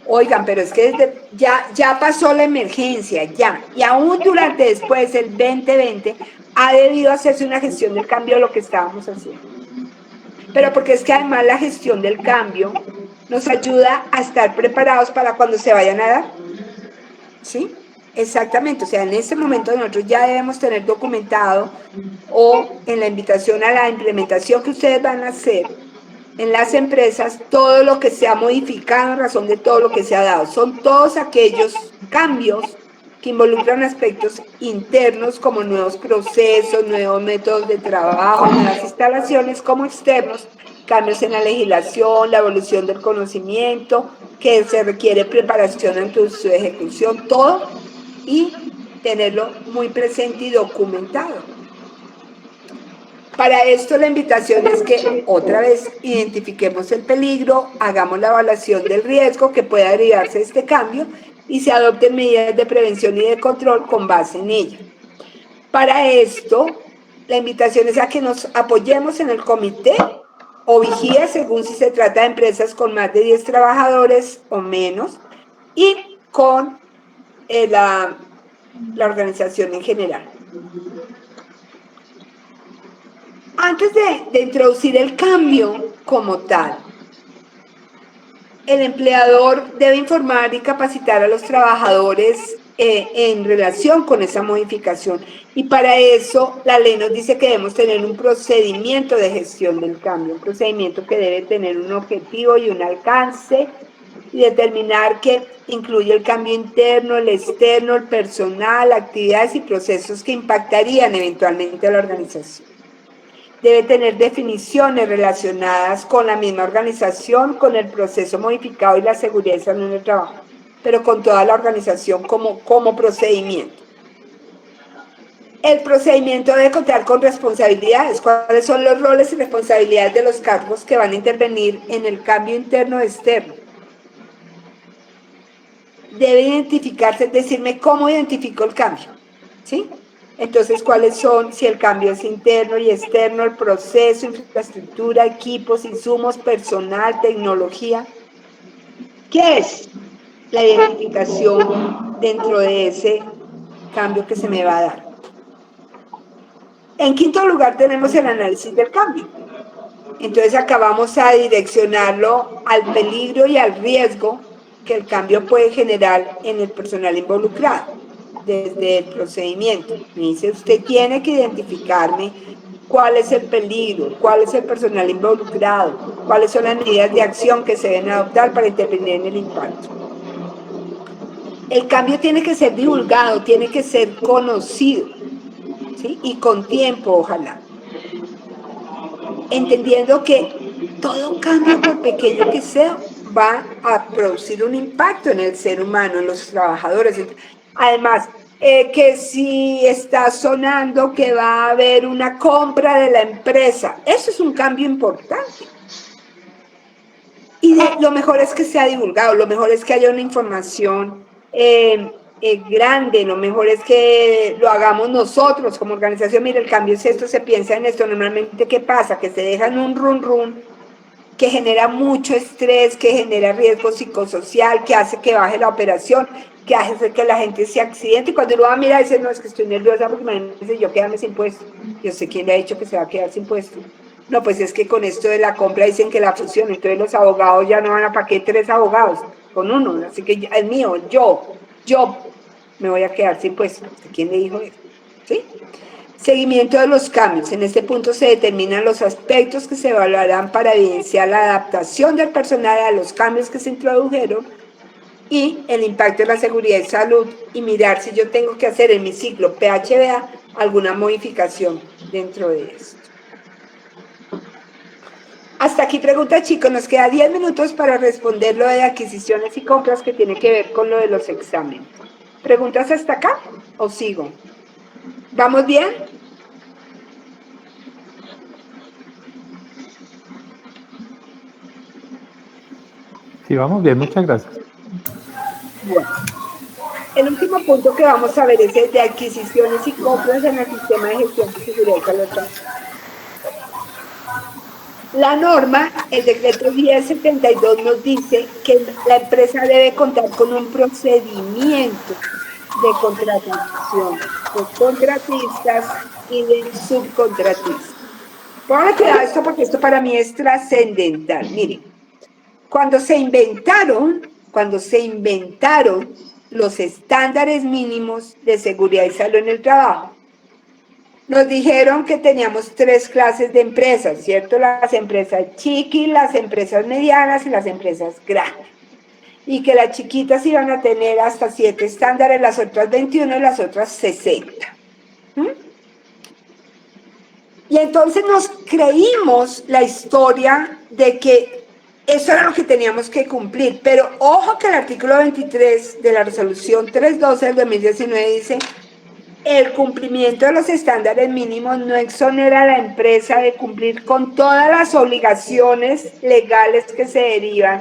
Oigan, pero es que ya pasó la emergencia, ya. Y aún durante después el 2020 ha debido hacerse una gestión del cambio de lo que estábamos haciendo. Pero porque es que además la gestión del cambio nos ayuda a estar preparados para cuando se vayan a dar. ¿Sí? Exactamente. O sea, en este momento nosotros ya debemos tener documentado o en la invitación a la implementación que ustedes van a hacer en las empresas, todo lo que se ha modificado en razón de todo lo que se ha dado. Son todos aquellos cambios que involucran aspectos internos como nuevos procesos, nuevos métodos de trabajo, nuevas instalaciones, como externos, cambios en la legislación, la evolución del conocimiento, que se requiere preparación ante su ejecución, todo, y tenerlo muy presente y documentado. Para esto la invitación es que otra vez identifiquemos el peligro, hagamos la evaluación del riesgo que pueda derivarse de este cambio y se adopten medidas de prevención y de control con base en ello. Para esto, la invitación es a que nos apoyemos en el comité o vigía, según si se trata de empresas con más de 10 trabajadores o menos, y con la organización en general. Antes de introducir el cambio como tal, el empleador debe informar y capacitar a los trabajadores en relación con esa modificación. Y para eso la ley nos dice que debemos tener un procedimiento de gestión del cambio, un procedimiento que debe tener un objetivo y un alcance y determinar que incluye el cambio interno, el externo, el personal, actividades y procesos que impactarían eventualmente a la organización. Debe tener definiciones relacionadas con la misma organización, con el proceso modificado y la seguridad y salud en el trabajo, pero con toda la organización como procedimiento. El procedimiento debe contar con responsabilidades. ¿Cuáles son los roles y responsabilidades de los cargos que van a intervenir en el cambio interno o externo? Debe identificarse, decirme cómo identifico el cambio, ¿sí? Entonces, ¿cuáles son? Si el cambio es interno y externo, el proceso, infraestructura, equipos, insumos, personal, tecnología. ¿Qué es la identificación dentro de ese cambio que se me va a dar? En quinto lugar tenemos el análisis del cambio. Entonces acá vamos a direccionarlo al peligro y al riesgo que el cambio puede generar en el personal involucrado desde el procedimiento. Me dice, usted tiene que identificarme cuál es el peligro, cuál es el personal involucrado, cuáles son las medidas de acción que se deben adoptar para intervenir en el impacto. El cambio tiene que ser divulgado, tiene que ser conocido, ¿sí? Y con tiempo, ojalá. Entendiendo que todo cambio, por pequeño que sea, va a producir un impacto en el ser humano, en los trabajadores. Además, que si está sonando que va a haber una compra de la empresa, eso es un cambio importante. Y lo mejor es que sea divulgado, lo mejor es que haya una información grande, lo mejor es que lo hagamos nosotros como organización. Mire, el cambio es esto, se piensa en esto. Normalmente, ¿qué pasa? Que se dejan un run que genera mucho estrés, que genera riesgo psicosocial, que hace que baje la operación, que hace que la gente se accidente. Y cuando uno va a mirar, dice, no, es que estoy nerviosa porque imagínense yo quedarme sin puesto. Yo sé quién le ha dicho que se va a quedar sin puesto. No, pues es que con esto de la compra dicen que la fusión, entonces los abogados ya no van a, ¿para qué 3 abogados? Con uno, así que es mío, yo me voy a quedar sin puesto. ¿Quién le dijo eso? ¿Sí? Seguimiento de los cambios. En este punto se determinan los aspectos que se evaluarán para evidenciar la adaptación del personal a los cambios que se introdujeron y el impacto en la seguridad y salud, y mirar si yo tengo que hacer en mi ciclo PHBA alguna modificación dentro de esto. Hasta aquí pregunta, chicos. Nos queda 10 minutos para responder lo de adquisiciones y compras que tiene que ver con lo de los exámenes. ¿Preguntas hasta acá o sigo? ¿Vamos bien? Sí, vamos bien, muchas gracias. Bueno, el último punto que vamos a ver es el de adquisiciones y compras en el sistema de gestión de seguridad y salud. La norma, el decreto 1072, nos dice que la empresa debe contar con un procedimiento de contratación de contratistas y de subcontratistas. Pónganle cuidado a esto porque esto para mí es trascendental. Miren, cuando se inventaron los estándares mínimos de seguridad y salud en el trabajo, nos dijeron que teníamos 3 clases de empresas, ¿cierto? Las empresas chiquis, las empresas medianas y las empresas grandes. Y que las chiquitas iban a tener hasta 7 estándares, las otras 21 y las otras 60. Y entonces nos creímos la historia de que eso era lo que teníamos que cumplir. Pero ojo que el artículo 23 de la resolución 312 del 2019 dice: el cumplimiento de los estándares mínimos no exonera a la empresa de cumplir con todas las obligaciones legales que se derivan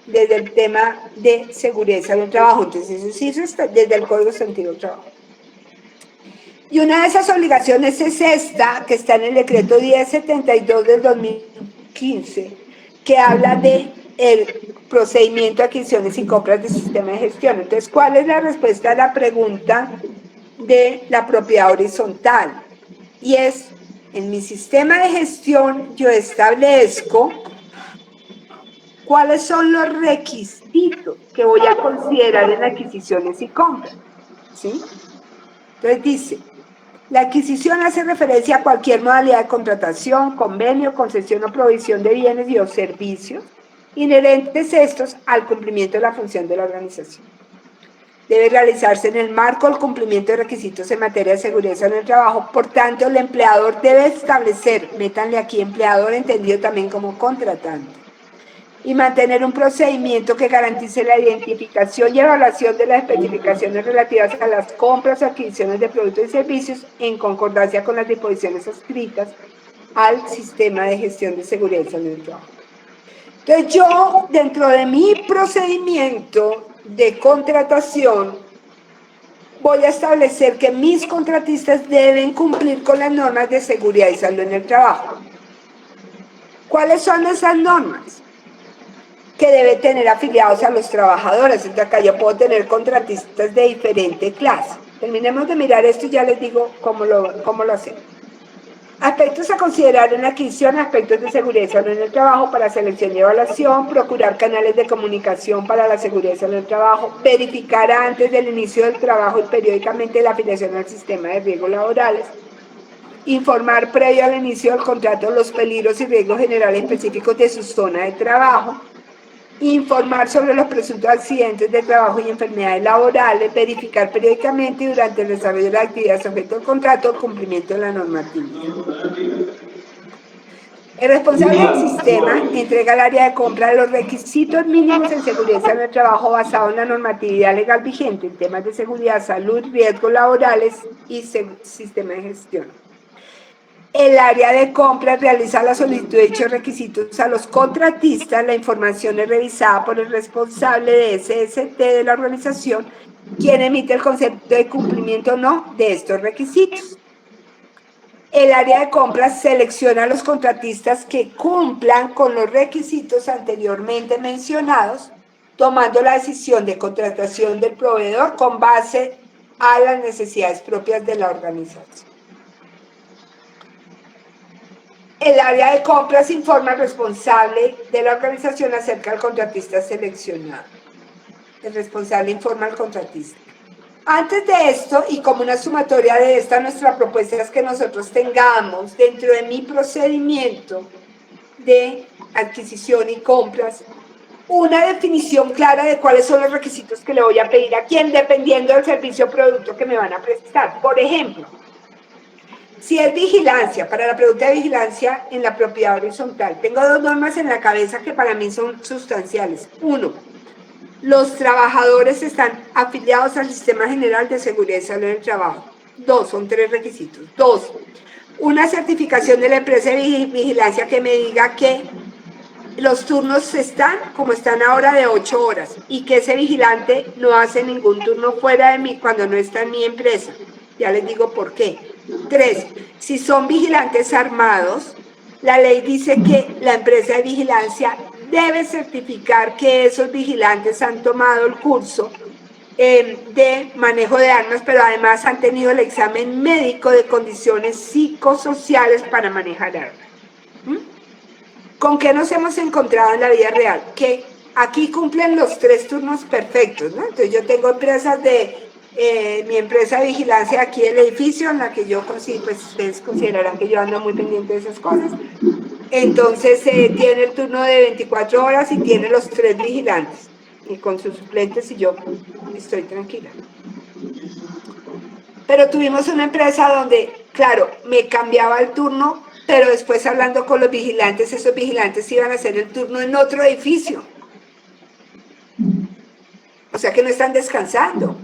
desde el tema de seguridad y salud del trabajo. Entonces, eso sí, desde el Código Sustantivo del Trabajo. Y una de esas obligaciones es esta, que está en el decreto 1072 del 2015, que habla de el procedimiento de adquisiciones y compras de sistema de gestión. Entonces, ¿cuál es la respuesta a la pregunta de la propiedad horizontal? Y es, en mi sistema de gestión yo establezco cuáles son los requisitos que voy a considerar en adquisiciones y compras, ¿sí? Entonces dice, la adquisición hace referencia a cualquier modalidad de contratación, convenio, concesión o provisión de bienes y o servicios inherentes estos al cumplimiento de la función de la organización. Debe realizarse en el marco del cumplimiento de requisitos en materia de seguridad y salud en el trabajo. Por tanto, el empleador debe establecer, métanle aquí empleador entendido también como contratante, y mantener un procedimiento que garantice la identificación y evaluación de las especificaciones relativas a las compras o adquisiciones de productos y servicios en concordancia con las disposiciones adscritas al sistema de gestión de seguridad y salud del trabajo. Entonces yo, dentro de mi procedimiento de contratación, voy a establecer que mis contratistas deben cumplir con las normas de seguridad y salud en el trabajo. ¿Cuáles son esas normas? Que debe tener afiliados a los trabajadores. Entonces acá yo puedo tener contratistas de diferente clase. Terminemos de mirar esto y ya les digo cómo lo hacemos. Aspectos a considerar en la adquisición, aspectos de seguridad y salud en el trabajo para selección y evaluación, procurar canales de comunicación para la seguridad y salud en el trabajo, verificar antes del inicio del trabajo y periódicamente la afiliación al sistema de riesgos laborales, informar previo al inicio del contrato los peligros y riesgos generales específicos de su zona de trabajo, informar sobre los presuntos accidentes de trabajo y enfermedades laborales, verificar periódicamente y durante el desarrollo de la actividad sujeto al contrato el cumplimiento de la normatividad. El responsable del sistema entrega al área de compra los requisitos mínimos en seguridad en el trabajo basado en la normatividad legal vigente en temas de seguridad, salud, riesgos laborales y sistema de gestión. El área de compras realiza la solicitud de dichos requisitos a los contratistas. La información es revisada por el responsable de SST de la organización, quien emite el concepto de cumplimiento o no de estos requisitos. El área de compras selecciona a los contratistas que cumplan con los requisitos anteriormente mencionados, tomando la decisión de contratación del proveedor con base a las necesidades propias de la organización. El área de compras informa al responsable de la organización acerca del contratista seleccionado. El responsable informa al contratista. Antes de esto, y como una sumatoria de esta, nuestra propuesta es que nosotros tengamos dentro de mi procedimiento de adquisición y compras una definición clara de cuáles son los requisitos que le voy a pedir a quién, dependiendo del servicio o producto que me van a prestar. Por ejemplo, si es vigilancia, para la pregunta de vigilancia en la propiedad horizontal, tengo dos normas en la cabeza que para mí son sustanciales. Uno, los trabajadores están afiliados al Sistema General de Seguridad y Salud en el Trabajo. Dos, son tres requisitos. Dos, una certificación de la empresa de vigilancia que me diga que los turnos están como están ahora de 8 horas y que ese vigilante no hace ningún turno fuera de mí cuando no está en mi empresa. Ya les digo por qué. 3. Si son vigilantes armados, la ley dice que la empresa de vigilancia debe certificar que esos vigilantes han tomado el curso de manejo de armas, pero además han tenido el examen médico de condiciones psicosociales para manejar armas. ¿Con qué nos hemos encontrado en la vida real? Que aquí cumplen los 3 turnos perfectos, ¿no? Entonces yo tengo empresas de mi empresa de vigilancia aquí del edificio, en la que yo consigo, pues ustedes considerarán que yo ando muy pendiente de esas cosas. Entonces tiene el turno de 24 horas y tiene los 3 vigilantes, y con sus suplentes, y yo estoy tranquila. Pero tuvimos una empresa donde, claro, me cambiaba el turno, pero después hablando con los vigilantes, esos vigilantes iban a hacer el turno en otro edificio. O sea que no están descansando.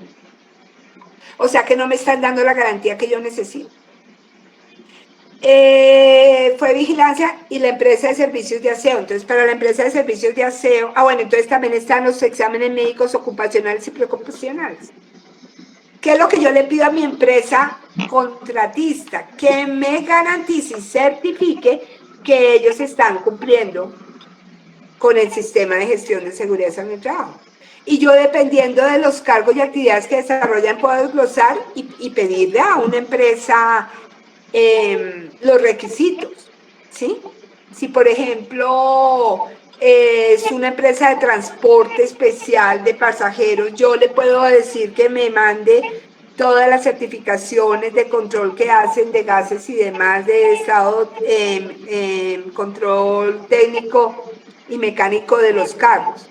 O sea que no me están dando la garantía que yo necesito. Fue vigilancia y la empresa de servicios de aseo. Entonces, para la empresa de servicios de aseo, bueno, entonces también están los exámenes médicos ocupacionales y preocupacionales. ¿Qué es lo que yo le pido a mi empresa contratista? Que me garantice y certifique que ellos están cumpliendo con el sistema de gestión de seguridad en el trabajo. Y yo, dependiendo de los cargos y actividades que desarrollan, puedo desglosar y pedirle a una empresa los requisitos, ¿sí? Si, por ejemplo, es una empresa de transporte especial de pasajeros, yo le puedo decir que me mande todas las certificaciones de control que hacen de gases y demás, de estado, control técnico y mecánico de los carros.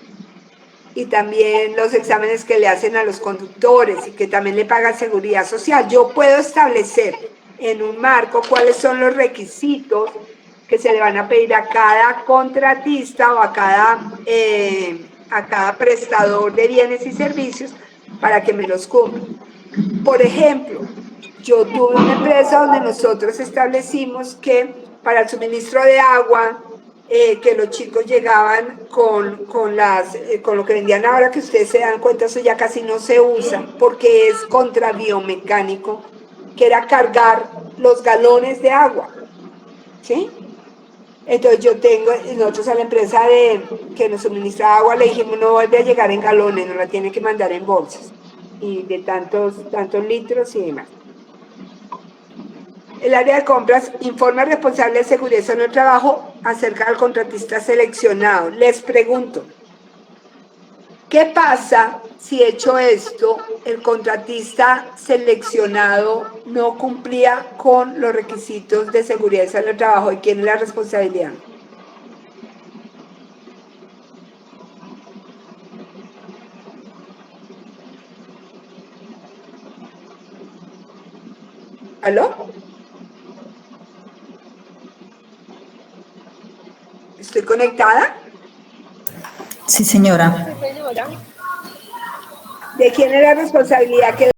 Y también los exámenes que le hacen a los conductores y que también le pagan seguridad social. Yo puedo establecer en un marco cuáles son los requisitos que se le van a pedir a cada contratista o a cada prestador de bienes y servicios para que me los cumpla. Por ejemplo, yo tuve una empresa donde nosotros establecimos que para el suministro de agua, que los chicos llegaban con lo que vendían ahora, que ustedes se dan cuenta, eso ya casi no se usa, porque es contra biomecánico, que era cargar los galones de agua, ¿sí? Entonces nosotros a la empresa que nos suministra agua le dijimos, no vuelve a llegar en galones, nos la tiene que mandar en bolsas, y de tantos litros y demás. El área de compras informa al responsable de seguridad y salud del trabajo acerca del contratista seleccionado. Les pregunto, ¿qué pasa si hecho esto, el contratista seleccionado no cumplía con los requisitos de seguridad y salud del trabajo? ¿Y quién es la responsabilidad? ¿Aló? ¿Estoy conectada? Sí, señora. Sí, señora. ¿De quién es la responsabilidad que